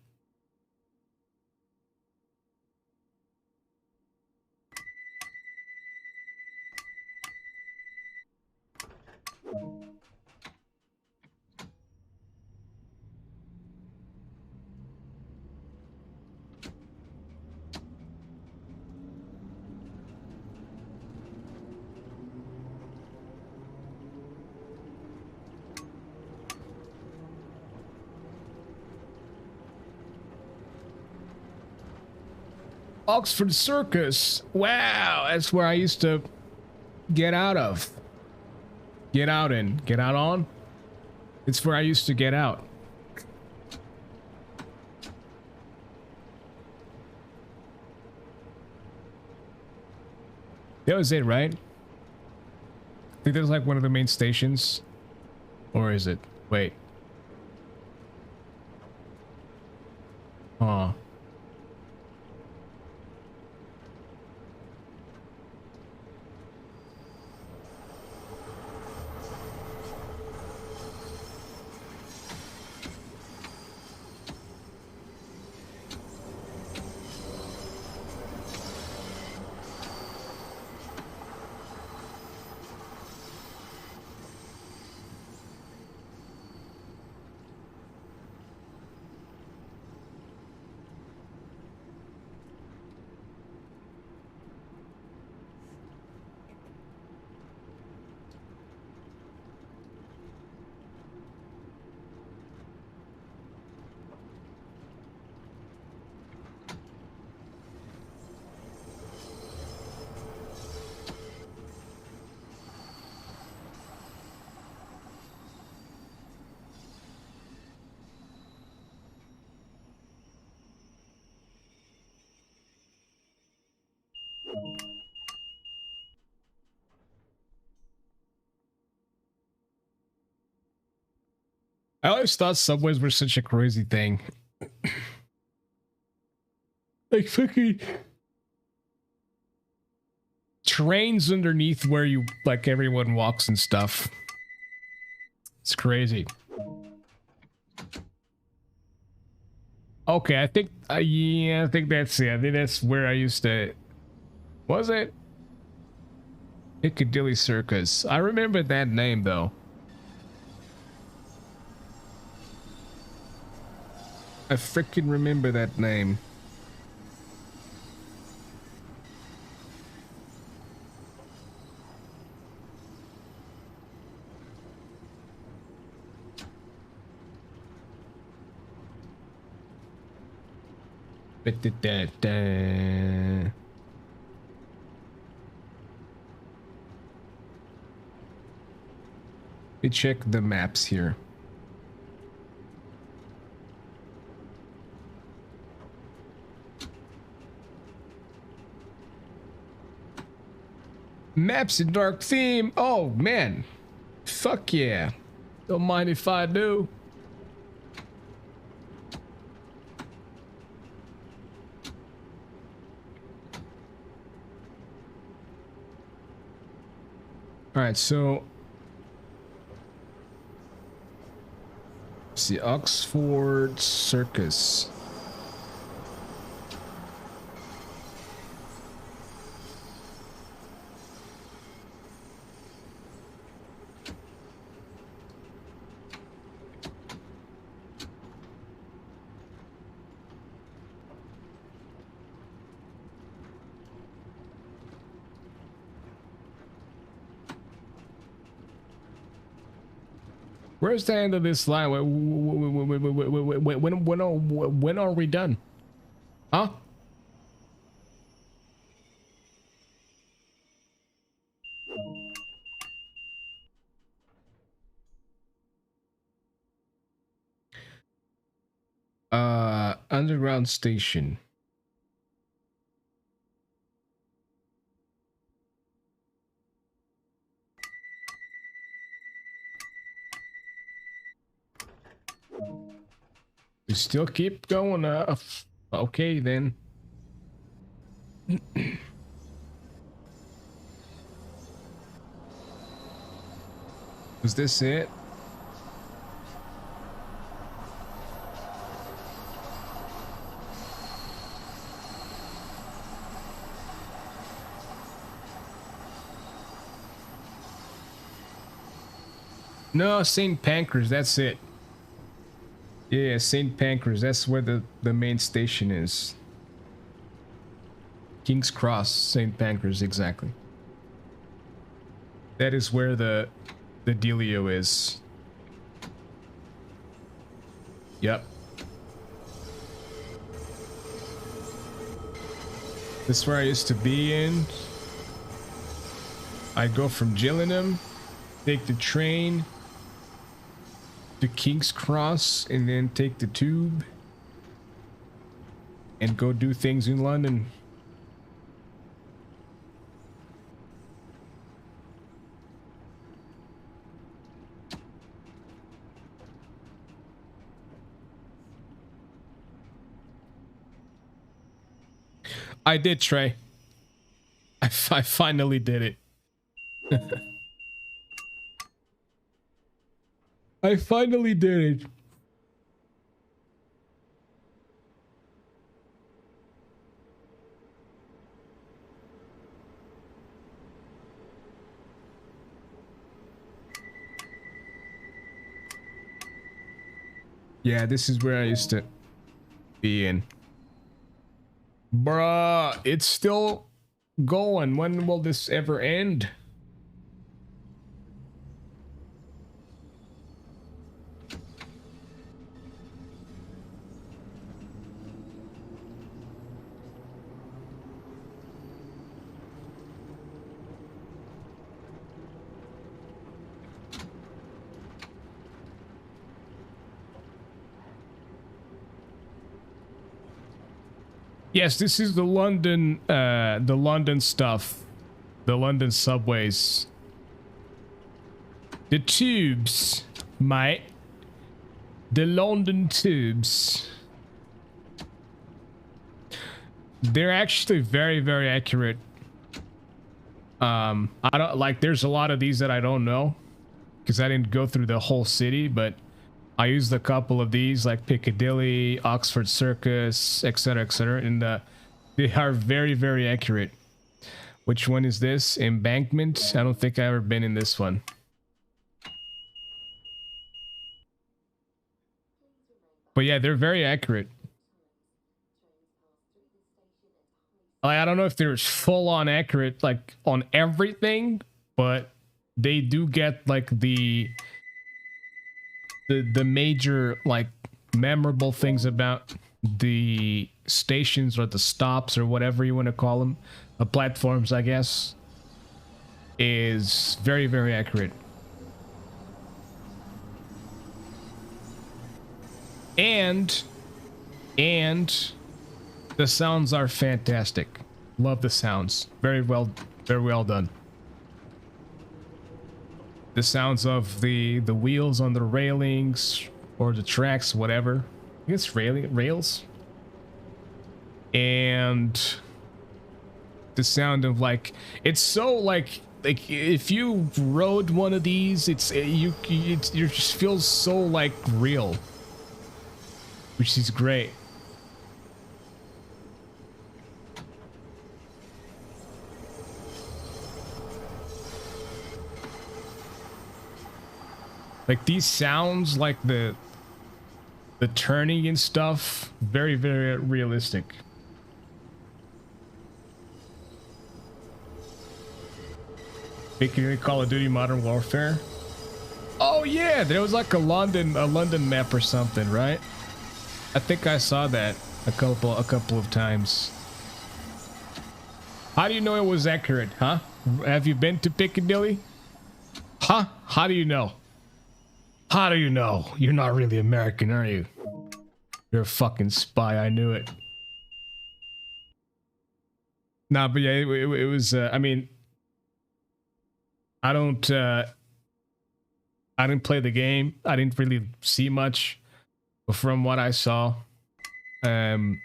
Oxford Circus. Wow, that's where I used to get out of. Get out in. Get out on. It's where I used to get out. That was it, right? I think that's like one of the main stations. Or is it? Wait. Huh. I always thought subways were such a crazy thing. Like fucking trains underneath where you like everyone walks and stuff. It's crazy. Okay, I think yeah, I think that's it. I think that's where I used to. Was it? Piccadilly Circus. I remember that name though. I freaking remember that name. Da-da-da-da. Let me check the maps here. Maps and dark theme. Oh man. Fuck yeah. Don't mind if I do. All right, so see Oxford Circus. Where's the end of this line? When are we done? Huh? Underground station. We still keep going. Okay then. Was this it? No, St. Pancras, that's it. Yeah, St. Pancras, that's where the main station is. King's Cross, St. Pancras, exactly. That is where the dealio is. Yep. This is where I used to be in. I go from Gillingham, take the train to King's Cross, and then take the tube and go do things in London. I did, Trey. I finally did it. I finally did it. Yeah, this is where I used to be in. Bruh, it's still going. When will this ever end? Yes, this is the London stuff. The London subways. The tubes, mate. The London tubes. They're actually very, very accurate. I don't like, there's a lot of these that I don't know because I didn't go through the whole city, but I used a couple of these like Piccadilly, Oxford Circus, etc., and they are very, very accurate. Which one is this? Embankment? I don't think I've ever been in this one. But yeah, they're very accurate. Like, I don't know if they're full on accurate like on everything, but they do get like the major like memorable things about the stations or the stops or whatever you want to call them, the platforms, I guess, is very, very accurate. And the sounds are fantastic. Love the sounds. Very well done. The sounds of the wheels on the railings or the tracks, whatever. I guess rails. And the sound of like, it's so like if you rode one of these, it just feels so like real, which is great. Like these sounds, like the turning and stuff, very, very realistic. Speaking of Call of Duty Modern Warfare. Oh yeah, there was like a London map or something, right? I think I saw that a couple of times. How do you know it was accurate, huh? Have you been to Piccadilly? Huh? How do you know? How do you know? You're not really American, are you? You're a fucking spy. I knew it. Nah, but yeah, it was. I mean, I didn't play the game. I didn't really see much, but from what I saw, I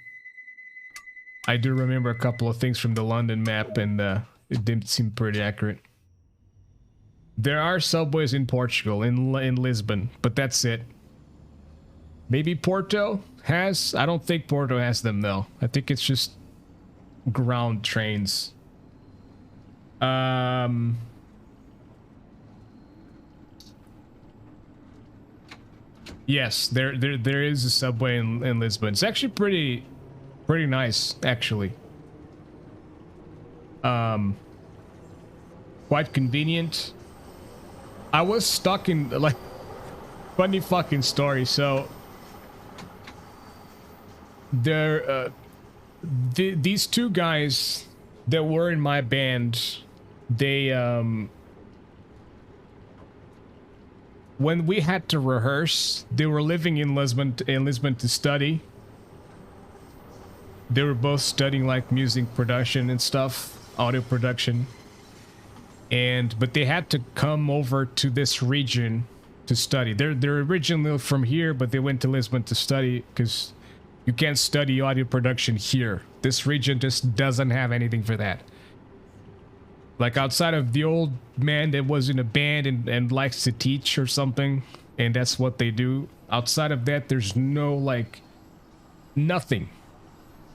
do remember a couple of things from the London map, and it didn't seem pretty accurate. There are subways in Portugal, in Lisbon, but that's it. Maybe Porto has? I don't think Porto has them though. I think it's just ground trains. Yes, there is a subway in Lisbon. It's actually pretty nice, actually. Quite convenient. I was stuck in like funny fucking story. So there, these two guys that were in my band, they when we had to rehearse, they were living in Lisbon to study. They were both studying like music production and stuff, audio production. But they had to come over to this region to study. They're originally from here, but they went to Lisbon to study because you can't study audio production here. This region just doesn't have anything for that. Like outside of the old man that was in a band and likes to teach or something, and that's what they do. Outside of that, there's no like nothing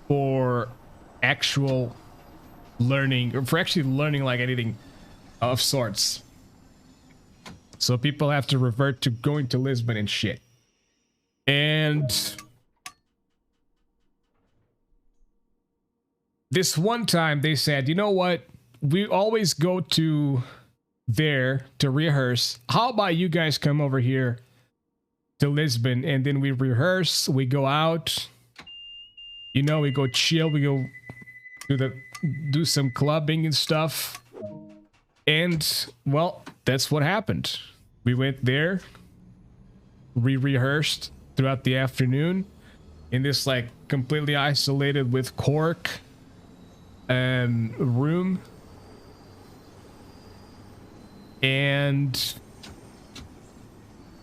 for actual learning, or for actually learning like anything of sorts. So people have to revert to going to Lisbon and shit. And this one time they said, you know what? We always go to there to rehearse. How about you guys come over here to Lisbon and then we rehearse, we go out, you know, we go chill, we go do some clubbing and stuff. And well, that's what happened. We went there, we rehearsed throughout the afternoon in this like completely isolated with cork room. And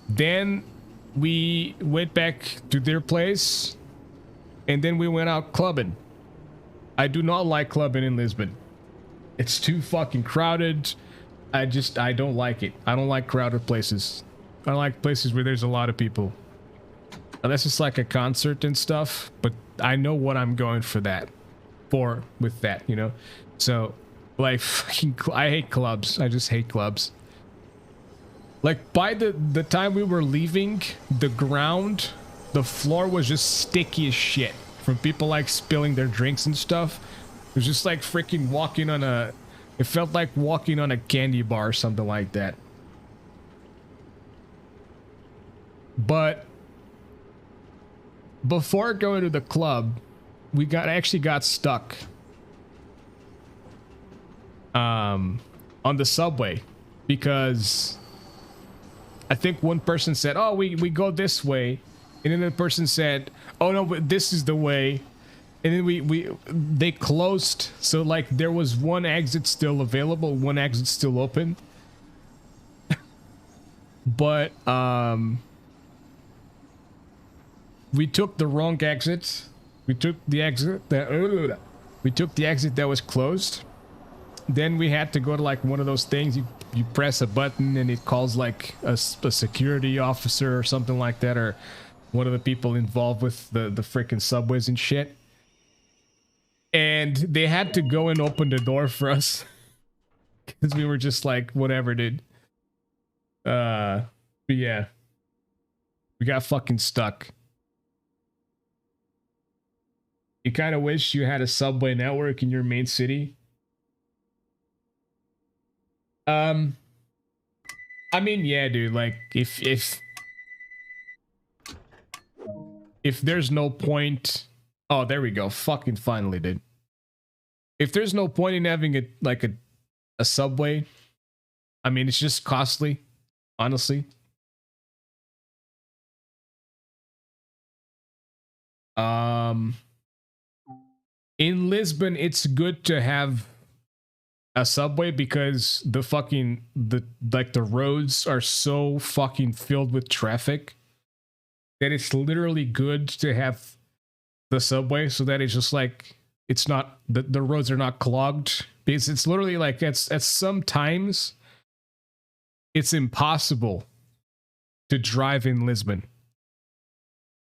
then we went back to their place, and then we went out clubbing. I do not like clubbing in Lisbon. It's too fucking crowded. I don't like it. I don't like crowded places. I like places where there's a lot of people. Unless it's like a concert and stuff, but I know what I'm going for that. With that, you know? So, like, fucking, I hate clubs. I just hate clubs. Like, by the time we were leaving, the floor was just sticky as shit. From people, like, spilling their drinks and stuff. It was just like freaking walking on a... It felt like walking on a candy bar or something like that. But... before going to the club, we actually got stuck. On the subway. Because... I think one person said, oh, we go this way. And then the person said, oh no, but this is the way. And then they closed. So like there was one exit still available, one exit still open. But we took the wrong exit. We took the exit that was closed. Then we had to go to like one of those things. You press a button and it calls like a security officer or something like that, or one of the people involved with the freaking subways and shit. And they had to go and open the door for us because we were just like, whatever, dude. But yeah, we got fucking stuck. You kind of wish you had a subway network in your main city. I mean, yeah, dude, like if there's no point, oh, there we go, fucking finally, dude. If there's no point in having a subway, I mean, it's just costly, honestly. In Lisbon, it's good to have a subway because the roads are so fucking filled with traffic that it's literally good to have the subway so that it's just like it's not the roads are not clogged, because it's literally like at sometimes it's impossible to drive in Lisbon.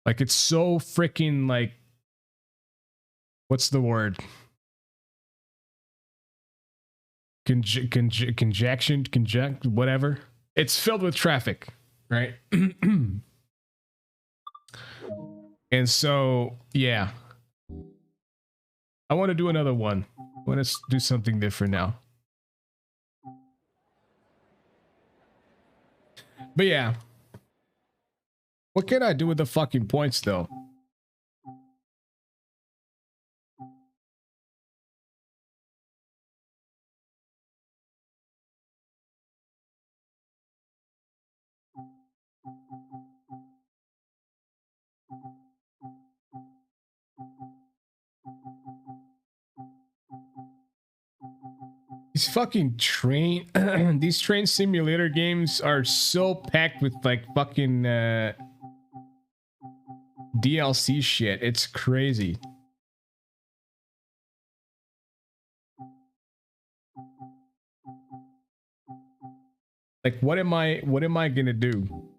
Like it's so freaking like, what's the word? Conjunction, whatever. It's filled with traffic, right? And so, yeah. I want to do another one. I want to do something different now. But yeah. What can I do with the fucking points, though? These fucking these train simulator games are so packed with like fucking DLC shit. It's crazy. Like, what am I gonna do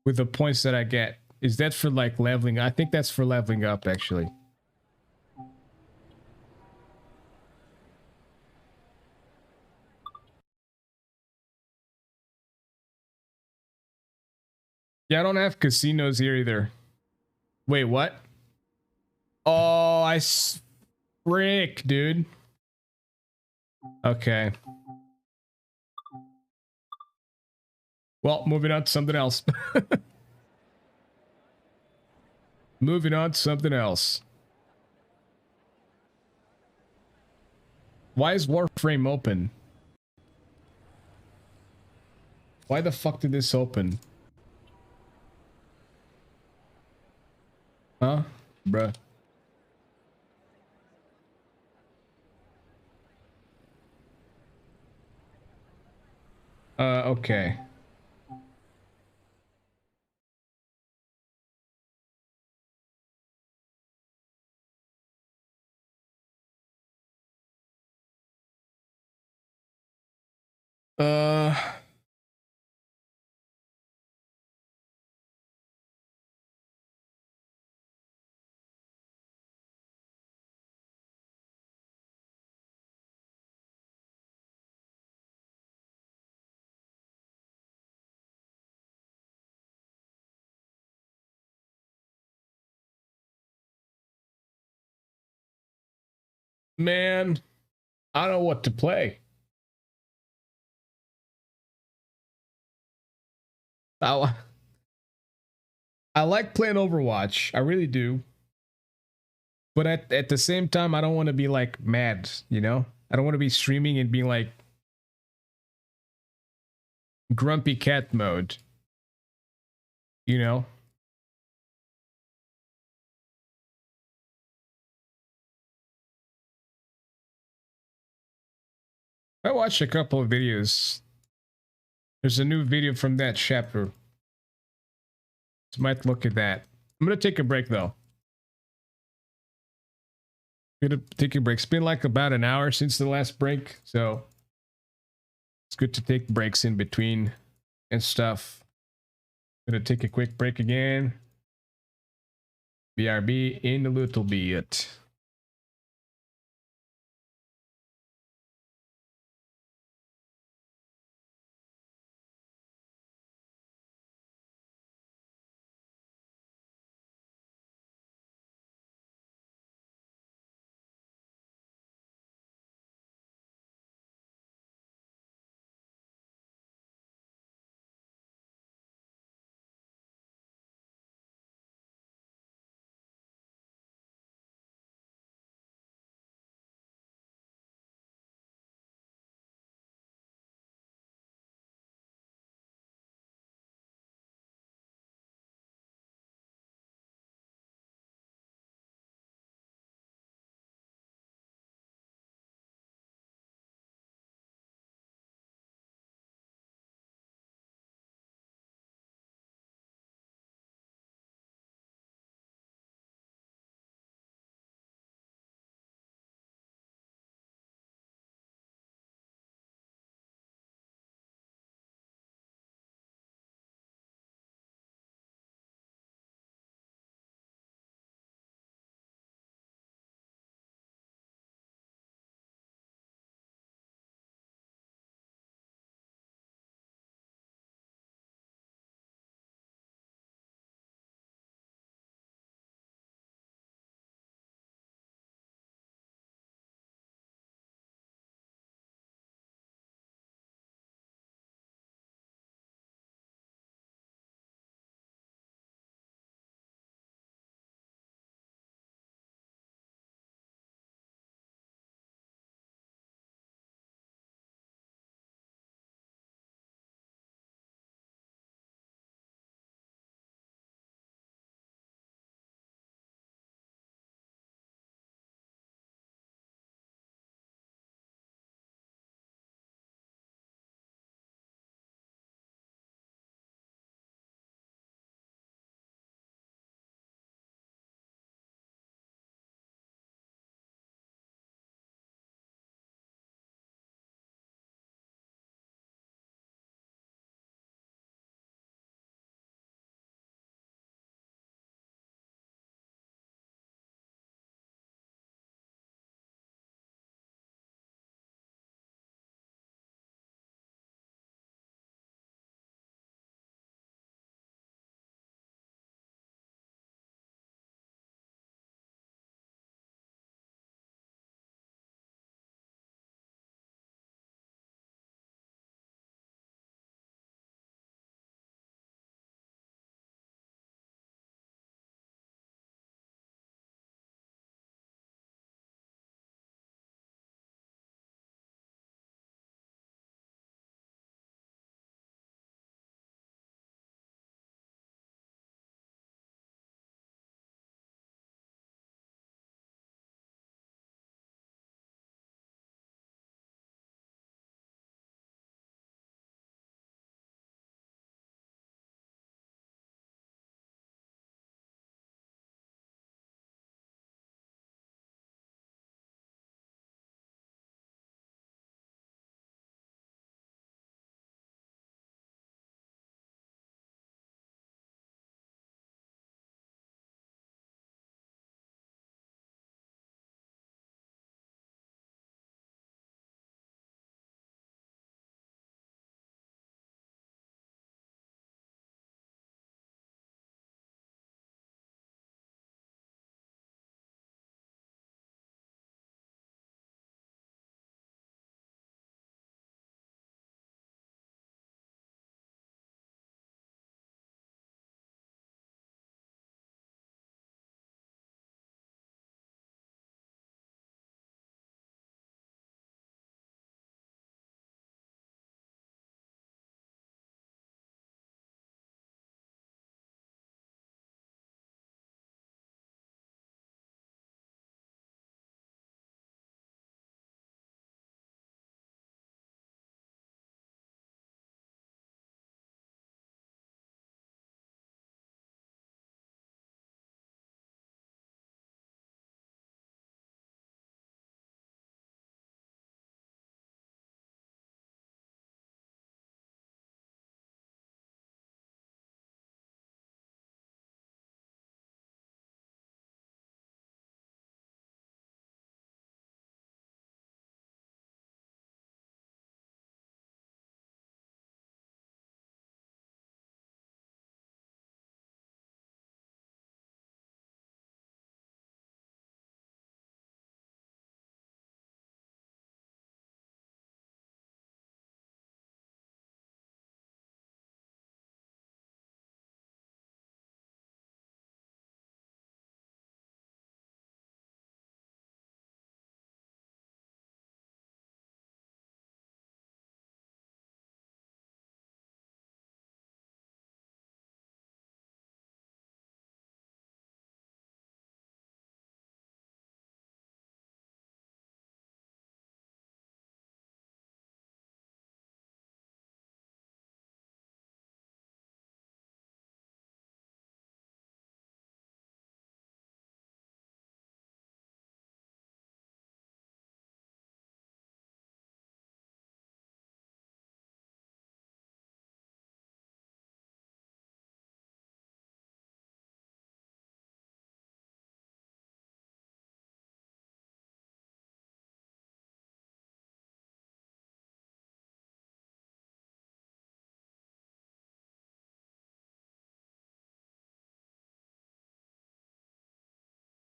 with the points that I get? Is that for like leveling? I think that's for leveling up, actually. Yeah, I don't have casinos here either. Wait, what? Oh, frick, dude. Okay. Well, moving on to something else. Moving on to something else. Why is Warframe open? Why the fuck did this open? Huh? Bruh. Okay. Uh, man, I don't know what to play. I, I like playing Overwatch. I really do. But at the same time, I don't want to be like mad, you know? I don't want to be streaming and being like grumpy cat mode, you know? I watched a couple of videos. There's a new video from that chapter. So might look at that. I'm gonna take a break though. Gonna take a break. It's been like about an hour since the last break, so it's good to take breaks in between and stuff. Gonna take a quick break again. BRB in a little bit.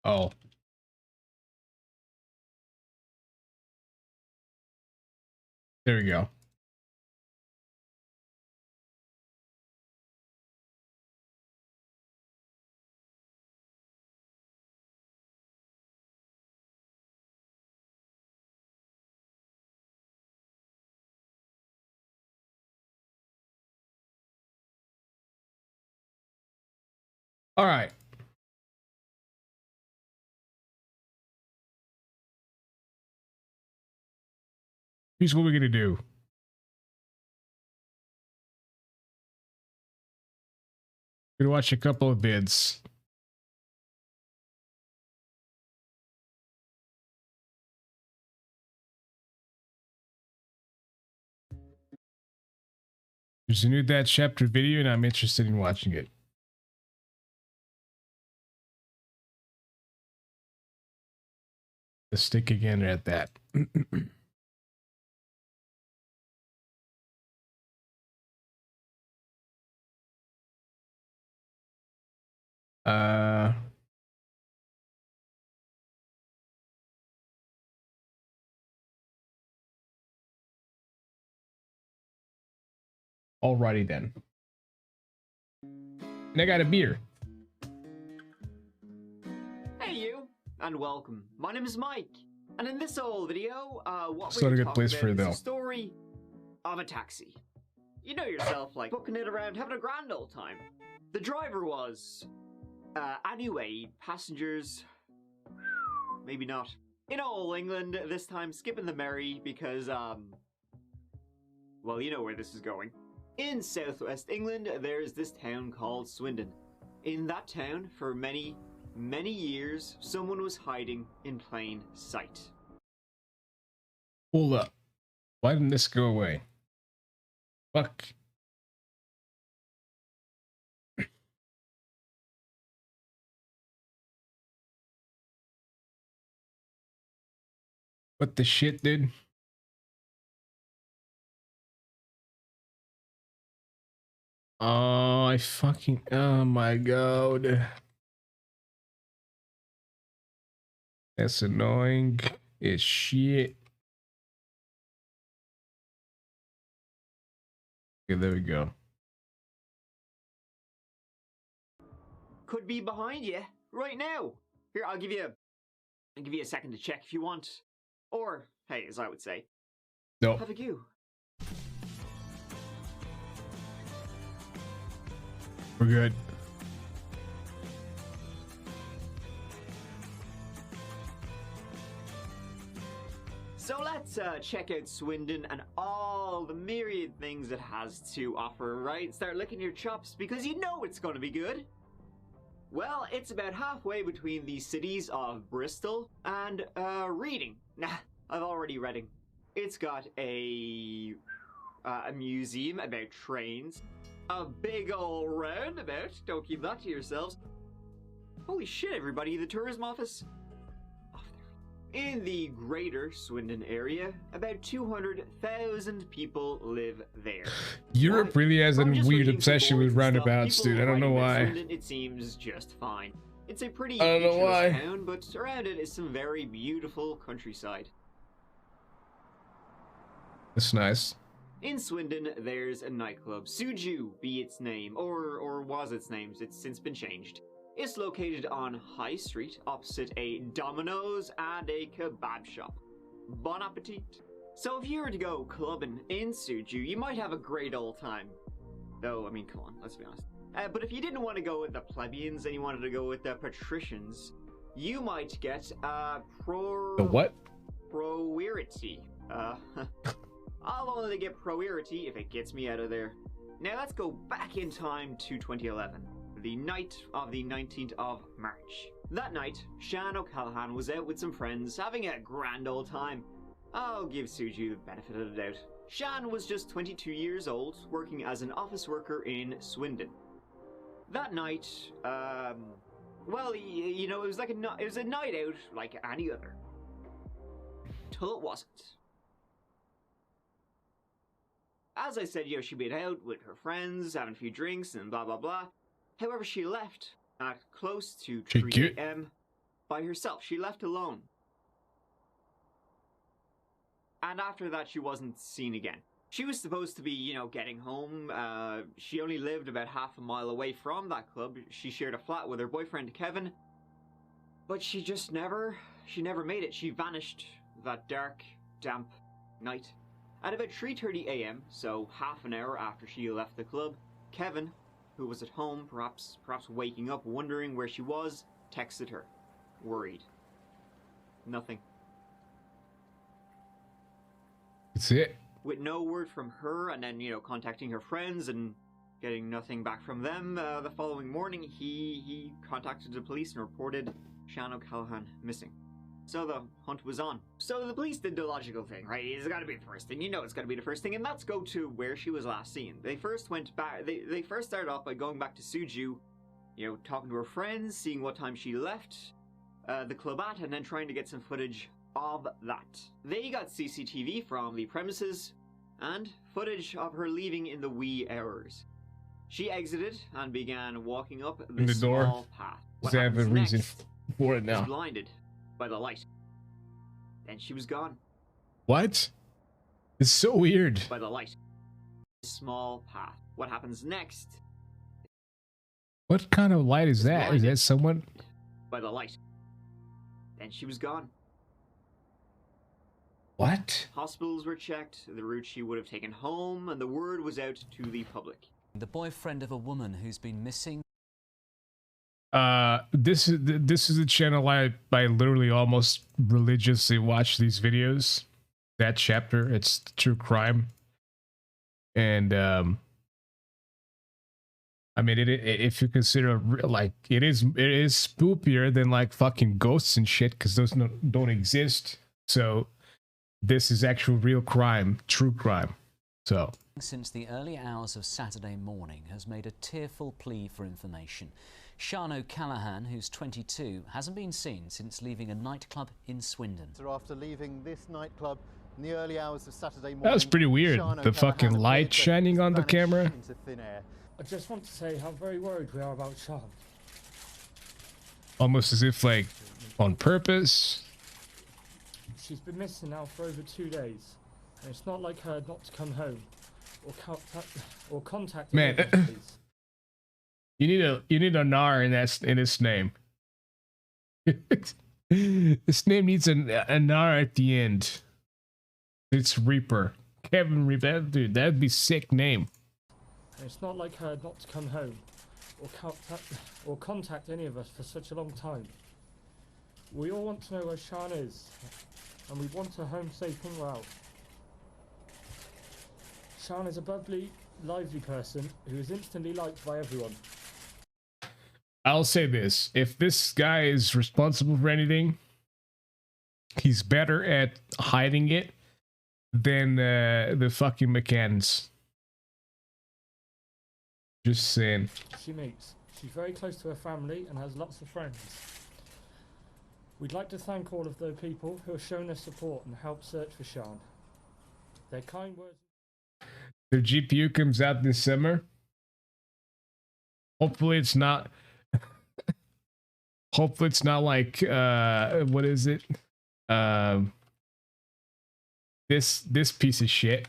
Oh. There we go. All right. Here's what we're gonna do. We're gonna watch a couple of vids. There's a new That Chapter video, and I'm interested in watching it. The stick again at that. uh. Alrighty then. And I got a beer. Hey you, and welcome. My name is Mike, and in this old video, what It's not we're a good talking place about for it, is though. the story of a taxi. You know yourself, like booking it around, having a grand old time. The driver was, anyway, passengers, maybe not. In all England, this time skipping the merry because, well, you know where this is going. In southwest England, there's this town called Swindon. In that town, for many, many years, someone was hiding in plain sight. Hold up. Why didn't this go away? Fuck. What the shit, dude? Oh, I fucking... Oh my god. That's annoying as shit. Okay, there we go. Could be behind you right now. Here, I'll give you a second to check if you want. Or, hey, as I would say, Nope. have a go. We're good. So let's check out Swindon and all the myriad things it has to offer, right? Start licking your chops because you know it's going to be good. Well, it's about halfway between the cities of Bristol and Reading. Nah, I've already Reading. It's got a museum about trains, a big old roundabout. Don't keep that to yourselves. Holy shit, everybody! The tourism office. In the greater Swindon area, about 200,000 people live there. Europe really has a From just weird reading obsession some with boards and roundabouts, stuff, dude. I people don't know writing about why. Swindon, it seems just fine. It's a pretty I don't know featureless why. town, but around it is some very beautiful countryside. That's nice. In Swindon, there's a nightclub. Suju be its name, or was its name. It's since been changed. It's located on High Street, opposite a Domino's and a kebab shop. Bon appetit. So if you were to go clubbing in Suju, you might have a great old time. Though, I mean, come on, let's be honest. But if you didn't want to go with the plebeians and you wanted to go with the patricians, you might get The what? Prowerity. I'll only get Prowerity if it gets me out of there. Now let's go back in time to 2011, the night of the 19th of March. That night, Shan O'Callaghan was out with some friends having a grand old time. I'll give Suju the benefit of the doubt. Shan was just 22 years old, working as an office worker in Swindon. That night, well, you know, it was a night out like any other. Till it wasn't. As I said, you know, she'd been out with her friends, having a few drinks and blah blah blah. However, she left at close to 3 a.m. by herself. She left alone. And after that, she wasn't seen again. She was supposed to be, you know, getting home. She only lived about half a mile away from that club. She shared a flat with her boyfriend, Kevin. But she just never made it. She vanished that dark, damp night. At about 3:30 a.m., so half an hour after she left the club, Kevin, who was at home, perhaps waking up, wondering where she was, texted her, worried. Nothing. That's it. With no word from her, and then, you know, contacting her friends and getting nothing back from them, the following morning, he contacted the police and reported Sian O'Callaghan missing. So the hunt was on. So the police did the logical thing, right? It's gotta be the first thing. You know it's gotta be the first thing, and let's go to where she was last seen. They first went back, they first started off by going back to Suju, you know, talking to her friends, seeing what time she left the club at, and then trying to get some footage of that. They got CCTV from the premises, and footage of her leaving in the wee hours. She exited and began walking up In the door. small path. What They have a happens reason next for it is now. blinded by the light. Then she was gone What? It's so weird. by the light. Small path. What happens next? What kind of light is that? Is that someone? By the light. Then she was gone. What? Hospitals were checked, the route she would have taken home, and the word was out to the public. The boyfriend of a woman who's been missing. This is a channel I literally almost religiously watch these videos. That chapter, it's true crime, and I mean, if you consider like it is spookier than like fucking ghosts and shit, because those don't exist. So this is actual real crime, true crime. So Since the early hours of Saturday morning has made a tearful plea for information. Sian O'Callaghan, who's 22, hasn't been seen since leaving a nightclub in Swindon. After leaving this nightclub in the early hours of Saturday morning, that was pretty weird. The fucking light shining on the camera. into thin air. I just want to say how very worried we are about Sian. Almost as if like on purpose. She's been missing now for over 2 days, and it's not like her not to come home or contact Man, the police. you need a nar in its name. This name needs a nar at the end. It's Reaper. Kevin Reaper. Dude, that'd be sick name. And it's not like her not to come home or contact any of us for such a long time. We all want to know where Sian is, and we want her home safe and well. Sian is a bubbly, lively person who is instantly liked by everyone. I'll say this. If this guy is responsible for anything, he's better at hiding it than the fucking McCanns. Just saying. She meets. She's very close to her family and has lots of friends. We'd like to thank all of the people who have shown their support and helped search for Sian. Their kind words. The GPU comes out this summer. Hopefully it's not. Hopefully it's not like what is it? This piece of shit.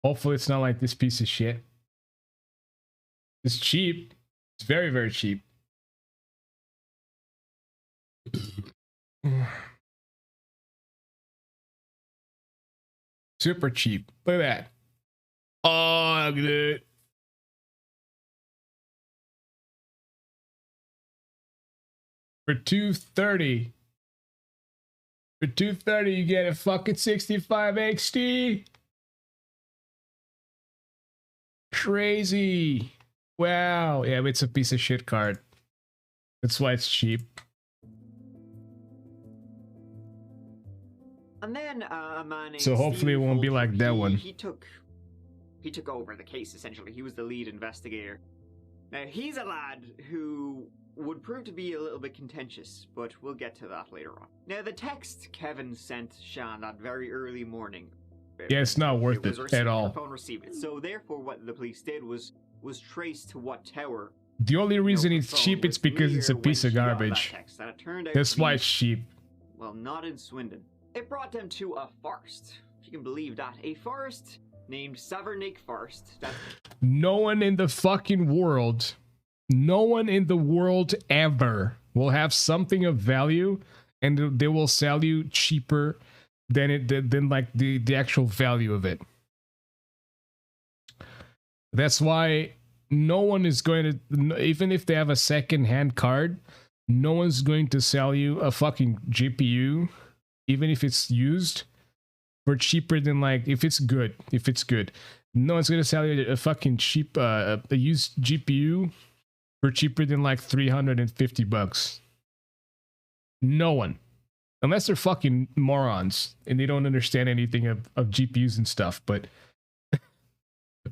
Hopefully it's not like this piece of shit. It's cheap. It's very, very cheap. Super cheap. Look at that. Oh, look at it. For $230. For $230, you get a fucking 65 XD. Crazy. Wow. Yeah, it's a piece of shit card. That's why it's cheap. And then a man named So hopefully it won't be like that one. He took over the case, essentially. He was the lead investigator. Now, he's a lad who would prove to be a little bit contentious, but we'll get to that later on. Now, the text Kevin sent Sian that very early morning. Yeah, it's not worth it at all. Her phone received it. So therefore, what the police did was trace to what tower The only reason it's phone cheap was it's because it's a clear piece when of she got that garbage. text, and it turned out That's to why be- it's cheap. Well, not in Swindon. It brought them to a forest. If you can believe that. A forest named Savernick Forest. That's No one in the fucking world, no one in the world ever will have something of value and they will sell you cheaper than like the actual value of it. That's why no one is going to, even if they have a second-hand card, no one's going to sell you a fucking GPU, even if it's used, for cheaper than, like, if it's good. No one's going to sell you a fucking cheap, a used GPU for cheaper than like $350. No one. Unless they're fucking morons and they don't understand anything of GPUs and stuff, but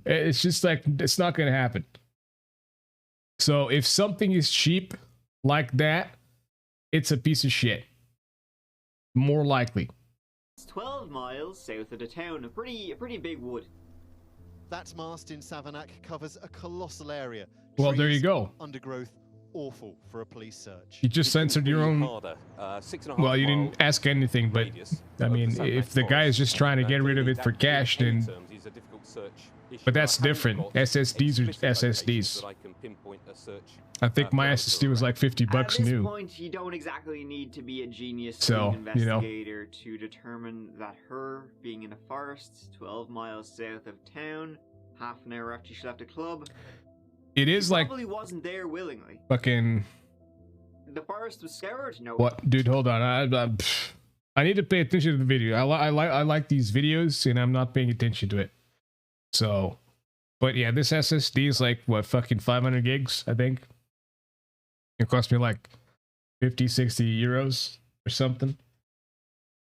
it's just like, it's not going to happen. So if something is cheap like that, it's a piece of shit. More likely. It's 12 miles south of the town, a pretty big wood. That mast in Savanac covers a colossal area. Well, there Trees, you go. Undergrowth, awful for a police search. You just censored your own. Well, you didn't ask anything, but I mean, if the guy is just trying to get rid of it for cash, then. But that's different. SSDs are SSDs. I think my SSD was like $50 At this new. point, you don't exactly need to be a genius So, investigator to determine that her being in a forest 12 miles south of town, half an hour after she left the club, It is like probably wasn't there willingly. fucking. The forest was scoured? No. What, dude? Hold on. I need to pay attention to the video. I like these videos, and I'm not paying attention to it. So, but yeah, this SSD is like what, fucking 500 gigs, I think. It cost me like 50-60 euros or something,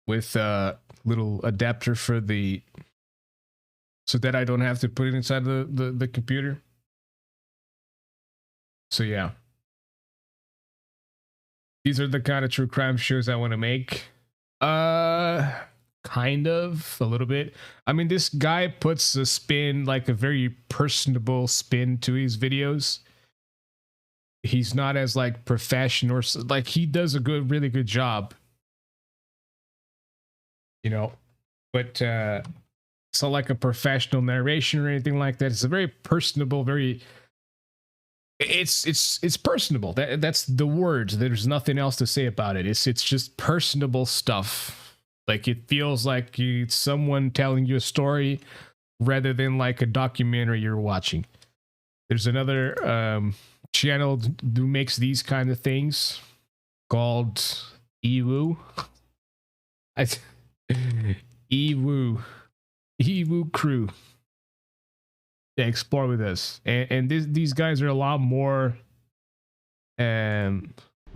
with a little adapter for the, so that I don't have to put it inside the computer. So yeah, these are the kind of true crime shows I want to make. Kind of, a little bit. I mean, this guy puts a spin, like a very personable spin to his videos. He's not as like professional, like he does a really good job, you know, but it's not like a professional narration or anything like that. It's a very personable, very, it's personable. That's the word. There's nothing else to say about it. It's just personable stuff. Like, it feels like it's someone telling you a story rather than like a documentary you're watching. There's another channel who makes these kind of things called Ewu. Ewu Crew. Yeah, explore with us. And these guys are a lot more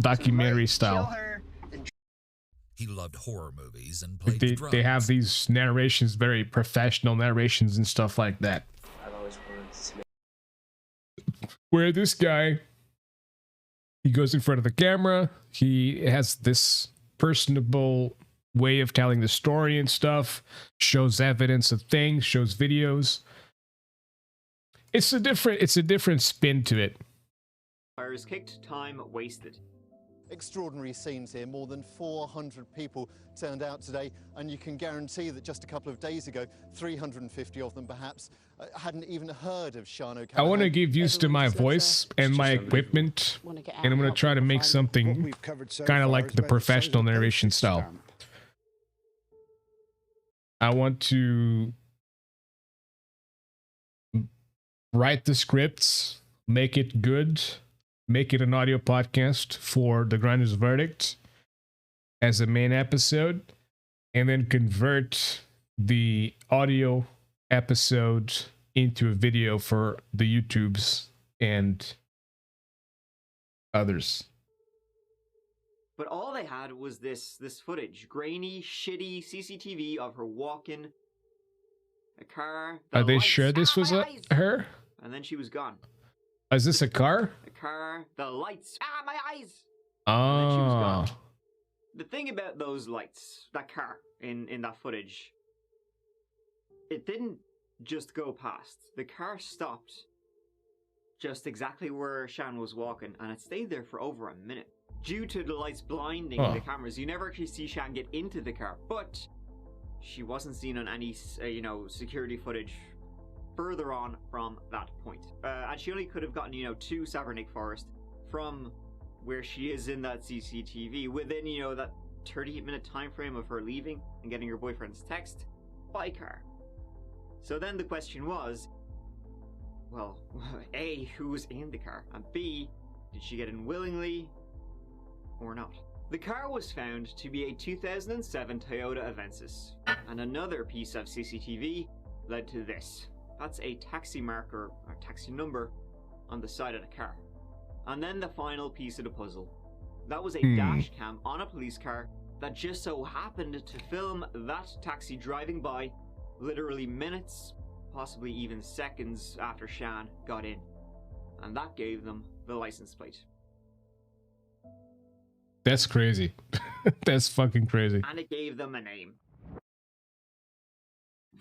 documentary style. He loved horror movies and played the drums. They have these narrations, very professional narrations and stuff like that. I've always wanted to make... Where this guy, he goes in front of the camera, he has this personable way of telling the story and stuff, shows evidence of things, shows videos. It's a different spin to it. Fires kicked, time wasted. Extraordinary scenes here. More than 400 people turned out today, and you can guarantee that just a couple of days ago, 350 of them perhaps hadn't even heard of Shano. I want to give use to my voice and my equipment, and I'm going to try to make something kind of like the professional narration style. I want to write the scripts, make it good, make it an audio podcast for The Grinder's Verdict as a main episode, and then convert the audio episode into a video for the YouTubes and others. But all they had was this footage, grainy, shitty CCTV of her walking, a car. Are they sure this was her? And then she was gone. Is this a car? A car, the lights. Ah, my eyes! Oh. And then she was gone. The thing about those lights, that car in that footage, it didn't just go past. The car stopped just exactly where Shan was walking, and it stayed there for over a minute. Due to the lights blinding the cameras, you never actually see Shan get into the car, but she wasn't seen on any, security footage further on from that point. And she only could have gotten, to Savernake Forest from where she is in that CCTV within, that 38-minute time frame of her leaving and getting her boyfriend's text by car. So then the question was, well, A, who was in the car? And B, did she get in willingly or not? The car was found to be a 2007 Toyota Avensis, and another piece of CCTV led to this. That's a taxi marker, or taxi number, on the side of the car. And then the final piece of the puzzle. That was a dash cam on a police car that just so happened to film that taxi driving by literally minutes, possibly even seconds after Shan got in. And that gave them the license plate. That's crazy. That's fucking crazy. And it gave them a name.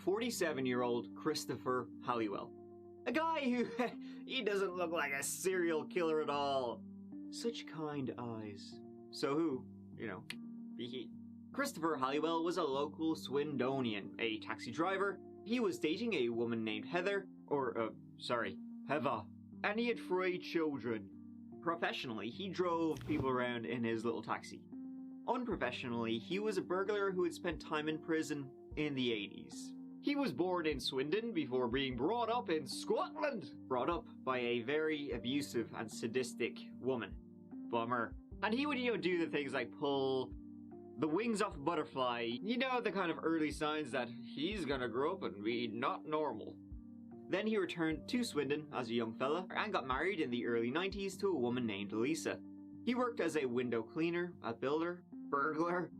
47-year-old Christopher Halliwell. A guy who, he doesn't look like a serial killer at all. Such kind eyes. So who, be he. Christopher Halliwell was a local Swindonian, a taxi driver. He was dating a woman named Heva, and he had 3 children. Professionally, he drove people around in his little taxi. Unprofessionally, he was a burglar who had spent time in prison in the 80s. He was born in Swindon before being brought up in Scotland. Brought up by a very abusive and sadistic woman. Bummer. And he would, do the things like pull the wings off a butterfly. The kind of early signs that he's gonna grow up and be not normal. Then he returned to Swindon as a young fella and got married in the early 90s to a woman named Lisa. He worked as a window cleaner, a builder, burglar.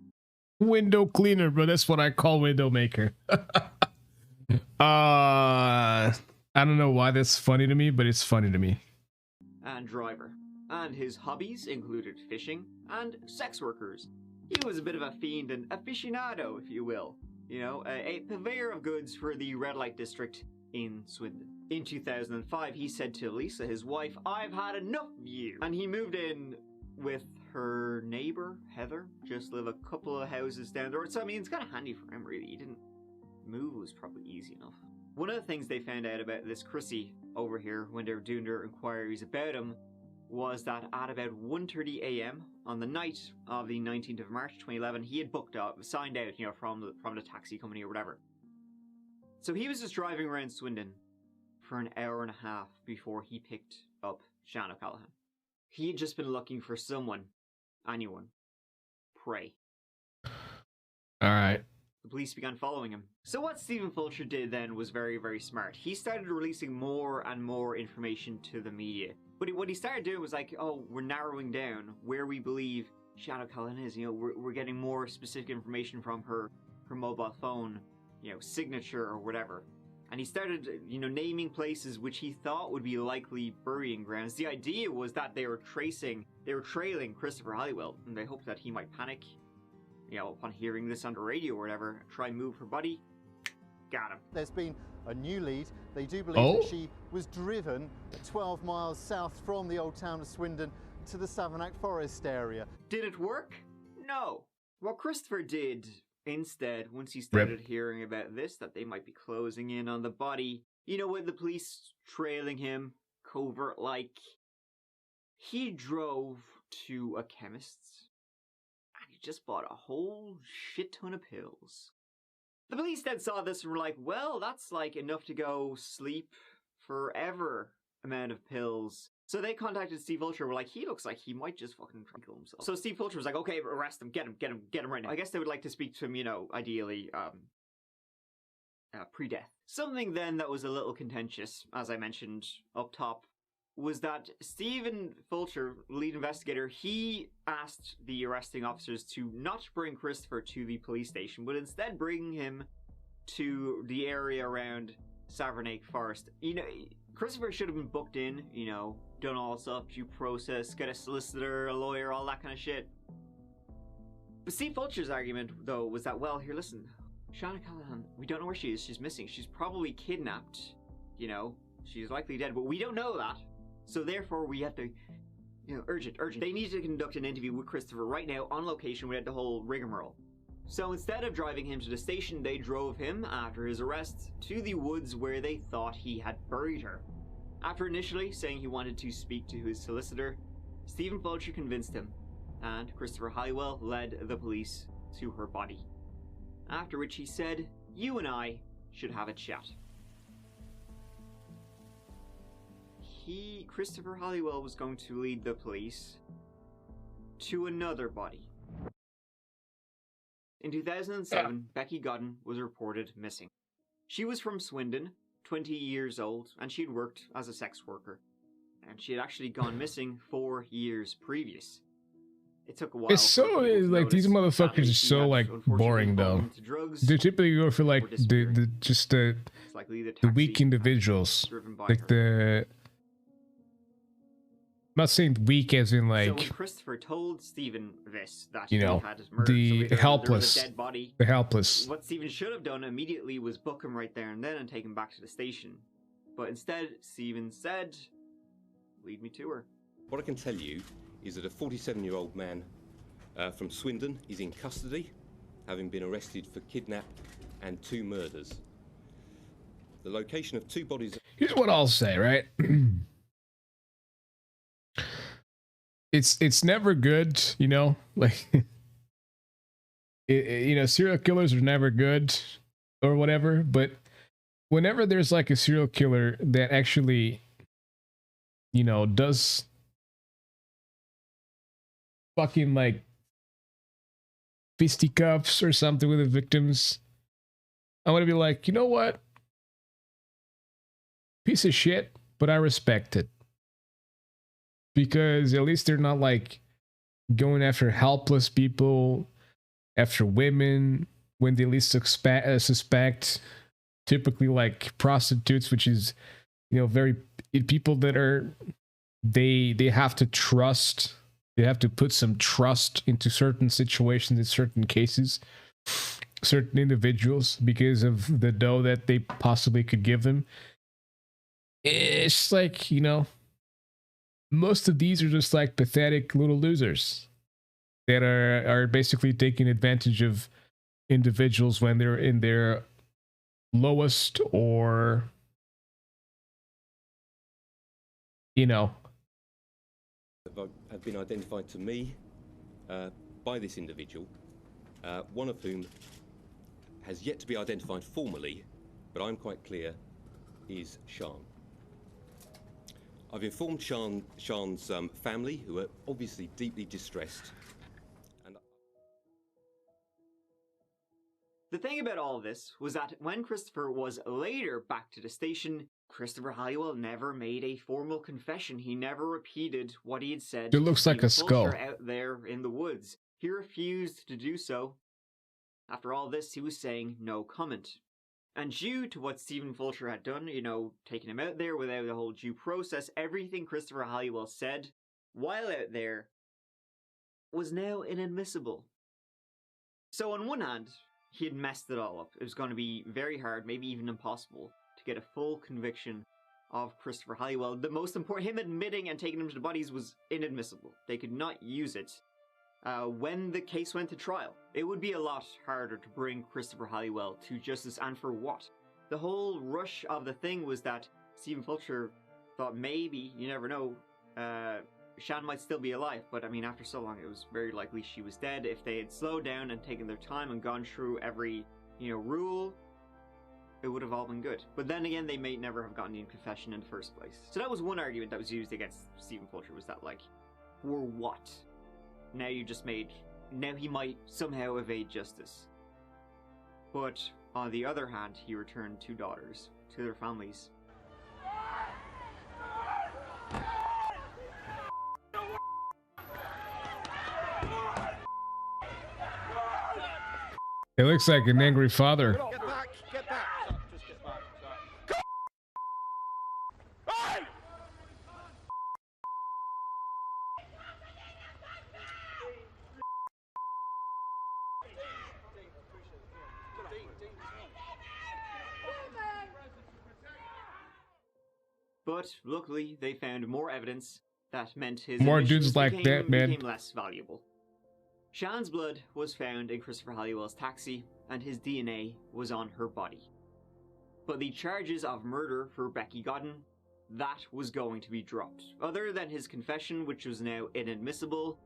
Window cleaner, bro. That's what I call window maker. I don't know why that's funny to me, but it's funny to me. And driver. And his hobbies included fishing and sex workers. He was a bit of a fiend and aficionado, if you will. A purveyor of goods for the red light district in Swindon. In 2005, he said to Lisa, his wife, "I've had enough of you." And he moved in with her neighbor, Heather, just live a couple of houses down the road. So, it's kind of handy for him, really. He didn't move, was probably easy enough. One of the things they found out about this Chrissy over here when they were doing their inquiries about him was that at about 1:30 a.m. on the night of the 19th of March 2011, he had signed out, from the taxi company or whatever. So he was just driving around Swindon for an hour and a half before he picked up Shan O'Callaghan. He had just been looking for someone, anyone, prey. All right. The police began following him. So what Stephen Fulcher did then was very, very smart. He started releasing more and more information to the media. But what he started doing was like, we're narrowing down where we believe Shan O'Callaghan is. We're getting more specific information from her mobile phone, signature or whatever. And he started, naming places which he thought would be likely burying grounds. The idea was that they were trailing Christopher Halliwell, and they hoped that he might panic, upon hearing this on the radio or whatever, try and move her body. Got him. There's been a new lead. They do believe that she was driven 12 miles south from the old town of Swindon to the Savernake Forest area. Did it work? No. What Christopher did instead, once he started hearing about this, that they might be closing in on the body, with the police trailing him, covert-like, he drove to a chemist's and he just bought a whole shit ton of pills. The police then saw this and were like, well, that's like enough to go sleep forever amount of pills. So they contacted Steve Fulcher, were like, he looks like he might just fucking try to kill himself. So Steve Fulcher was like, okay, arrest him, get him right now. I guess they would like to speak to him, ideally, pre-death. Something then that was a little contentious, as I mentioned up top, was that Stephen Fulcher, lead investigator, he asked the arresting officers to not bring Christopher to the police station, but instead bring him to the area around Savernake Forest. Christopher should have been booked in, done all the stuff, due process, get a solicitor, a lawyer, all that kind of shit. But Steve Fulcher's argument, though, was that, well, here, listen, Shan O'Callaghan, we don't know where she is, she's missing, she's probably kidnapped, she's likely dead, but we don't know that. So therefore, we have to, urgent. They need to conduct an interview with Christopher right now on location without the whole rigmarole. So instead of driving him to the station, they drove him, after his arrest, to the woods where they thought he had buried her. After initially saying he wanted to speak to his solicitor, Stephen Fulcher convinced him, and Christopher Halliwell led the police to her body. After which he said, "You and I should have a chat." Christopher Halliwell was going to lead the police to another body. In 2007, Becky Godden was reported missing. She was from Swindon, 20 years old, and she'd worked as a sex worker. And she had actually gone missing 4 years previous. It took a while. It's so like these motherfuckers are so like boring though. They typically go for like the weak individuals, like the. I'm not saying weak as in like. So when Christopher told Stephen this, that you know, he had murdered the helpless, there was a dead body, the helpless. What Stephen should have done immediately was book him right there and then and take him back to the station. But instead, Stephen said, "Lead me to her." What I can tell you is that a 47-year-old man from Swindon is in custody, having been arrested for kidnap and 2 murders. The location of 2 bodies... Here's what I'll say, right? It's never good, you know? Like, you know, serial killers are never good or whatever, but whenever there's like a serial killer that actually, you know, does fucking like fisticuffs or something with the victims, I want to be like, you know what? Piece of shit, but I respect it. Because at least they're not like going after helpless people, after women, when they least suspect, typically like prostitutes, which is, you know, very people that are, they have to trust. They have to put some trust into certain situations, in certain cases, certain individuals, because of the dough that they possibly could give them. It's like, you know, most of these are just like pathetic little losers that are basically taking advantage of individuals when they're in their lowest or, you know, have been identified to me by this individual, one of whom has yet to be identified formally, but I'm quite clear is Sean. I've informed Sean's family, who are obviously deeply distressed. And the thing about all of this was that when Christopher was later back to the station, Christopher Halliwell never made a formal confession. He never repeated what he had said. It looks like a skull out there in the woods. He refused to do so. After all this, he was saying no comment. And due to what Stephen Fulcher had done, you know, taking him out there without the whole due process, everything Christopher Halliwell said while out there was now inadmissible. So on one hand, he had messed it all up. It was going to be very hard, maybe even impossible, to get a full conviction of Christopher Halliwell. The most important, him admitting and taking him to the bodies was inadmissible. They could not use it when the case went to trial. It would be a lot harder to bring Christopher Halliwell to justice, and for what? The whole rush of the thing was that Stephen Fulcher thought maybe, you never know, Shan might still be alive, but I mean, after so long, it was very likely she was dead. If they had slowed down and taken their time and gone through every, you know, rule, it would have all been good. But then again, they may never have gotten the confession in the first place. So that was one argument that was used against Stephen Fulcher, was that, like, for what? Now you just made... Now he might somehow evade justice. But on the other hand, he returned 2 daughters to their families. It looks like an angry father. Get back! Get back! Just get back. Hey! but luckily they found more evidence that meant his More admissions dudes like that, man. became less valuable. Shan's blood was found in Christopher Halliwell's taxi, and his DNA was on her body. But the charges of murder for Becky Godden, that was going to be dropped. Other than his confession, which was now inadmissible,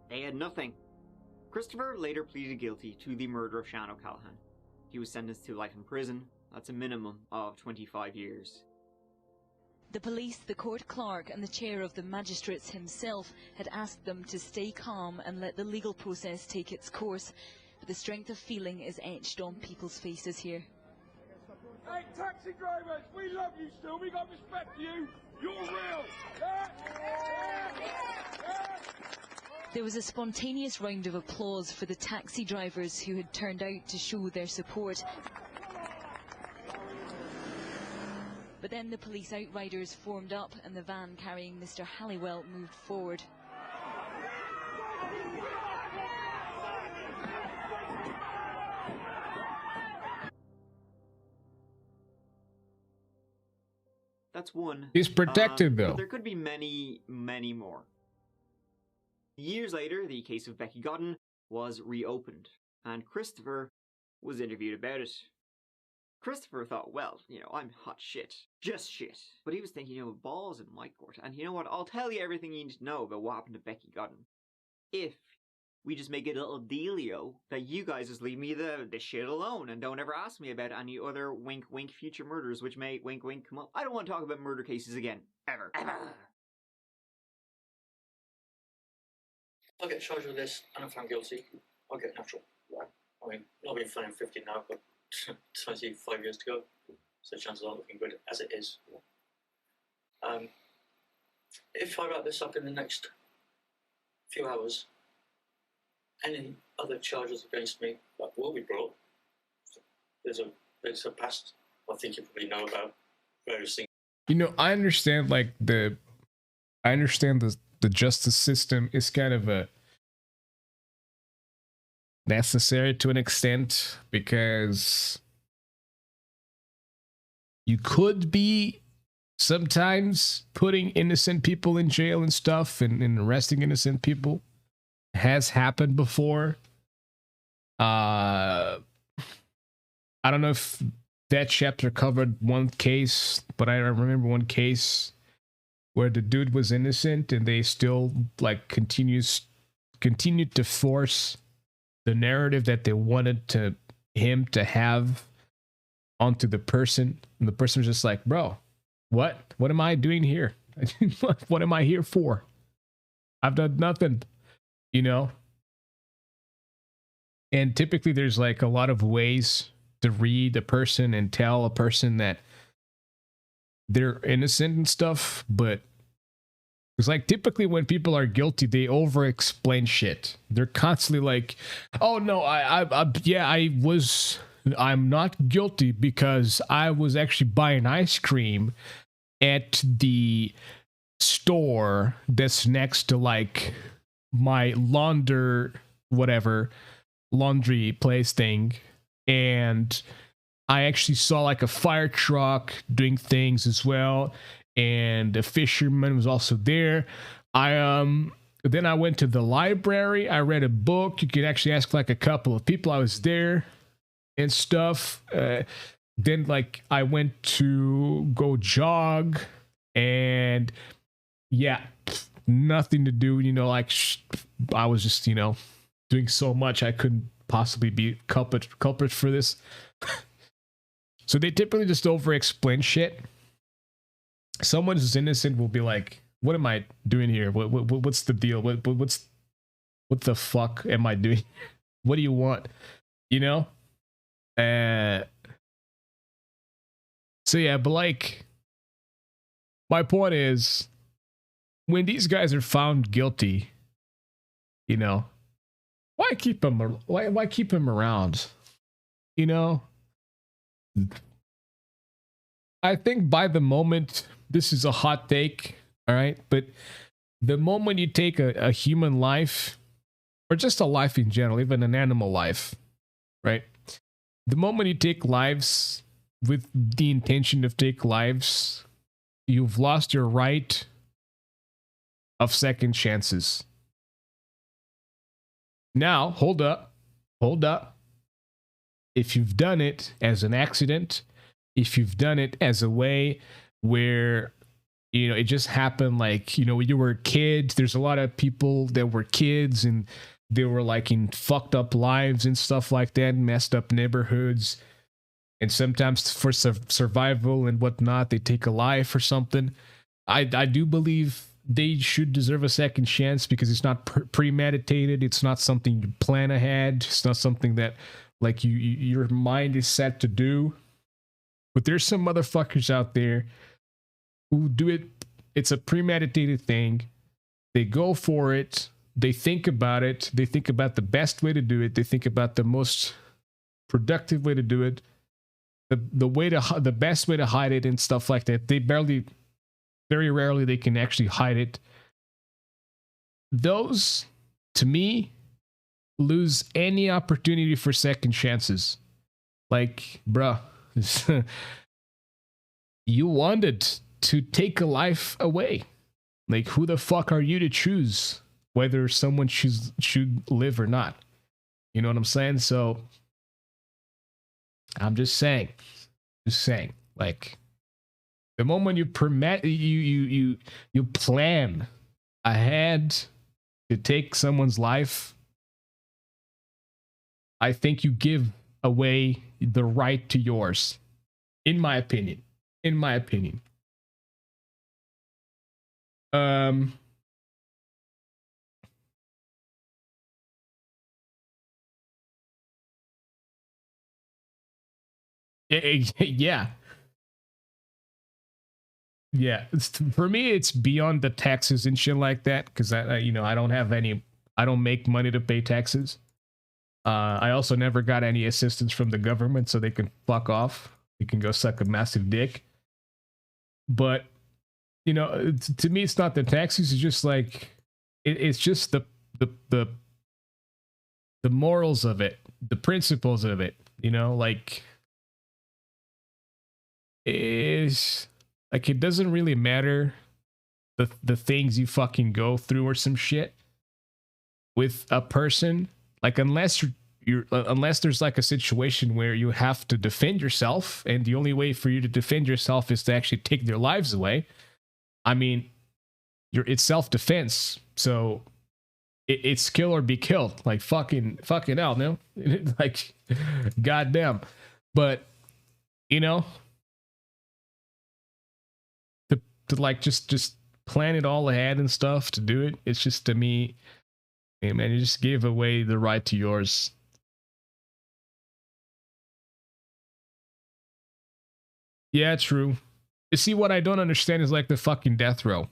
they had nothing. Christopher later pleaded guilty to the murder of Shan O'Callaghan. He was sentenced to life in prison. That's a minimum of 25 years. The police, the court clerk and the chair of the magistrates himself had asked them to stay calm and let the legal process take its course. But the strength of feeling is etched on people's faces here. Hey, taxi drivers, we love you still. We got respect for you. You're real. There was a spontaneous round of applause for the taxi drivers who had turned out to show their support. But then the police outriders formed up and the van carrying Mr. Halliwell moved forward. That's one. He's protected, though. But there could be many, many more. Years later, the case of Becky Godden was reopened, and Christopher was interviewed about it. Christopher thought, well, you know, I'm hot shit. Just shit. But he was thinking, you know, balls in my court. And you know what? I'll tell you everything you need to know about what happened to Becky Godden. If we just make it a little dealio that you guys just leave me the shit alone and don't ever ask me about any other wink wink future murders which may wink wink come up. I don't want to talk about murder cases again. Ever. Ever. I'll get charged with this and I'm found guilty. I'll get natural. I mean, not being found 50 now, but 25 years to go, so chances aren't looking good as it is. If I wrap this up in the next few hours, any other charges against me will be brought. There's a past I think you probably know about various things. You know, I understand the justice system is kind of a necessary to an extent, because you could be sometimes putting innocent people in jail and stuff and arresting innocent people. Has happened before. I don't know if that chapter covered one case, but I remember one case where the dude was innocent and they still continued to force the narrative that they wanted him to have onto the person, and the person was just like, bro, what am I doing here? What am I here for? I've done nothing, you know. And typically there's a lot of ways to read a person and tell a person that they're innocent and stuff, but it's typically when people are guilty, they over explain shit. They're constantly like, oh no, I'm not guilty because I was actually buying ice cream at the store that's next to my laundry place thing, and I actually saw a fire truck doing things as well, and a fisherman was also there. Then I went to the library, I read a book. You could actually ask a couple of people. I was there and stuff. Then I went to go jog, and yeah, nothing to do, you know, I was just, you know, doing so much I couldn't possibly be culprit for this. So they typically just over explain shit. Someone who's innocent will be like, what am I doing here? What's the deal? What the fuck am I doing? What do you want? You know? So yeah, but my point is, when these guys are found guilty, you know, why keep him around? You know? I think by the moment, this is a hot take, all right? But the moment you take a human life, or just a life in general, even an animal life, right? The moment you take lives with the intention of take lives, you've lost your right of second chances. Now, hold up. Hold up. If you've done it as an accident, if you've done it as a way where, you know, it just happened, like, you know, when you were a kid, there's a lot of people that were kids and they were like in fucked up lives and stuff like that, messed up neighborhoods. And sometimes for survival and whatnot, they take a life or something. I do believe they should deserve a second chance because it's not premeditated. It's not something you plan ahead. It's not something that like your mind is set to do. But there's some motherfuckers out there who do it. It's a premeditated thing. They go for it. They think about it. They think about the best way to do it. They think about the most productive way to do it. The best way to hide it and stuff like that. Very rarely they can actually hide it. Those, to me, lose any opportunity for second chances. Like, bruh, you wanted to take a life away. Like, who the fuck are you to choose whether someone should live or not? You know what I'm saying? So, I'm just saying, like, the moment you you plan ahead to take someone's life, I think you give away the right to yours. In my opinion. Yeah. Yeah, for me, it's beyond the taxes and shit like that because I don't make money to pay taxes. I also never got any assistance from the government, so they can fuck off. They can go suck a massive dick. But you know, to me, it's not the taxes. It's just like it's just the morals of it, the principles of it. You know, like is. Like, it doesn't really matter the things you fucking go through or some shit with a person. Like, unless unless there's like a situation where you have to defend yourself, and the only way for you to defend yourself is to actually take their lives away. I mean, it's self-defense, so it's kill or be killed. Like, fucking hell, no? Like, goddamn. But, you know, to like just plan it all ahead and stuff to do it. It's just, to me, hey man, you just gave away the right to yours. Yeah, true. You see, what I don't understand is like the fucking death row.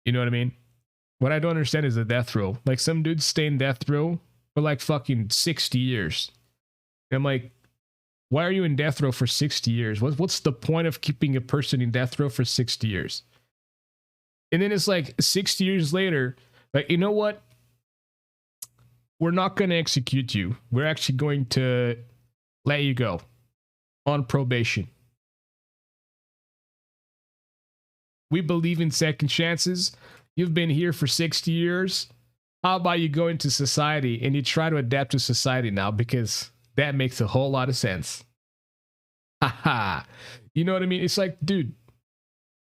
You know what I mean? What I don't understand is the death row. Like, some dudes stay in death row for like fucking 60 years. And I'm like, why are you in death row for 60 years? What's the point of keeping a person in death row for 60 years? And then it's like 60 years later, like, you know what? We're not going to execute you. We're actually going to let you go on probation. We believe in second chances. You've been here for 60 years. How about you go into society and you try to adapt to society now, because that makes a whole lot of sense. Haha. You know what I mean? It's like, dude,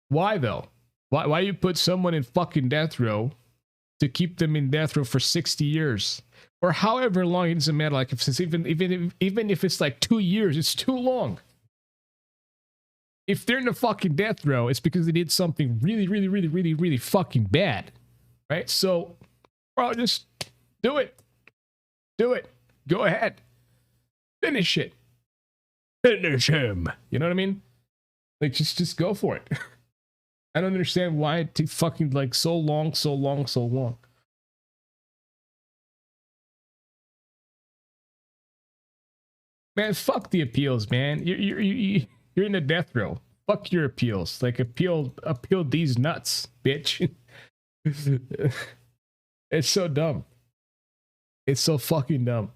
why though? Why you put someone in fucking death row to keep them in death row for 60 years? Or however long, it doesn't matter. Like, if it's even if it's like 2 years, it's too long. If they're in a fucking death row, it's because they did something really fucking bad. Right? So, bro, just do it. Do it. Go ahead. Finish it. Finish him. You know what I mean? Like, just go for it. I don't understand why it takes fucking like so long. Man, fuck the appeals, man. You're in a death row. Fuck your appeals. Like, appeal these nuts, bitch. It's so dumb. It's so fucking dumb.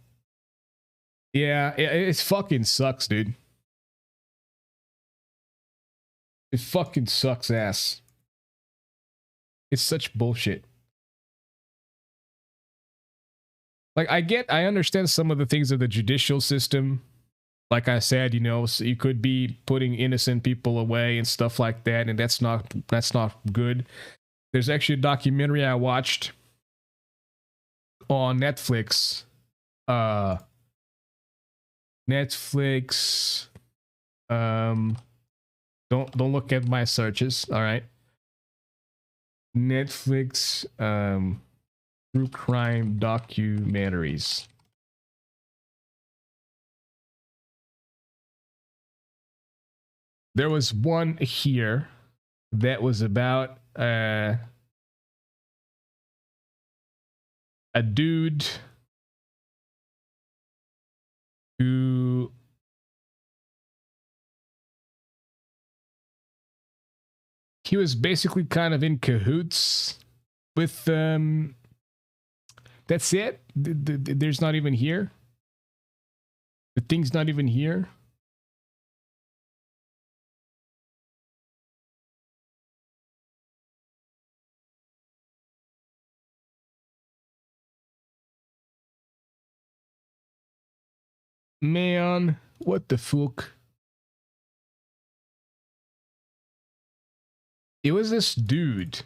Yeah, it fucking sucks, dude. It fucking sucks ass. It's such bullshit. Like, I understand some of the things of the judicial system. Like I said, you know, so you could be putting innocent people away and stuff like that, and that's not good. There's actually a documentary I watched on Netflix. Netflix. Don't look at my searches, all right? Netflix true crime documentaries. There was one here that was about a dude who he was basically kind of in cahoots with that's it. There's not even here. The thing's not even here. Man, what the fuck? It was this dude.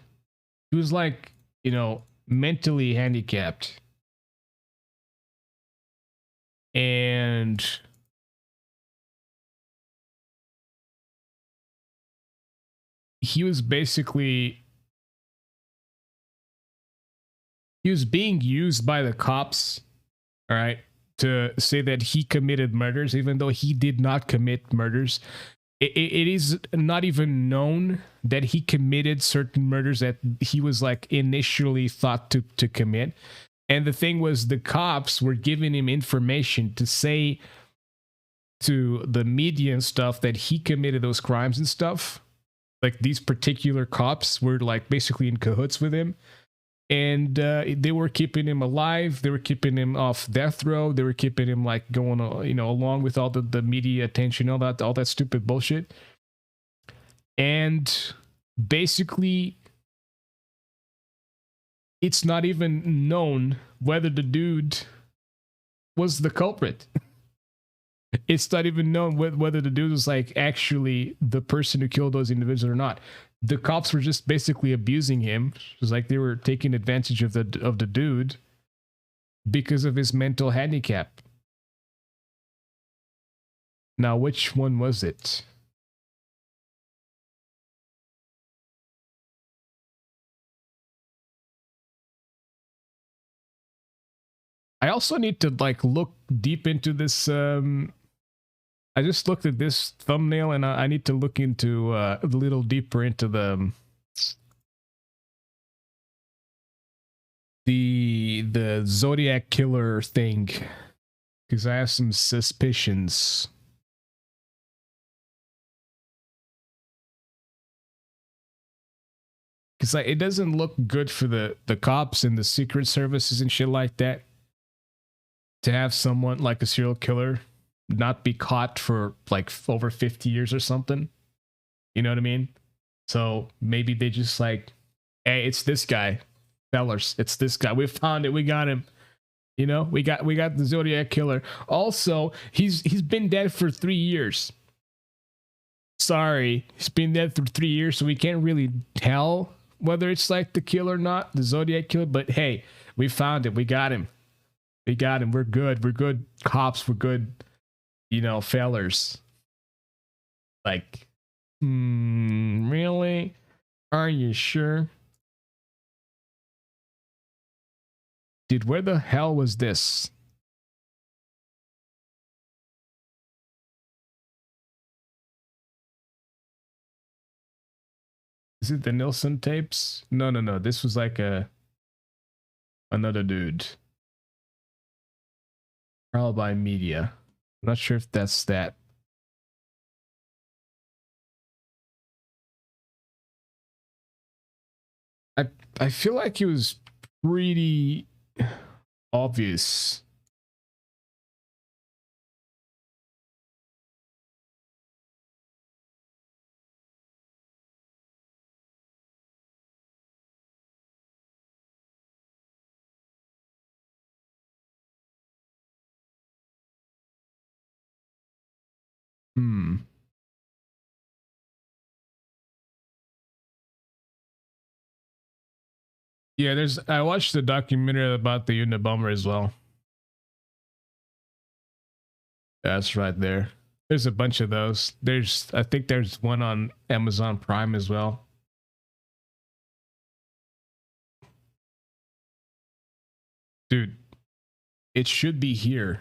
He was like, you know, mentally handicapped. And he was basically being used by the cops, all right, to say that he committed murders, even though he did not commit murders. It is not even known that he committed certain murders that he was like initially thought to commit. And the thing was, the cops were giving him information to say to the media and stuff that he committed those crimes and stuff. Like, these particular cops were like basically in cahoots with him. And they were keeping him alive. They were keeping him off death row. They were keeping him like going, you know, along with all the media attention, all that stupid bullshit. And basically, it's not even known whether the dude was the culprit. It's not even known whether the dude was like actually the person who killed those individuals or not. The cops were just basically abusing him. It was like they were taking advantage of the dude because of his mental handicap. Now, which one was it? I also need to like look deep into this. I just looked at this thumbnail, and I need to look into a little deeper into the Zodiac killer thing, because I have some suspicions. Because like, it doesn't look good for the cops and the secret services and shit like that to have someone like a serial killer not be caught for like over 50 years or something. You know what I mean? So maybe they just like, hey, it's this guy, fellers. It's this guy. We found it. We got him. You know, we got the Zodiac killer. Also, he's been dead for 3 years. Sorry, he's been dead for 3 years, so we can't really tell whether it's like the killer or not, the Zodiac killer. But hey, we found it. We got him. We got him. We're good. We're good cops. We're good, you know, fellers. Like, really? Are you sure? Dude, where the hell was this? Is it the Nilsson tapes? No. This was like another dude. Alibi Media. I'm not sure if that's that. I feel like it was pretty obvious. Hmm. Yeah, I watched the documentary about the Unabomber as well. That's right there. There's a bunch of those. I think there's one on Amazon Prime as well. Dude, it should be here.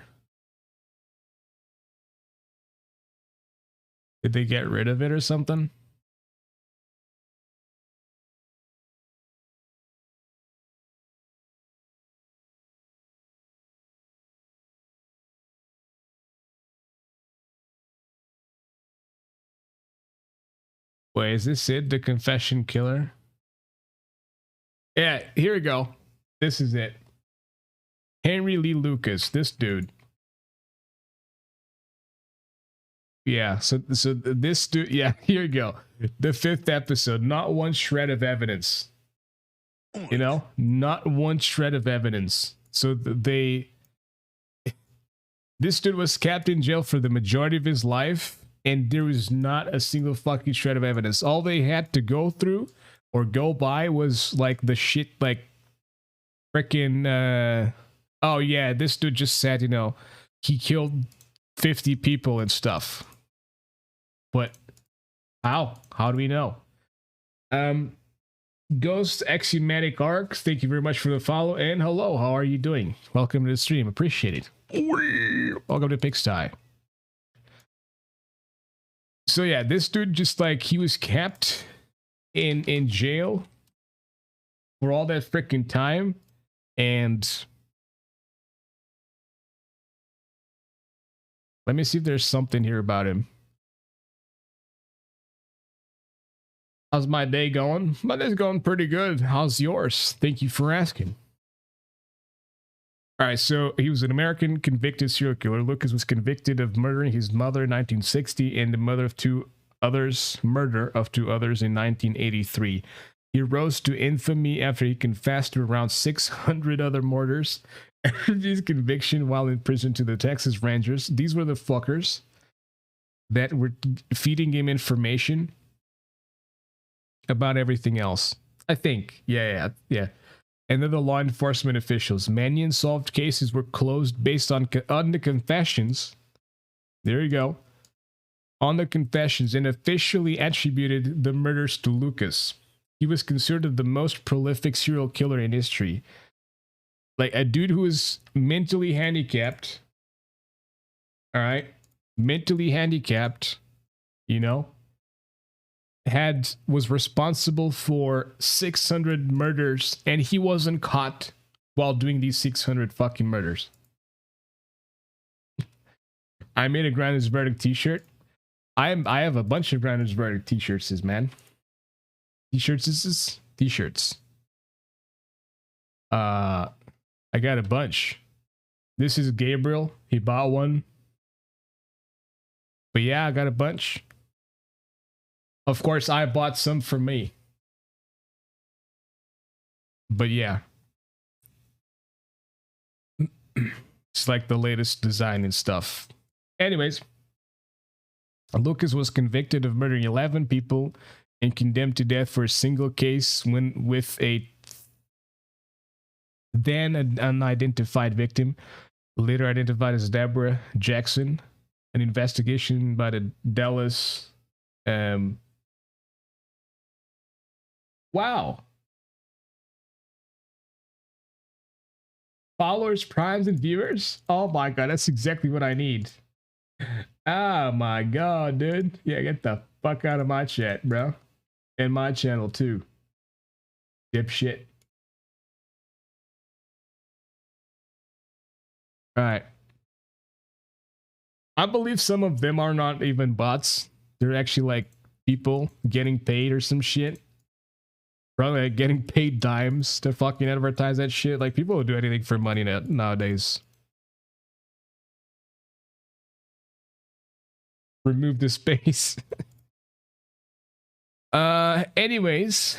Did they get rid of it or something? Wait, is this it? The Confession Killer? Yeah, here we go. This is it. Henry Lee Lucas, this dude. Yeah, so this dude, yeah, here you go. The 5th episode, not one shred of evidence. You know, not one shred of evidence. So this dude was kept in jail for the majority of his life, and there was not a single fucking shred of evidence. All they had to go through or go by was like the shit, like freaking, oh yeah, this dude just said, you know, he killed 50 people and stuff. But how? How do we know? Ghost Axiomatic Arc, thank you very much for the follow. And hello, how are you doing? Welcome to the stream. Appreciate it. Welcome to Pigsty. So yeah, this dude just like he was kept in jail for all that freaking time, and let me see if there's something here about him. How's my day going? My day's going pretty good. How's yours? Thank you for asking. All right, so he was an American convicted serial killer. Lucas was convicted of murdering his mother in 1960 and the murder of two others in 1983. He rose to infamy after he confessed to around 600 other murders. After his conviction while in prison to the Texas Rangers, these were the fuckers that were feeding him information about everything else. I think. Yeah. And then the law enforcement officials. Many unsolved cases were closed based on the confessions. There you go. On the confessions, and officially attributed the murders to Lucas. He was considered the most prolific serial killer in history. Like a dude who was mentally handicapped. All right. Mentally handicapped, you know, was responsible for 600 murders, and he wasn't caught while doing these 600 fucking murders. I made a Grounded's Verdict t-shirt. I have a bunch of Grounded's Verdict t-shirts, man. T-shirts. I got a bunch. This is Gabriel. He bought one. But yeah, I got a bunch. Of course, I bought some for me. But yeah. It's like the latest design and stuff. Anyways, Lucas was convicted of murdering 11 people and condemned to death for a single case when with a then an unidentified victim, later identified as Deborah Jackson. An investigation by the Dallas wow. Followers, primes, and viewers? Oh my god, that's exactly what I need. Oh my god, dude. Yeah, get the fuck out of my chat, bro. And my channel too. Dipshit. Alright. I believe some of them are not even bots. They're actually like people getting paid or some shit. Probably like getting paid dimes to fucking advertise that shit. Like people will do anything for money nowadays. Remove the space. Anyways.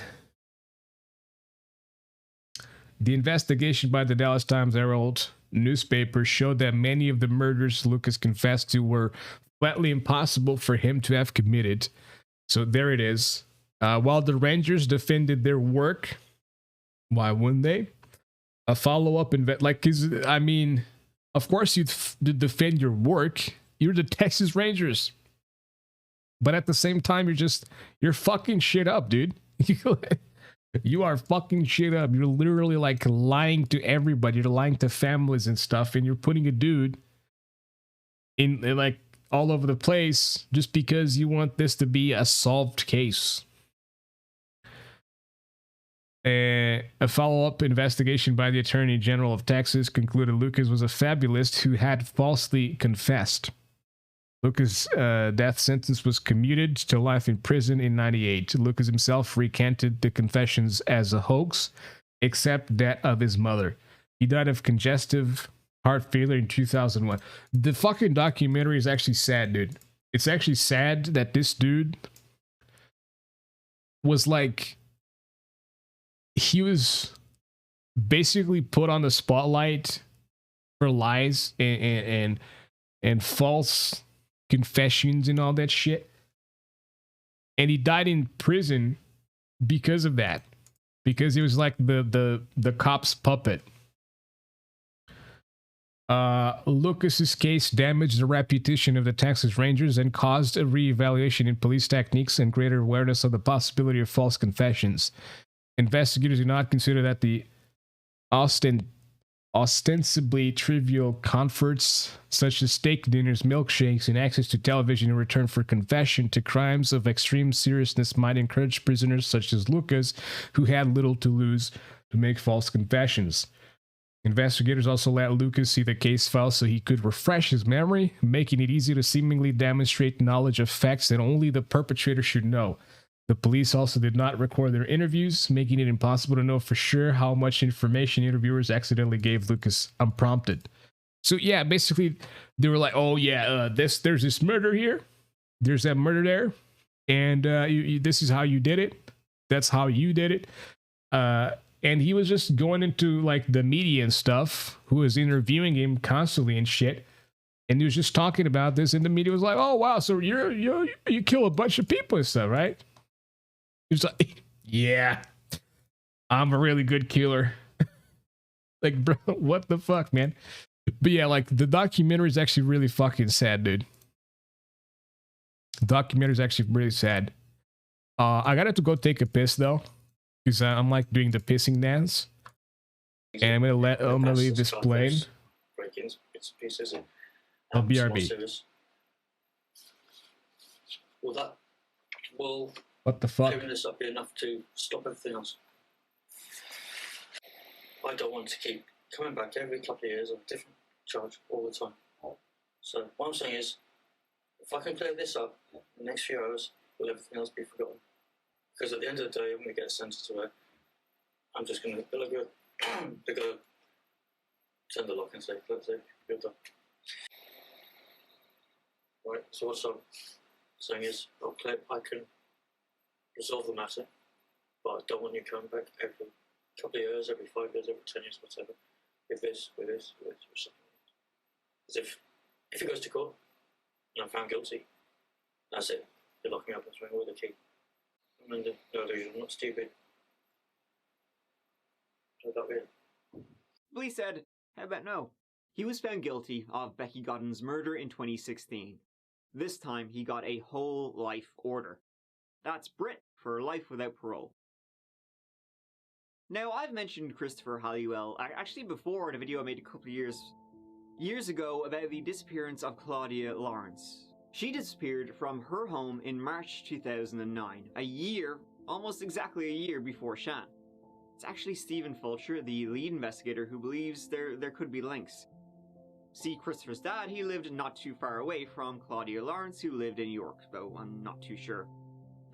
The investigation by the Dallas Times Herald newspaper showed that many of the murders Lucas confessed to were flatly impossible for him to have committed. So there it is. While the Rangers defended their work, why wouldn't they? A follow-up I mean, of course you'd defend your work. You're the Texas Rangers. But at the same time, you're fucking shit up, dude. You are fucking shit up. You're literally like lying to everybody. You're lying to families and stuff, and you're putting a dude in like all over the place just because you want this to be a solved case. A follow-up investigation by the Attorney General of Texas concluded Lucas was a fabulist who had falsely confessed. Lucas' death sentence was commuted to life in prison in 1998. Lucas himself recanted the confessions as a hoax, except that of his mother. He died of congestive heart failure in 2001. The fucking documentary is actually sad, dude. It's actually sad that this dude was like... He was basically put on the spotlight for lies and false confessions and all that shit, and he died in prison because of that, because he was like the cop's puppet. Lucas's case damaged the reputation of the Texas Rangers and caused a reevaluation in police techniques and greater awareness of the possibility of false confessions. Investigators do not consider that the ostensibly trivial comforts such as steak dinners, milkshakes, and access to television in return for confession to crimes of extreme seriousness might encourage prisoners such as Lucas, who had little to lose, to make false confessions. Investigators also let Lucas see the case file so he could refresh his memory, making it easy to seemingly demonstrate knowledge of facts that only the perpetrator should know. The police also did not record their interviews, making it impossible to know for sure how much information interviewers accidentally gave Lucas unprompted. So yeah, basically they were like, "Oh yeah, there's this murder here, there's that murder there, and this is how you did it. That's how you did it." And he was just going into like the media and stuff, who was interviewing him constantly and shit. And he was just talking about this, and the media was like, "Oh wow, so you kill a bunch of people and stuff, right?" He's like, "Yeah, I'm a really good killer." Like, bro, what the fuck, man? But yeah, like the documentary is actually really fucking sad, dude. The documentary is actually really sad. I got to go take a piss though, because I'm like doing the pissing dance, and I'm gonna leave this plane. Break-ins, bits and pieces. I'll BRB. Will what the fuck? clearing this up be enough to stop everything else? I don't want to keep coming back every couple of years on a different charge all the time. So what I'm saying is, if I can clear this up in the next few hours, will everything else be forgotten? Because at the end of the day, I'm going to get a sentence to it. I'm just going to go turn the lock and say, "Let's say you're done." Right. So what I'm saying is, I can resolve the matter, but I don't want you coming back every couple of years, every 5 years, every 10 years, whatever. With this, or something. As if it goes to court and I'm found guilty, that's it. They lock me up and throw me with a key. I'm under no illusion. I'm not stupid. So that'll be it. Police said, "How about no?" He was found guilty of Becky Godden's murder in 2016. This time, he got a whole life order. That's Brit for life without parole. Now, I've mentioned Christopher Halliwell actually before in a video I made a couple of years ago about the disappearance of Claudia Lawrence. She disappeared from her home in March 2009, almost exactly a year before Shan. It's actually Stephen Fulcher, the lead investigator, who believes there could be links. See, Christopher's dad, he lived not too far away from Claudia Lawrence, who lived in New York, though I'm not too sure.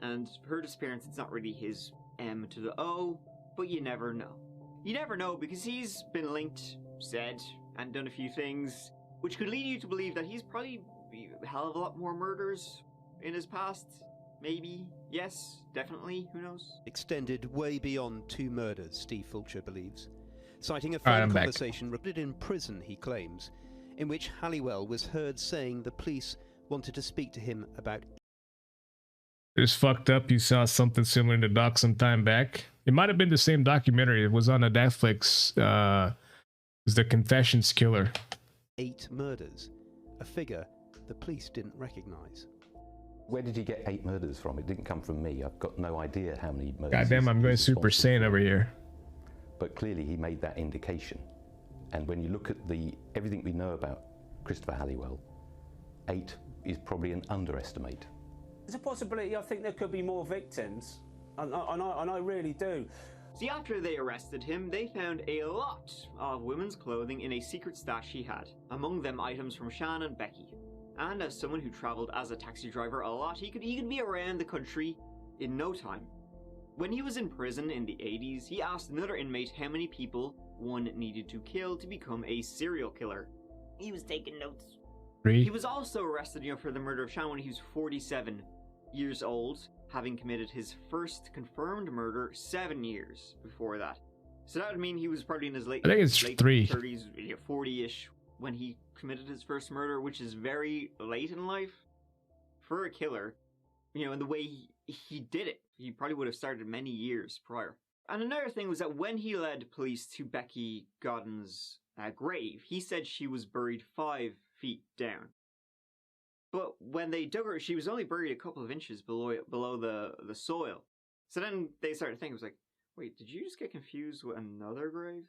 And her disappearance, it's not really his M to the O, but you never know. You never know because he's been linked, said, and done a few things, which could lead you to believe that he's probably a hell of a lot more murders in his past. Maybe, yes, definitely, who knows? Extended way beyond 2 murders, Steve Fulcher believes. Citing a phone conversation recorded in prison, he claims, in which Halliwell was heard saying the police wanted to speak to him about. It's fucked up. You saw something similar in the doc some time back. It might have been the same documentary. It was on a Netflix. It's The Confessions Killer. 8 murders, a figure the police didn't recognise. Where did you get 8 murders from? It didn't come from me. I've got no idea how many murders. Goddamn, I'm going Super Saiyan over here. But clearly he made that indication. And when you look at everything we know about Christopher Halliwell, 8 is probably an underestimate. There's a possibility I think there could be more victims, and I really do. See, after they arrested him, they found a lot of women's clothing in a secret stash he had. Among them items from Shan and Becky. And as someone who travelled as a taxi driver a lot, he could be around the country in no time. When he was in prison in the 80s, he asked another inmate how many people one needed to kill to become a serial killer. He was taking notes. 3. He was also arrested, for the murder of Shan when he was 47 years old, having committed his first confirmed murder 7 years before that. So that would mean he was probably in his late 30s, 40-ish when he committed his first murder, which is very late in life for a killer. And the way he did it, he probably would have started many years prior. And another thing was that when he led police to Becky Godden's grave, he said she was buried 5 feet down. But when they dug her, she was only buried a couple of inches below the soil. So then they started thinking, it was like, wait, did you just get confused with another grave?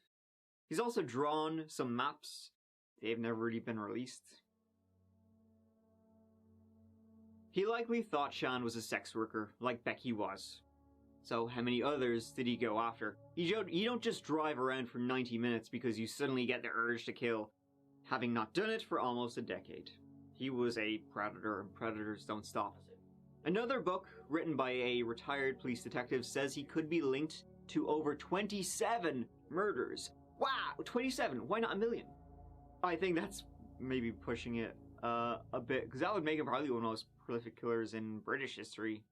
He's also drawn some maps. They've never really been released. He likely thought Shan was a sex worker, like Becky was. So how many others did he go after? You don't just drive around for 90 minutes because you suddenly get the urge to kill, having not done it for almost a decade. He was a predator, and predators don't stop. Another book, written by a retired police detective, says he could be linked to over 27 murders. Wow, 27! Why not 1 million? I think that's maybe pushing it a bit, because that would make him probably one of the most prolific killers in British history.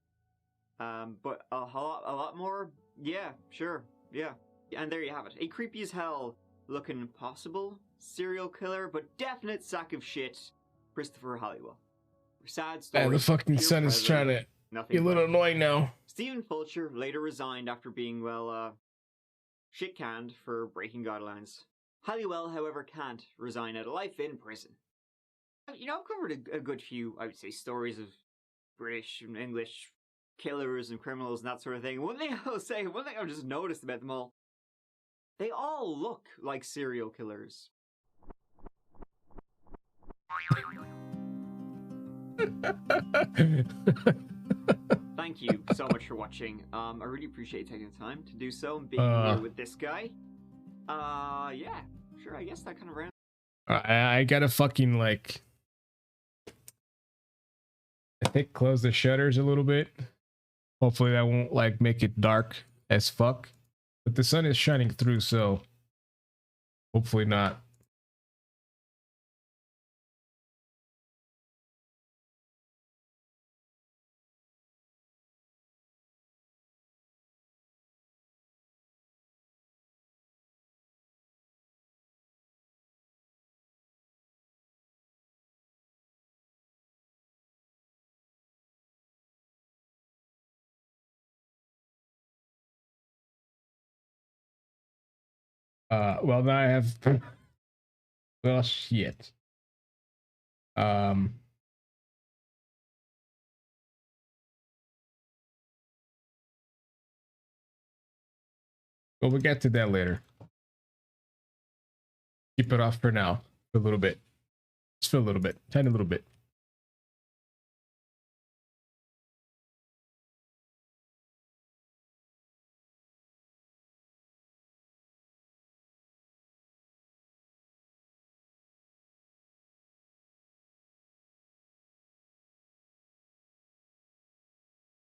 But a lot more? Yeah, sure, yeah. And there you have it. A creepy as hell looking possible serial killer, but definite sack of shit, Christopher Halliwell. Sad story. And the fucking sun is trying to get a little annoying now. Stephen Fulcher later resigned after being, shit-canned for breaking guidelines. Halliwell, however, can't resign out of life in prison. I've covered a good few, I would say, stories of British and English killers and criminals and that sort of thing. One thing I've just noticed about them all, they all look like serial killers. Thank you so much for watching. I really appreciate taking the time to do so and being here with this guy. Yeah, sure, I guess that kind of ran. I gotta fucking I think close the shutters a little bit. Hopefully that won't make it dark as fuck. But the sun is shining through, so hopefully not. Well, now I have. Well, shit. Well, we'll get to that later. Keep it off for now. A little bit. Just for a little bit. Tiny little bit.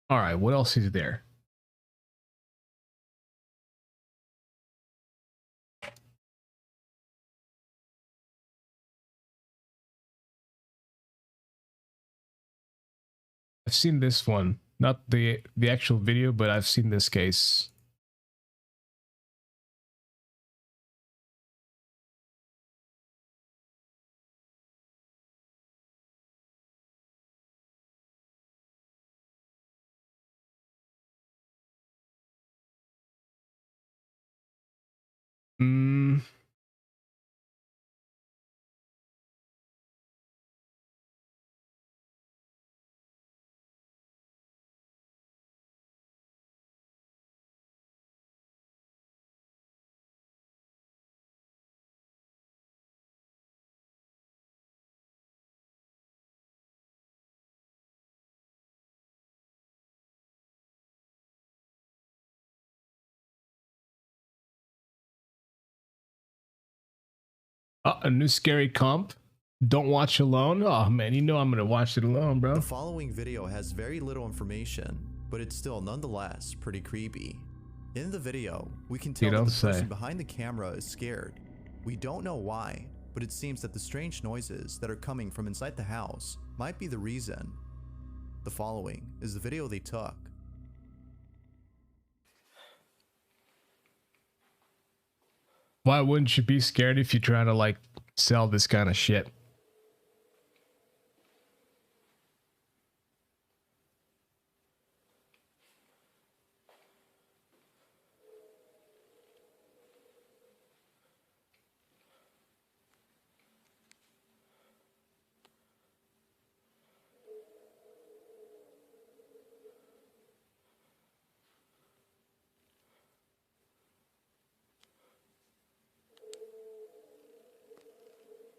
All right, what else is there? I've seen this one, not the actual video, but I've seen this case. Mm. A new scary comp. Don't watch alone. Oh man, you know I'm gonna watch it alone, bro. The following video has very little information, but it's still nonetheless pretty creepy. In the video, we can tell that the person behind the camera is scared. We don't know why, but it seems that the strange noises that are coming from inside the house might be the reason. The following is the video they took. Why wouldn't you be scared if you try to like sell this kind of shit?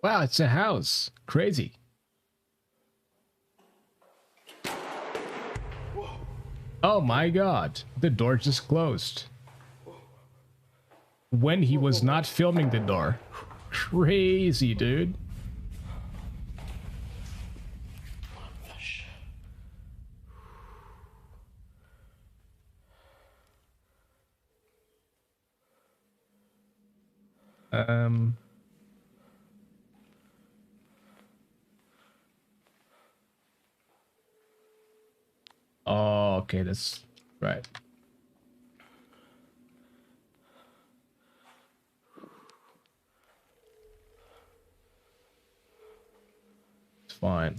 Wow, it's a house. Crazy. Oh my god. The door just closed. When he was not filming the door. Crazy, dude. Oh, okay, that's right. It's fine.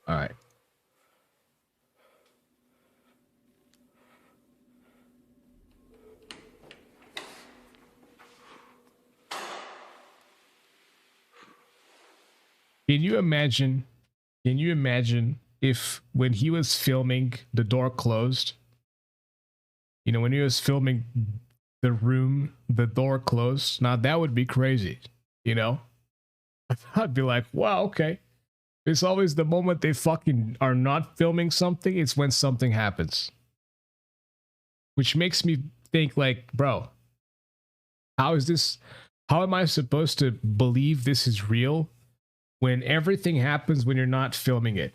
All right. Can you imagine? Can you imagine if when he was filming, the door closed? You know, when he was filming the room, the door closed. Now that would be crazy. You know, I'd be like, wow, okay. It's always the moment they fucking are not filming something. It's when something happens, which makes me think like, bro, how is this? How am I supposed to believe this is real when everything happens when you're not filming it?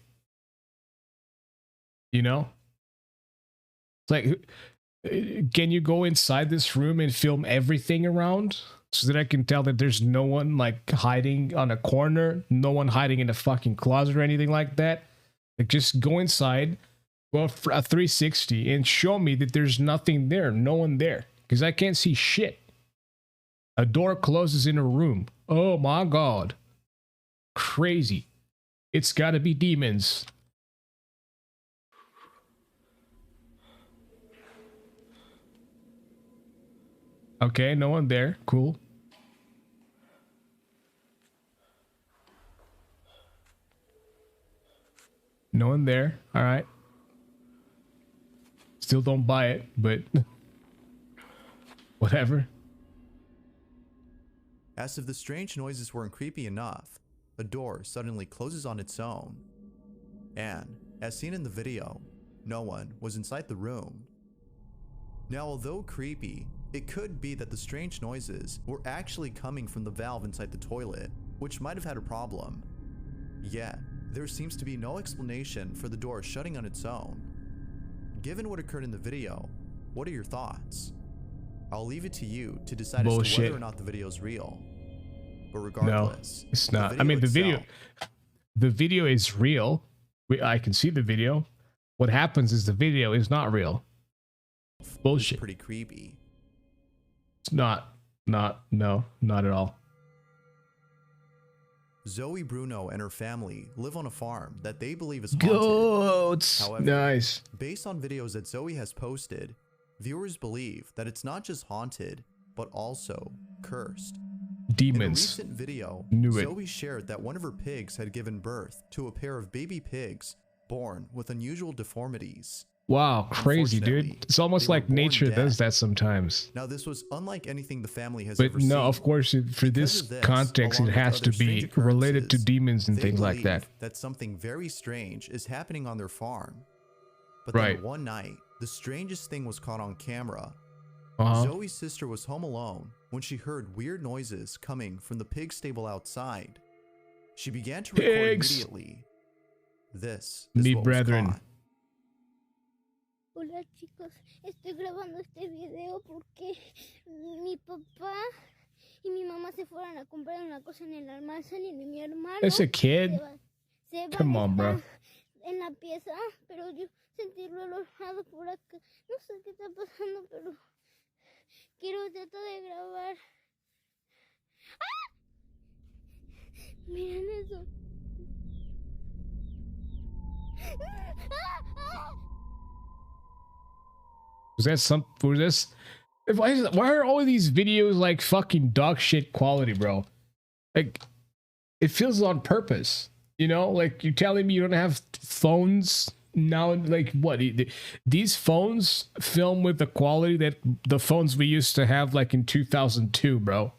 You know? It's like, can you go inside this room and film everything around so that I can tell that there's no one like hiding on a corner, no one hiding in a fucking closet or anything like that? Like, just go inside, go a 360 and show me that there's nothing there, no one there, because I can't see shit. A door closes in a room. Oh my god. Crazy. It's gotta be demons. Okay, no one there. Cool. No one there. All right. Still don't buy it, but whatever. As if the strange noises weren't creepy enough, a door suddenly closes on its own. And, as seen in the video, no one was inside the room. Now, although creepy, it could be that the strange noises were actually coming from the valve inside the toilet, which might have had a problem. Yet, there seems to be no explanation for the door shutting on its own. Given what occurred in the video, what are your thoughts? I'll leave it to you to decide as to whether or not the video is real. But regardless, no, it's not. I mean, the video is real. I can see the video. What happens is the video is not real. Bullshit. It's pretty creepy. It's not, no, not at all. Zoe Bruno and her family live on a farm that they believe is haunted. Goats. However, Nice. based on videos that Zoe has posted, viewers believe that it's not just haunted, but also cursed. Demons. In a recent video, Knew it. Zoe shared that one of her pigs had given birth to a pair of baby pigs born with unusual deformities. Wow, crazy, dude. Unfortunately, It's almost they were like born nature dead. does that sometimes. Now, this was unlike anything the family has But ever no, seen. of course, for Because this of this, context, it along with has to other strange be related to occurrences, demons and they things like that. believe that something very strange is happening on their farm. But Right. then one night, the strangest thing was caught on camera. Uh-huh. Zoe's sister was home alone when she heard weird noises coming from the pig stable outside. She began to record Pigs. immediately. This is Me what brethren. was caught. Hola chicos, estoy grabando este video porque mi papá y mi mamá se fueron a comprar una cosa en el almacén y mi hermano It's a kid. se va Come y on, bro. está en la pieza, pero yo sentí el olor por acá. No sé qué está pasando, pero quiero tratar de grabar. ¡Ah! Miren eso. ¡Ah! ¡Ah! Was that some? Was this? Why are all of these videos like fucking dog shit quality, bro? Like, it feels on purpose. You know, like you're telling me you don't have phones now. Like what? These phones film with the quality that the phones we used to have, like in 2002, bro.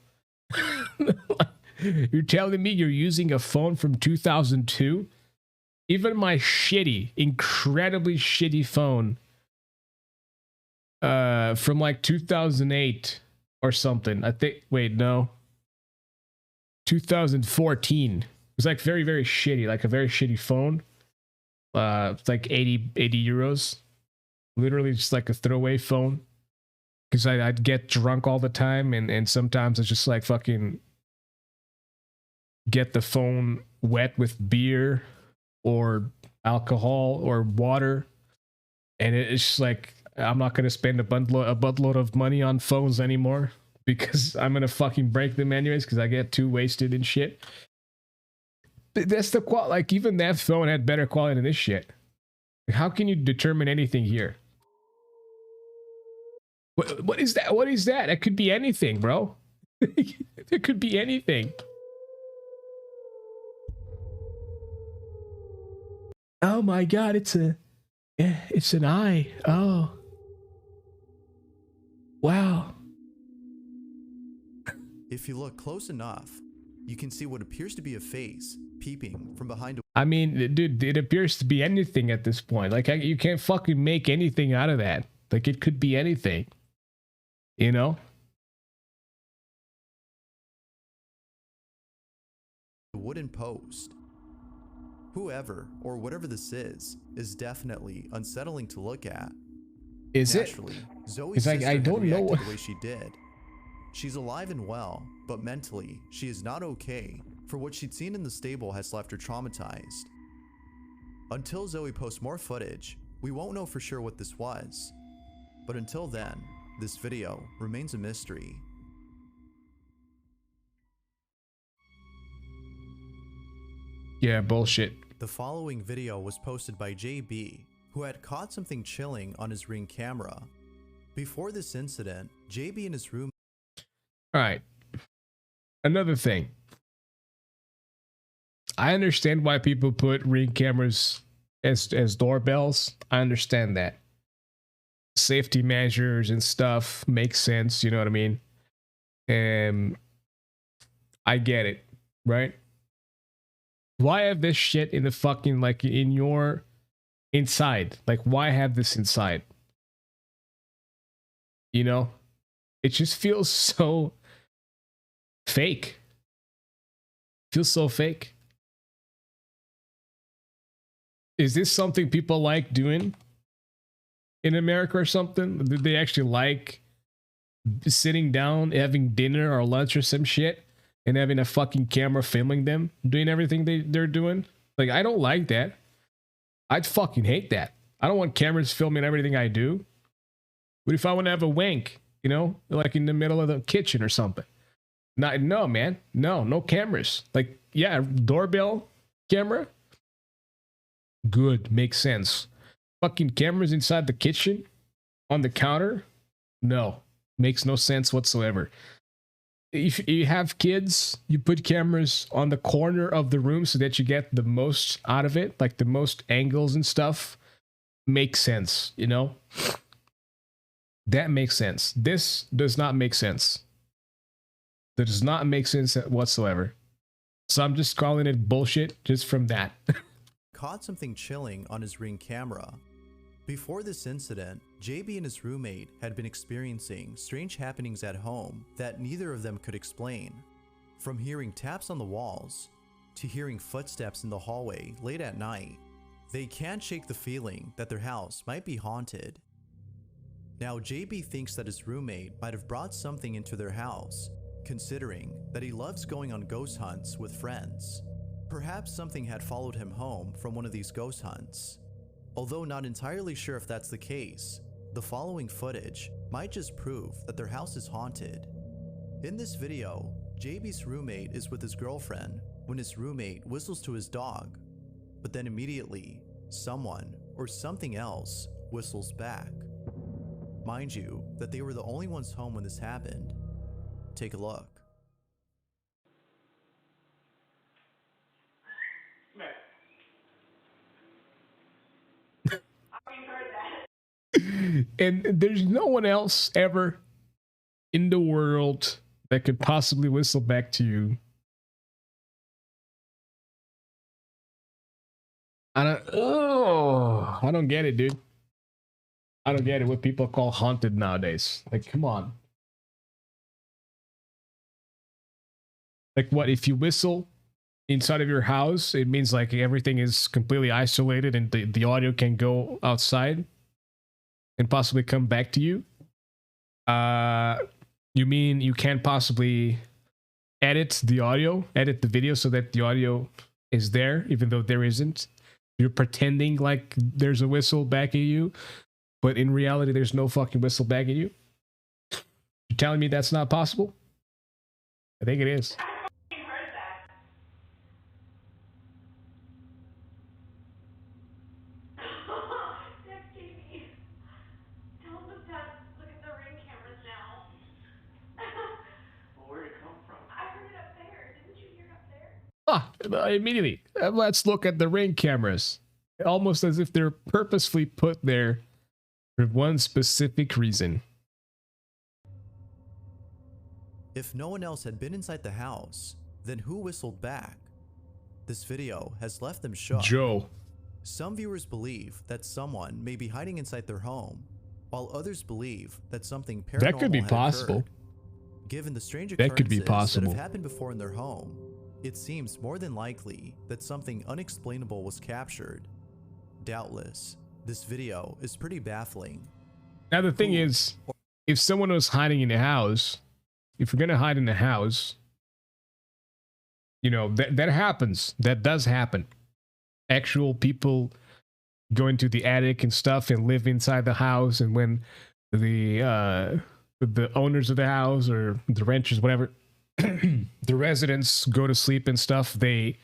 You're telling me you're using a phone from 2002? Even my shitty, incredibly shitty phone from like 2008 or something. I think, wait, no. 2014. It was like very, very shitty, like a very shitty phone. It's like 80 euros. Literally just like a throwaway phone. Because I'd get drunk all the time and sometimes it's just like fucking get the phone wet with beer or alcohol or water. And it's just like, I'm not going to spend a buttload of money on phones anymore because I'm going to fucking break them anyways because I get too wasted and shit. That's the quality. Like, even that phone had better quality than this shit. How can you determine anything here? What is that? What is that? It could be anything, bro. It could be anything. Oh my god, it's an eye. Oh. Wow. If you look close enough, you can see what appears to be a face peeping from behind a I mean, dude, it appears to be anything at this point. Like, you can't fucking make anything out of that. Like, it could be anything. You know? wooden post. Whoever or whatever this is definitely unsettling to look at. Is Naturally, it? Zoe's It's like, sister I had don't know. reacted the way she did. She's alive and well, but mentally, she is not okay, for what she'd seen in the stable has left her traumatized. Until Zoe posts more footage, we won't know for sure what this was. But until then, this video remains a mystery. Yeah, bullshit. The following video was posted by JB, who had caught something chilling on his Ring camera. Before this incident, JB and his room. Alright. Another thing. I understand why people put Ring cameras as doorbells. I understand that. Safety measures and stuff makes sense, you know what I mean? I get it, right? Why have this shit in the fucking, like, in your inside? Like, why have this inside? You know? It just feels so fake. Feels so fake. Is this something people like doing in America or something? Do they actually like sitting down, having dinner or lunch or some shit, and having a fucking camera filming them doing everything they're doing? Like, I don't like that. I'd fucking hate that. I don't want cameras filming everything I do. What if I want to have a wank, you know, like in the middle of the kitchen or something? No, man. No cameras. Like, yeah, doorbell camera. Good, makes sense. Fucking cameras inside the kitchen, on the counter. No, makes no sense whatsoever. If you have kids, you put cameras on the corner of the room so that you get the most out of it, like the most angles and stuff. Makes sense, you know? That makes sense. This does not make sense. That does not make sense whatsoever. So I'm just calling it bullshit just from that. Caught something chilling on his Ring camera. Before this incident, JB and his roommate had been experiencing strange happenings at home that neither of them could explain. From hearing taps on the walls, to hearing footsteps in the hallway late at night, they can't shake the feeling that their house might be haunted. Now JB thinks that his roommate might have brought something into their house, considering that he loves going on ghost hunts with friends. Perhaps something had followed him home from one of these ghost hunts. Although not entirely sure if that's the case, the following footage might just prove that their house is haunted. In this video, JB's roommate is with his girlfriend when his roommate whistles to his dog, but then immediately, someone or something else whistles back. Mind you, that they were the only ones home when this happened. Take a look. And there's no one else ever in the world that could possibly whistle back to you. I don't get it, dude. I don't get it. What people call haunted nowadays. Like, come on. Like, what if you whistle inside of your house? It means like everything is completely isolated and the audio can go outside and possibly come back to you. You mean you can't possibly edit the video so that the audio is there, even though there isn't? You're pretending like there's a whistle back at you, but in reality, there's no fucking whistle back at you? You're telling me that's not possible? I think it is. Immediately. Let's look at the Ring cameras. Almost as if they're purposefully put there for one specific reason. If no one else had been inside the house, then who whistled back? This video has left them shocked. Joe. Some viewers believe that someone may be hiding inside their home, while others believe that something paranormal That could be had possible. occurred. Given the strange That could be occurrences possible. that have happened before in their home, it seems more than likely that something unexplainable was captured. Doubtless, this video is pretty baffling. Now the thing is, if someone was hiding in the house, if you're gonna hide in the house, you know, that happens. That does happen. Actual people go into the attic and stuff and live inside the house, and when the owners of the house or the renters, whatever, the residents go to sleep and stuff, they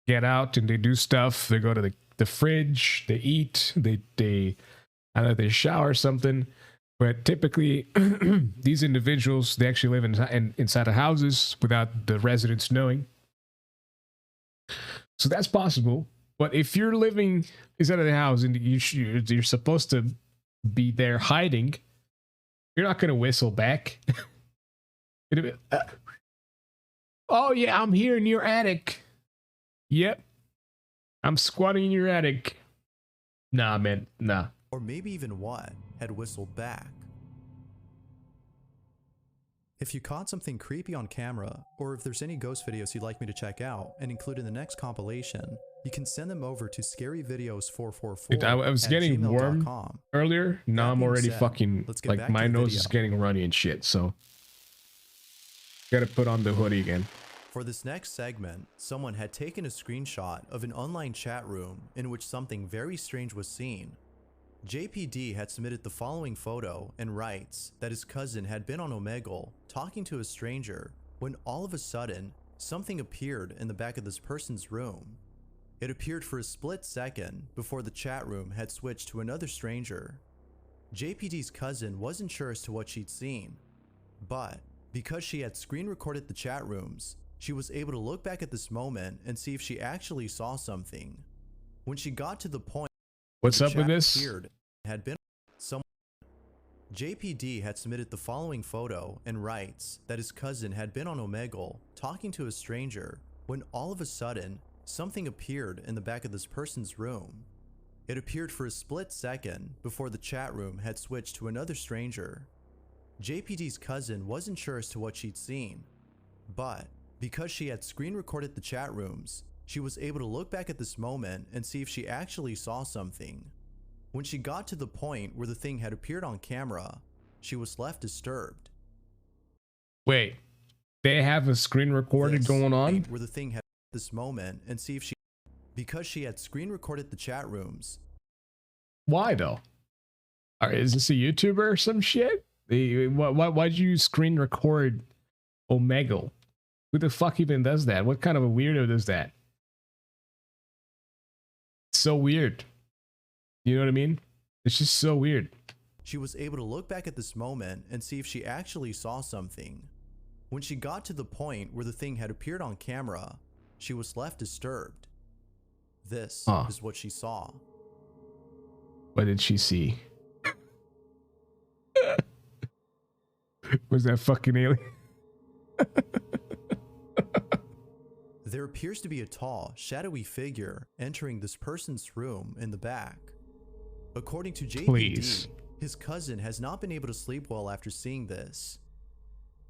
get out and they do stuff. They go to the fridge, they eat, they I don't know, they shower or something. But typically, these individuals, they actually live inside of houses without the residents knowing. So that's possible. But if you're living inside of the house and you're supposed to be there hiding, you're not going to whistle back. Oh yeah, I'm here in your attic. Yep. I'm squatting in your attic. Nah, man, nah. Or maybe even what had whistled back. If you caught something creepy on camera, or if there's any ghost videos you'd like me to check out and include in the next compilation, you can send them over to scaryvideos444. I was getting warm earlier. Now I'm already fucking, like, my nose is getting runny and shit, so gotta put on the hoodie again. For this next segment, someone had taken a screenshot of an online chat room in which something very strange was seen. JPD had submitted the following photo and writes that his cousin had been on Omegle talking to a stranger when all of a sudden, something appeared in the back of this person's room. It appeared for a split second before the chat room had switched to another stranger. JPD's cousin wasn't sure as to what she'd seen, but because she had screen recorded the chat rooms, she was able to look back at this moment and see if she actually saw something. When she got to the point what's where up the with chat this? appeared, had been someone. JPD had submitted the following photo and writes that his cousin had been on Omegle talking to a stranger when all of a sudden something appeared in the back of this person's room. It appeared for a split second before the chat room had switched to another stranger. JPD's cousin wasn't sure as to what she'd seen, but because she had screen recorded the chat rooms, she was able to look back at this moment and see if she actually saw something. When she got to the point where the thing had appeared on camera, she was left disturbed. Wait, they have a screen recorded going on? Where the thing had this moment and see if she, because she had screen recorded the chat rooms. Why though? Is this a YouTuber or some shit? Why'd you screen record Omegle? Who the fuck even does that? What kind of a weirdo does that? So weird. You know what I mean? It's just so weird. She was able to look back at this moment and see if she actually saw something. When she got to the point where the thing had appeared on camera, she was left disturbed. This is what she saw. What did she see? Was that fucking alien? There appears to be a tall, shadowy figure entering this person's room in the back. According to JPD, his cousin has not been able to sleep well after seeing this.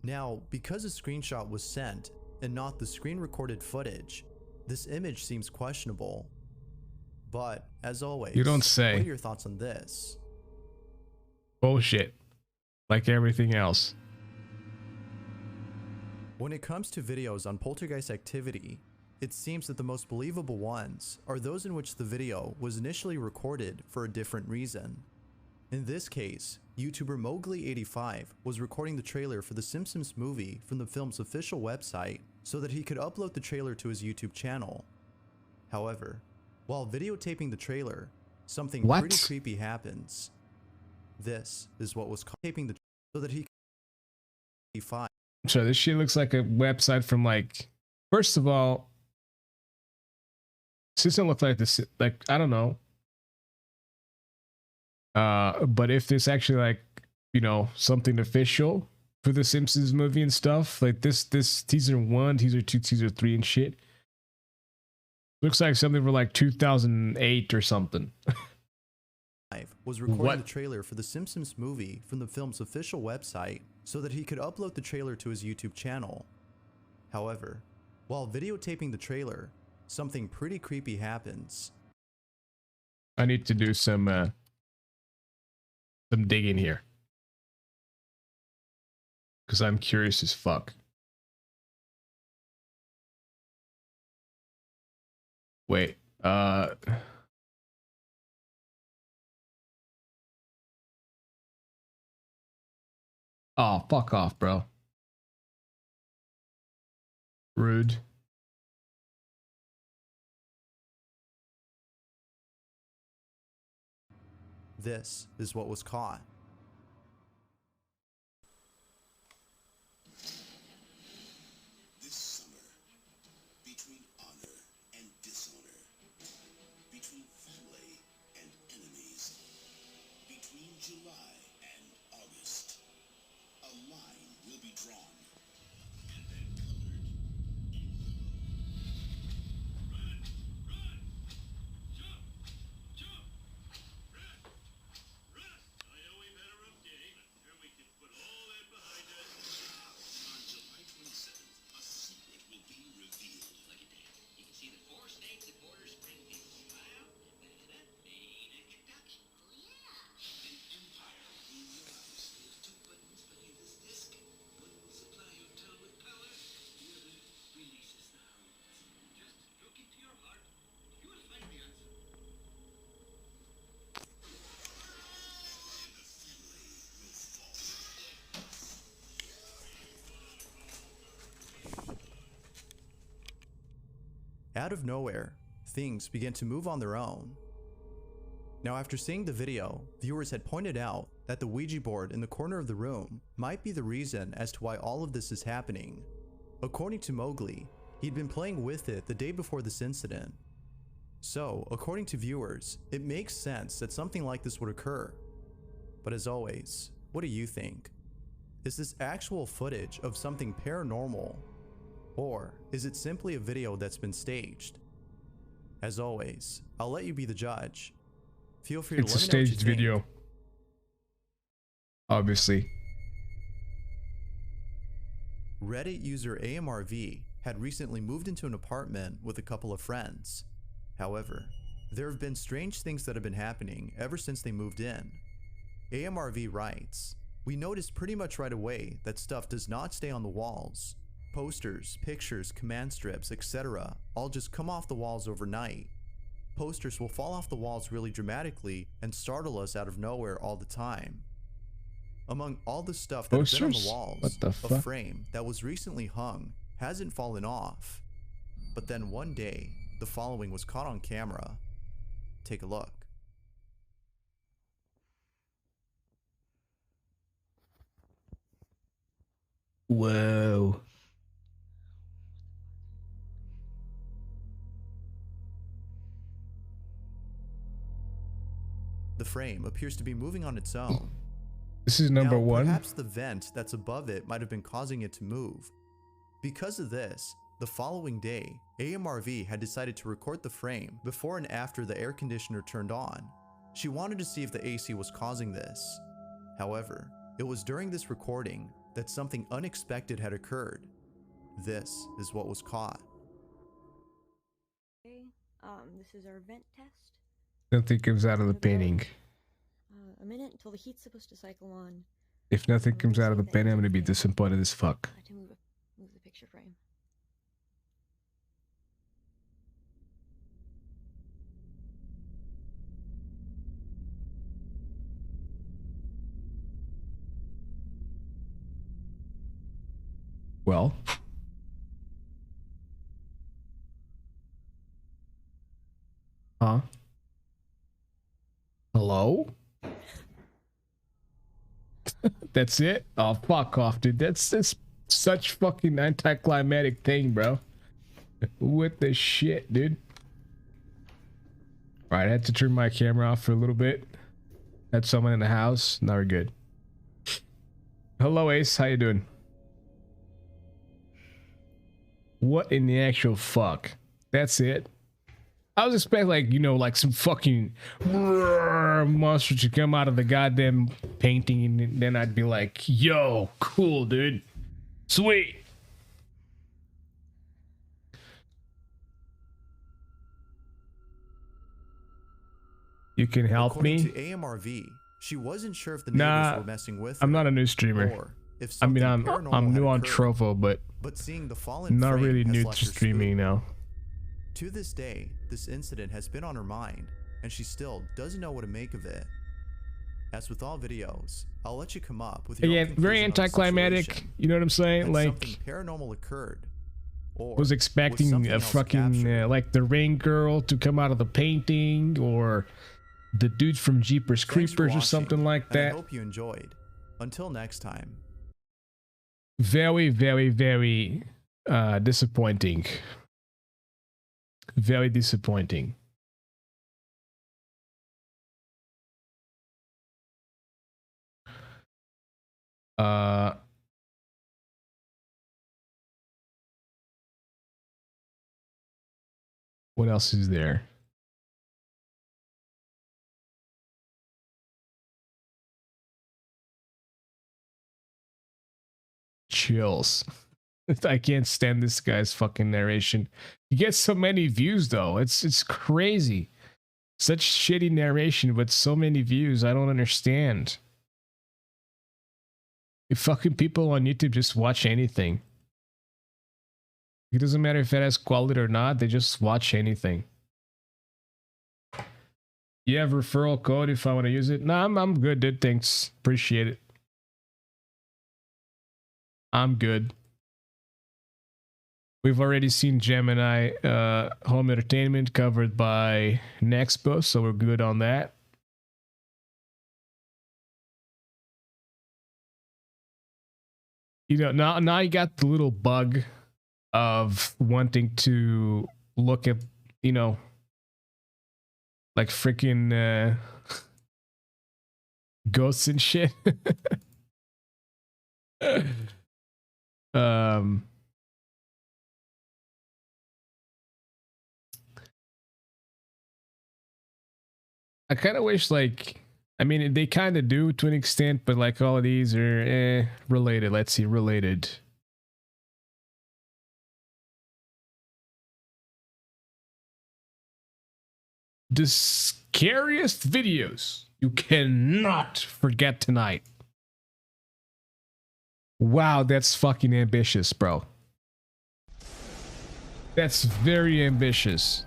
Now, because a screenshot was sent and not the screen recorded footage, this image seems questionable. But, as always, you don't say. What are your thoughts on this? Bullshit. Like everything else. When it comes to videos on poltergeist activity, it seems that the most believable ones are those in which the video was initially recorded for a different reason. In this case, YouTuber Mowgli85 was recording the trailer for the Simpsons movie from the film's official website so that he could upload the trailer to his YouTube channel. However, while videotaping the trailer, something pretty creepy happens. This is what was taping the so that he could find. So this shit looks like a website from like, first of all, this doesn't look like this, like, I don't know. But if there's actually like, you know, something official for the Simpsons movie and stuff, like this teaser 1, teaser 2, teaser 3 and shit. Looks like something for like 2008 or something. Was recording the trailer for the Simpsons movie from the film's official website so that he could upload the trailer to his YouTube channel. However, while videotaping the trailer, something pretty creepy happens. I need to do some digging here, because I'm curious as fuck. Wait, oh, fuck off, bro. Rude. This is what was caught. This summer, between honor and dishonor, between family and enemies, between July and August, a line will be drawn and then colored. Run! Run! Jump! Jump! Run! Run! I know we've had a rough day, but here we can put all that behind us. On July 27th, a secret will be revealed. Look at that. You can see the 4 states that border Springfield. Ohio, Nevada, Maine, and Kentucky. Oh, yeah. An empire will rise. There's 2 buttons behind this disc. One will supply Out of nowhere, things began to move on their own. Now, after seeing the video, viewers had pointed out that the Ouija board in the corner of the room might be the reason as to why all of this is happening. According to Mowgli, he'd been playing with it the day before this incident. So, according to viewers, it makes sense that something like this would occur. But as always, what do you think? Is this actual footage of something paranormal? Or is it simply a video that's been staged? As always, I'll let you be the judge. Feel free to It's let a me know what you staged video. think. Obviously. Reddit user AMRV had recently moved into an apartment with a couple of friends. However, there have been strange things that have been happening ever since they moved in. AMRV writes, "We noticed pretty much right away that stuff does not stay on the walls. Posters, pictures, command strips, etc. all just come off the walls overnight. Posters will fall off the walls really dramatically and startle us out of nowhere all the time. Among all the stuff that has been on the Posters? walls, What the a fuck? frame that was recently hung hasn't fallen off. But then one day, the following was caught on camera. Take a look." Whoa. The frame appears to be moving on its own. This is number Now, one. Perhaps the vent that's above it might have been causing it to move. Because of this, the following day, AMRV had decided to record the frame before and after the air conditioner turned on. She wanted to see if the AC was causing this. However, it was during this recording that something unexpected had occurred. This is what was caught. Okay, this is our vent test. Nothing comes out of the painting. A minute until the heat's supposed to cycle on. If nothing comes out of the painting, I'm gonna be disappointed as fuck. I had to move the picture frame. Well. Huh? Hello? That's it? Oh, fuck off, dude. That's such fucking anticlimactic thing, bro. What the shit, dude? Alright, I had to turn my camera off for a little bit. Had someone in the house. Now we're good. Hello, Ace. How you doing? What in the actual fuck? That's it? I was expecting, like, you know, like some fucking monster to come out of the goddamn painting, and then I'd be like, yo, cool, dude. Sweet. You can help According me? to AMRV, she wasn't sure if the neighbors were messing with her. I'm not a new streamer. Or if I mean, something paranormal I'm new had on occurred. Trovo, but seeing the fallen not frame really has new left to her streaming now. To this day, this incident has been on her mind, and she still doesn't know what to make of it. As with all videos, I'll let you come up with your own Again, very conclusion on the anticlimactic. situation. You know what I'm saying? Had Like, something paranormal occurred, or was expecting something a else fucking like the rain girl to come out of the painting, or the dude from Jeepers Thanks for Creepers or watching, something like and I that. hope you enjoyed. Until next time. Very, very, very disappointing. Very disappointing. What else is there? Chills. I can't stand this guy's fucking narration. He gets so many views though. It's crazy. Such shitty narration, but so many views. I don't understand. If fucking people on YouTube just watch anything. It doesn't matter if it has quality or not, they just watch anything. You have referral code if I want to use it? Nah, I'm good, dude. Thanks. Appreciate it. I'm good. We've already seen Gemini Home Entertainment covered by Nexpo, so we're good on that. You know, now you got the little bug of wanting to look at, you know, like freaking ghosts and shit. I kind of wish, like, I mean, they kind of do to an extent, but like all of these are related. Let's see, related. The scariest videos you cannot forget tonight. Wow, that's fucking ambitious, bro. That's very ambitious.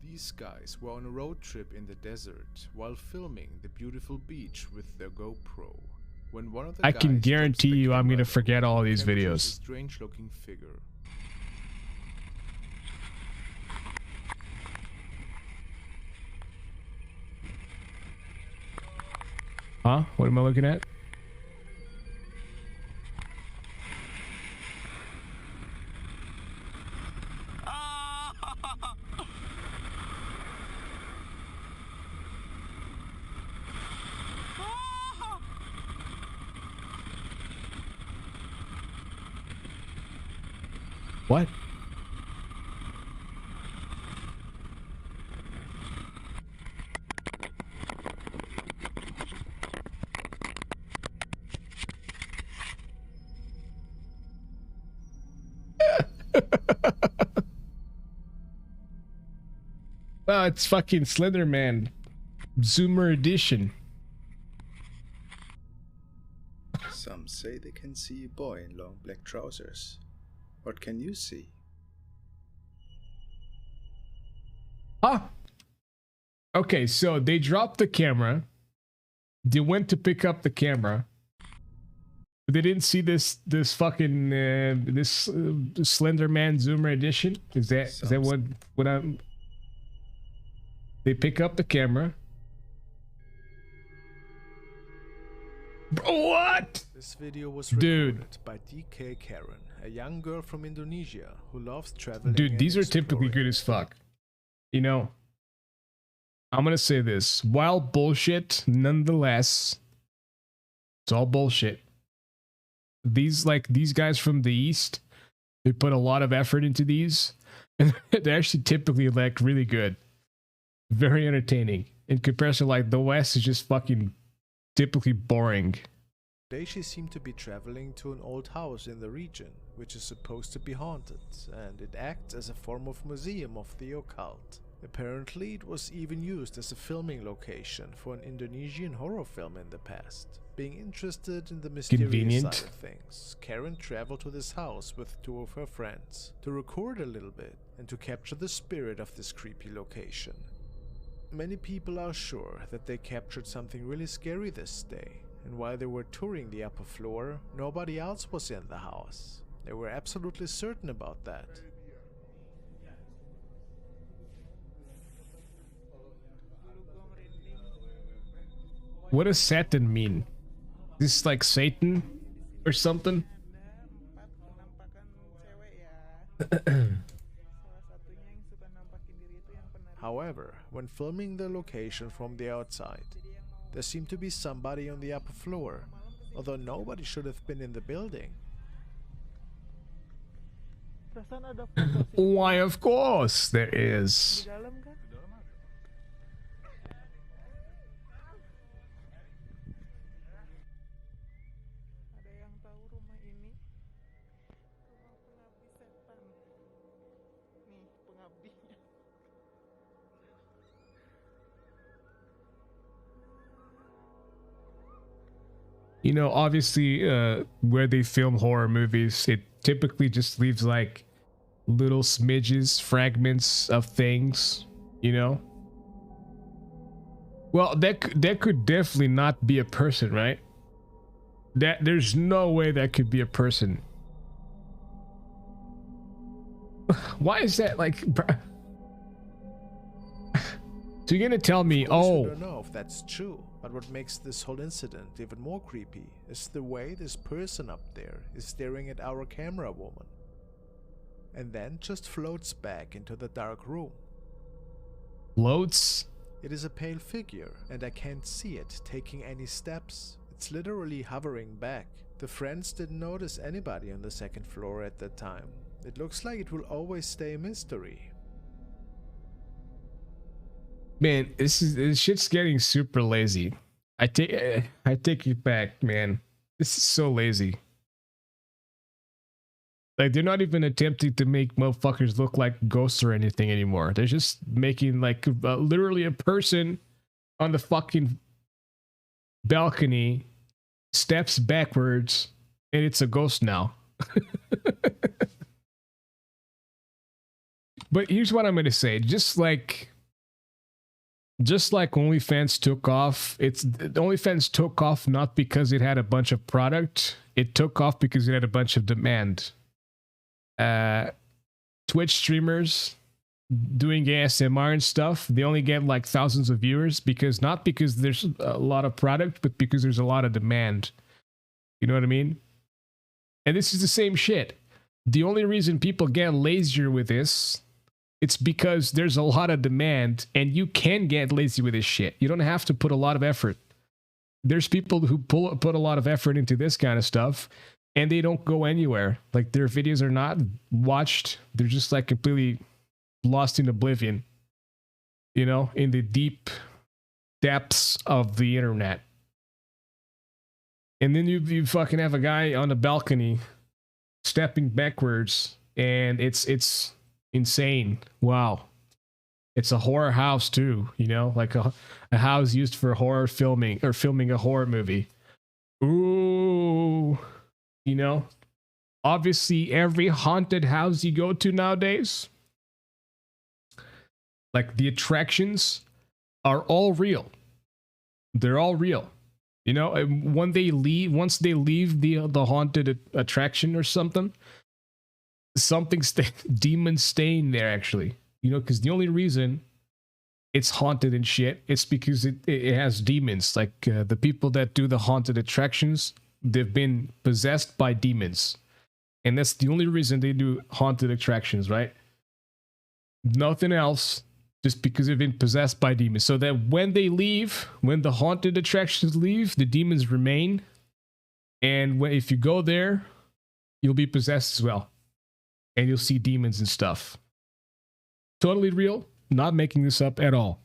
These guys were on a road trip in the desert while filming the beautiful beach with their GoPro. When one of the I can guys guarantee you I'm gonna camera, forget all these captures a videos. strange-looking figure. Huh? What am I looking at? What? Well, it's fucking Slither Man Zoomer edition. Some say they can see a boy in long black trousers. What can you see? Huh? Okay, so they dropped the camera. They went to pick up the camera. But they didn't see this fucking Slender Man Zoomer edition. Is that what I'm? They pick up the camera. What? This video was Dude. recorded by DK Karen, a young girl from Indonesia who loves traveling. Dude, these and are typically good as fuck. You know, I'm gonna say this. While bullshit, nonetheless, it's all bullshit. These guys from the East, they put a lot of effort into these, and they're actually typically like really good. Very entertaining. In comparison, like the West is just fucking typically boring. Today she seemed to be traveling to an old house in the region, which is supposed to be haunted, and it acts as a form of museum of the occult. Apparently it was even used as a filming location for an Indonesian horror film in the past. Being interested in the mysterious side of things, Karen traveled to this house with two of her friends to record a little bit and to capture the spirit of this creepy location. Many people are sure that they captured something really scary this day, and while they were touring the upper floor, nobody else was in the house. They were absolutely certain about that. What does Satan mean? This is like Satan or something? However, when filming the location from the outside, there seemed to be somebody on the upper floor, although nobody should have been in the building. Why, of course there is. You know, obviously, where they film horror movies, it typically just leaves like little smidges, fragments of things, you know? Well, that could definitely not be a person, right? There's no way that could be a person. Why is that like? So you're gonna tell me, I don't know if that's true, but what makes this whole incident even more creepy is the way this person up there is staring at our camera woman, and then just floats back into the dark room. Floats? It is a pale figure, and I can't see it taking any steps. It's literally hovering back. The friends didn't notice anybody on the second floor at that time. It looks like it will always stay a mystery. Man, this shit's getting super lazy. I take it back, man. This is so lazy. Like, they're not even attempting to make motherfuckers look like ghosts or anything anymore. They're just making like literally a person on the fucking balcony steps backwards and it's a ghost now. But here's what I'm gonna say. Just like OnlyFans took off, OnlyFans took off not because it had a bunch of product. It took off because it had a bunch of demand. Twitch streamers doing ASMR and stuff, they only get like thousands of viewers not because there's a lot of product, but because there's a lot of demand. You know what I mean? And this is the same shit. The only reason people get lazier with this, it's because there's a lot of demand, and you can get lazy with this shit. You don't have to put a lot of effort. There's people who put a lot of effort into this kind of stuff, and they don't go anywhere. Like, their videos are not watched. They're just like completely lost in oblivion, you know, in the deep depths of the internet. And then you fucking have a guy on the balcony stepping backwards, and it's insane. Wow. It's a horror house too, you know, like a house used for horror filming or filming a horror movie. Ooh, you know, obviously every haunted house you go to nowadays, like the attractions are all real. They're all real. You know, once they leave the haunted attraction or something demons staying there actually. You know, because the only reason it's haunted and shit, it's because it has demons. Like the people that do the haunted attractions, they've been possessed by demons. And that's the only reason they do haunted attractions, right? Nothing else, just because they've been possessed by demons. So that when they leave, when the haunted attractions leave, the demons remain. And if you go there, you'll be possessed as well. And you'll see demons and stuff. Totally real, not making this up at all.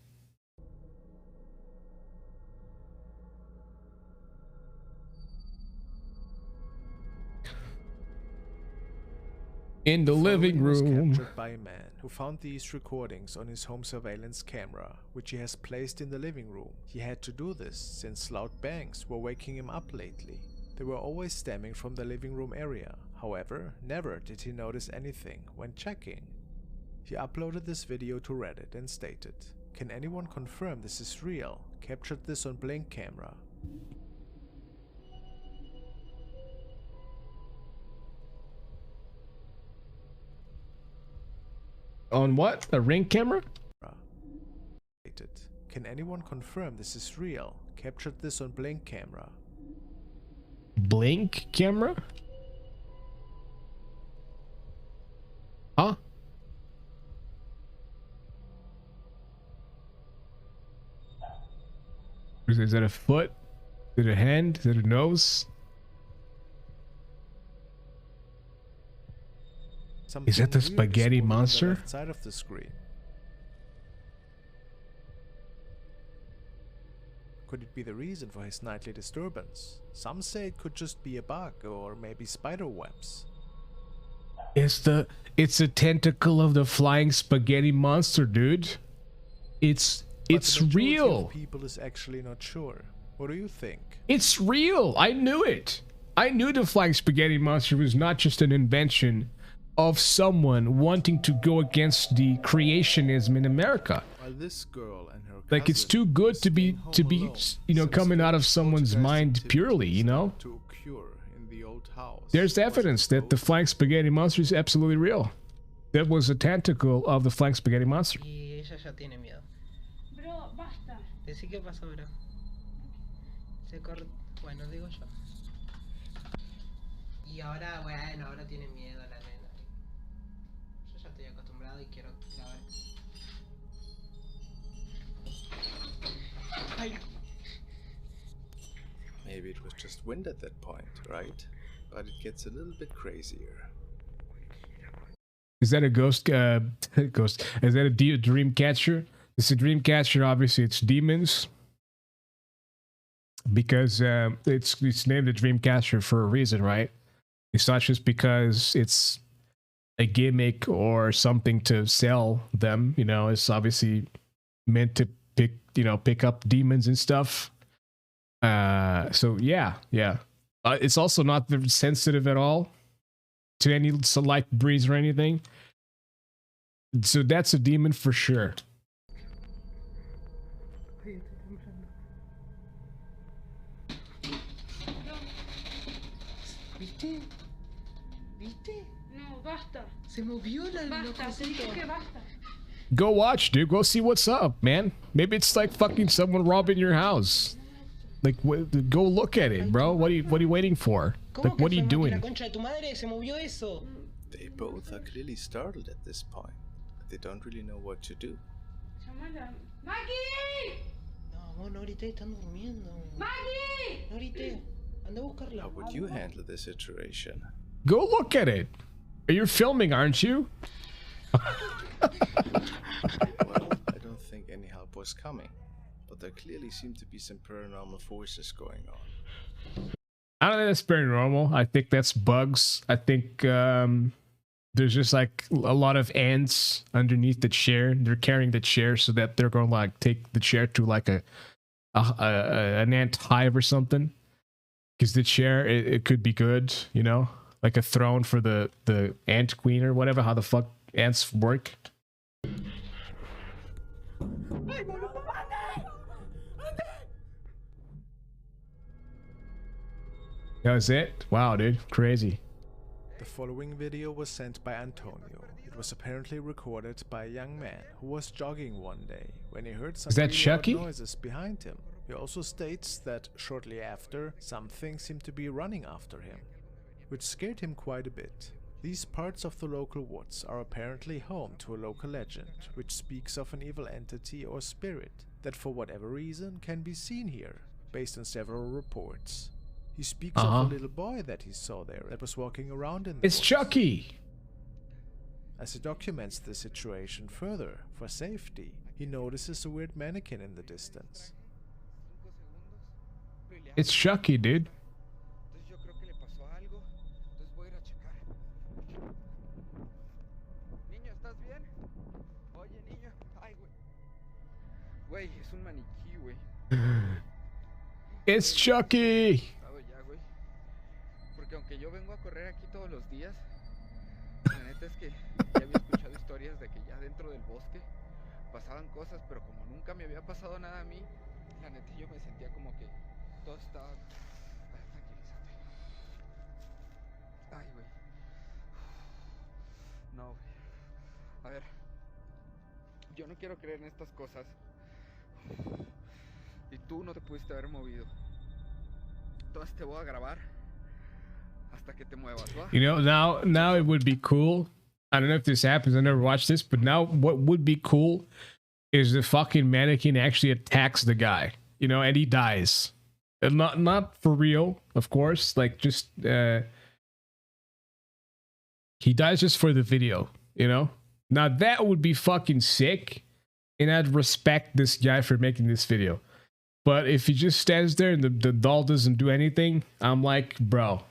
In the living room. Was captured by a man who found these recordings on his home surveillance camera, which he has placed in the living room. He had to do this since loud bangs were waking him up lately. They were always stemming from the living room area. However, never did he notice anything when checking. He uploaded this video to Reddit and stated, "Can anyone confirm this is real? Captured this on Blink camera." On what? A Ring camera? Stated, "Can anyone confirm this is real? Captured this on Blink camera." Blink camera? Huh? Is that a foot? Is it a hand? Is it a nose? Is that the spaghetti monster? On the left side of the screen. Could it be the reason for his nightly disturbance? Some say it could just be a bug or maybe spider webs. It's a tentacle of the flying spaghetti monster, dude. It's real. People is actually not sure. What do you think? It's real. I knew it. I knew the flying spaghetti monster was not just an invention of someone wanting to go against the creationism in America. While this girl and her Like, it's too good to be you know, coming out of someone's mind purely, you know? to occur in the old house. There's evidence that the flying spaghetti monster is absolutely real. That was a tentacle of the flying spaghetti monster. Y ella ya tiene miedo. Bro, basta. Decí qué pasó, bro. Se corre. Bueno, digo yo. Y ahora, bueno, ahora tiene miedo la nena. Yo ya estoy acostumbrado y quiero grabar. Ay. Maybe it was just wind at that point, right? But it gets a little bit crazier. Is that a ghost? Ghost? Is that a dream catcher? It's a dream catcher. Obviously, it's demons because it's named a dream catcher for a reason, right? It's not just because it's a gimmick or something to sell them. You know, it's obviously meant to pick up demons and stuff. So yeah. It's also not very sensitive at all to any light breeze or anything. So that's a demon for sure. ¿Viste? ¿Viste? No, basta. Se movió la Basta, te dije que basta. Go watch, dude. Go see what's up, man. Maybe it's like fucking someone robbing your house. Like, go look at it, bro. What are you waiting for? Like, what are you doing? La concha de tu madre se movió eso. They both are clearly startled at this point, but they don't really know what to do. ¡Maggie! No, vos no grité, están durmiendo. ¡Maggie! No grité. Anda a buscarla. How would you handle this situation? Go look at it. You're filming, aren't you? Well, I don't think any help was coming, but there clearly seem to be some paranormal forces going on. I don't think that's paranormal. I think that's bugs. I think there's just like a lot of ants underneath the chair. They're carrying the chair so that they're going to like take the chair to like an ant hive or something. Because the chair, it could be good, you know, like a throne for the ant queen or whatever. How the fuck ants work. That was it? Wow, dude. Crazy. The following video was sent by Antonio. It was apparently recorded by a young man who was jogging one day when he heard some Is that really Chucky? loud noises behind him. He also states that shortly after, something seemed to be running after him, which scared him quite a bit. These parts of the local woods are apparently home to a local legend, which speaks of an evil entity or spirit that for whatever reason can be seen here, based on several reports. He speaks of a little boy that he saw there that was walking around in the It's woods. Chucky! As he documents the situation further, for safety, he notices a weird mannequin in the distance. It's Chucky, dude. Niño, ¿estás bien? Oye, niño. Ay, güey. Güey, es un maniquí, güey. It's Chucky! Ya, güey. Porque aunque yo vengo a correr aquí todos los días, la neta es que ya había escuchado historias de que ya dentro del bosque pasaban cosas, pero como nunca me había pasado nada a mí, la neta yo me sentía como que todo estaba... Tranquilízate. Ay, güey. No, güey. A ver, yo no quiero creer en estas cosas. Y tú no te pudiste haber movido. Entonces te voy a grabar hasta que te muevas, ¿va? You know, now it would be cool. I don't know if this happens. I never watched this, but now what would be cool is the fucking mannequin actually attacks the guy, you know, and he dies. And not for real, of course. Like just he dies just for the video, you know. Now that would be fucking sick, and I'd respect this guy for making this video. But if he just stands there and the doll doesn't do anything, I'm like, bro.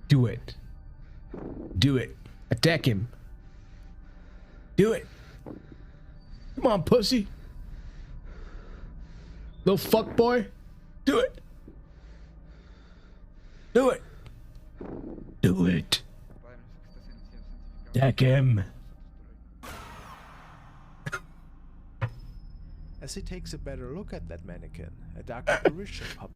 Do it. Do it. Attack him. Do it. Come on, pussy. Little fuck boy. Do it. Do it. Do it. Attack him. As he takes a better look at that mannequin, a dark apparition pops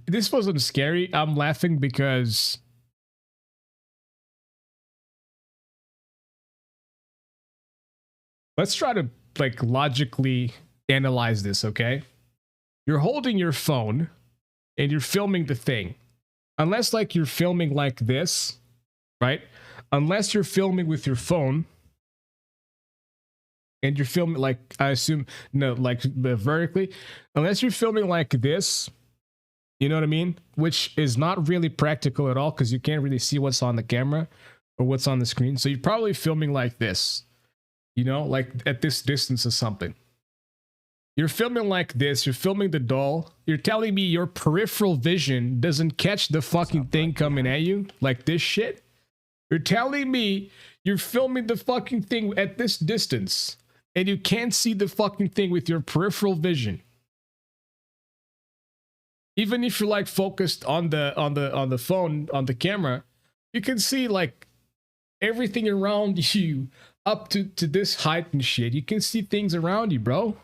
this wasn't scary. I'm laughing because let's try to like logically analyze this, okay? You're holding your phone and you're filming the thing. Unless like you're filming like this, right? Unless you're filming with your phone and you're filming like, I assume, no, like vertically. Unless you're filming like this, you know what I mean? Which is not really practical at all because you can't really see what's on the camera or what's on the screen. So you're probably filming like this, you know, like at this distance or something. You're filming like this, you're filming the doll. You're telling me your peripheral vision doesn't catch the fucking thing coming at you like this shit? You're telling me you're filming the fucking thing at this distance and you can't see the fucking thing with your peripheral vision. Even if you're like focused on the phone, on the camera, you can see like everything around you up to this height and shit. You can see things around you, bro.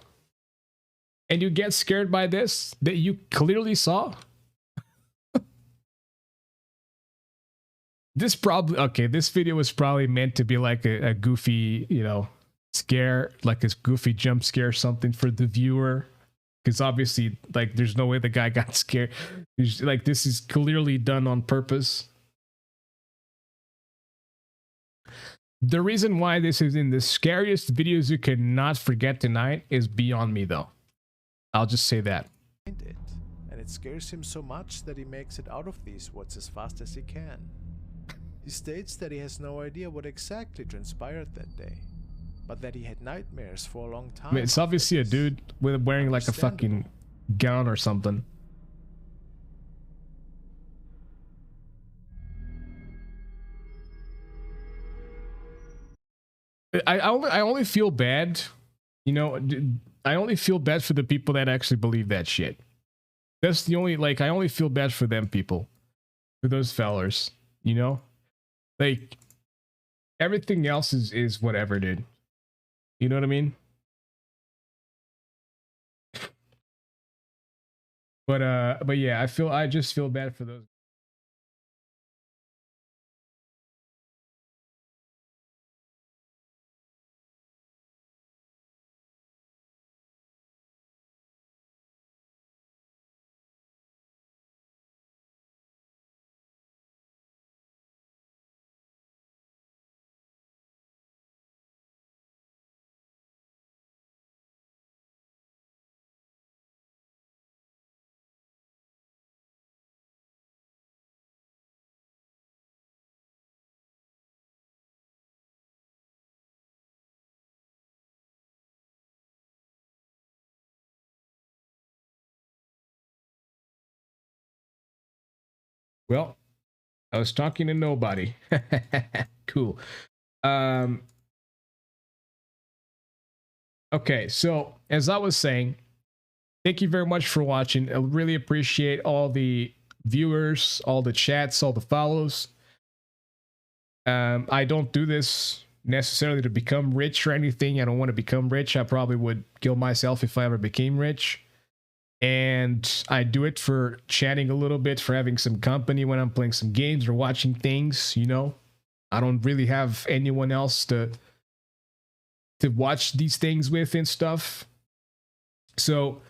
And you get scared by this that you clearly saw? This probably, okay, this video was probably meant to be like a goofy, you know, scare, like a goofy jump scare or something for the viewer. Because obviously, like, there's no way the guy got scared. Like, this is clearly done on purpose. The reason why this is in the scariest videos you cannot forget tonight is beyond me, though. I'll just say that. And it scares him so much that he makes it out of these woods as fast as he can. He states that he has no idea what exactly transpired that day, but that he had nightmares for a long time. I mean, it's obviously a dude with wearing like a fucking gown or something. I only feel bad, you know. I only feel bad for the people that actually believe that shit. That's the only, like, I only feel bad for them people, for those fellers, you know. Like, everything else is whatever, dude. You know what I mean? But yeah, I just feel bad for those. Well, I was talking to nobody. Cool. Okay, so as I was saying, thank you very much for watching. I really appreciate all the viewers, all the chats, all the follows. I don't do this necessarily to become rich or anything. I don't want to become rich. I probably would kill myself if I ever became rich. And I do it for chatting a little bit, for having some company when I'm playing some games or watching things, you know. I don't really have anyone else to watch these things with and stuff. So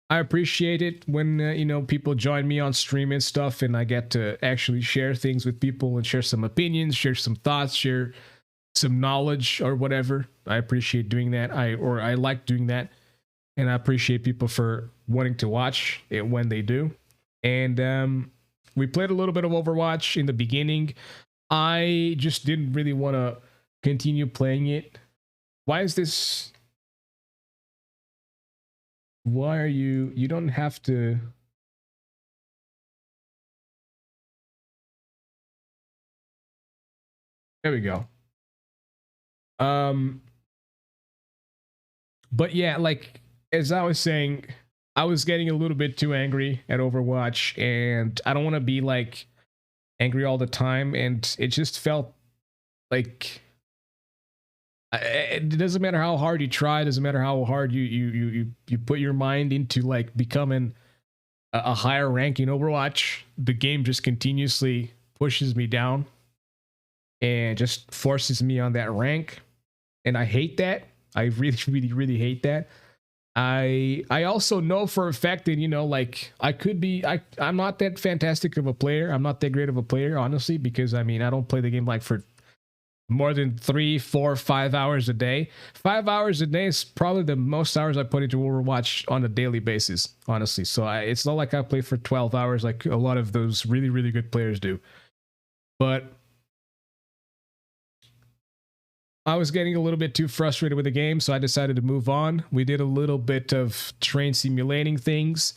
I appreciate it when, you know, people join me on stream and stuff, and I get to actually share things with people and share some opinions, share some thoughts, share some knowledge or whatever. I appreciate doing that. I like doing that. And I appreciate people for wanting to watch it when they do. And we played a little bit of Overwatch in the beginning. I just didn't really want to continue playing it. Why is this? Why are you? You don't have to. There we go. But yeah, like, as I was saying, I was getting a little bit too angry at Overwatch, and I don't want to be like angry all the time, and it just felt like it doesn't matter how hard you try, it doesn't matter how hard you put your mind into like becoming a higher rank in Overwatch, the game just continuously pushes me down and just forces me on that rank. And I hate that. I really, really, really hate that. I also know for a fact that, you know, like I'm not that fantastic of a player. I'm not that great of a player, honestly, because I mean, I don't play the game like for more than 3, 4, 5 hours a day. 5 hours a day is probably the most hours I put into Overwatch on a daily basis, honestly. So it's not like I play for 12 hours like a lot of those really, really good players do. But I was getting a little bit too frustrated with the game, so I decided to move on. We did a little bit of train simulating things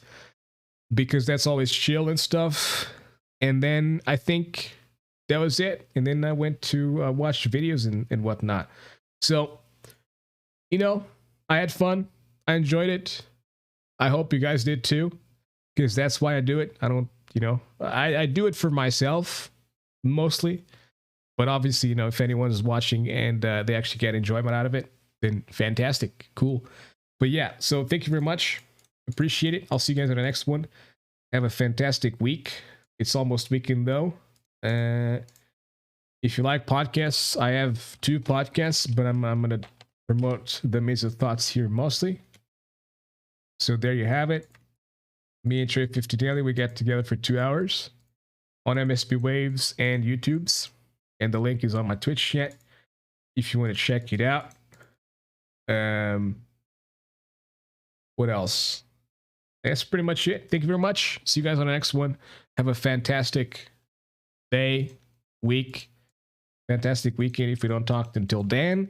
because that's always chill and stuff. And then I think that was it. And then I went to watch videos and whatnot. So, you know, I had fun. I enjoyed it. I hope you guys did too, because that's why I do it. I don't, you know, I do it for myself mostly. But obviously, you know, if anyone is watching and they actually get enjoyment out of it, then fantastic. Cool. But yeah, so thank you very much. Appreciate it. I'll see you guys in the next one. Have a fantastic week. It's almost weekend though. If you like podcasts, I have 2 podcasts, but I'm going to promote the Maze of Thoughts here mostly. So there you have it. Me and Trey 50 Daily, we get together for 2 hours on MSP Waves and YouTube's. And the link is on my Twitch chat if you want to check it out. What else? That's pretty much it. Thank you very much. See you guys on the next one. Have a fantastic day, week, fantastic weekend if we don't talk until then.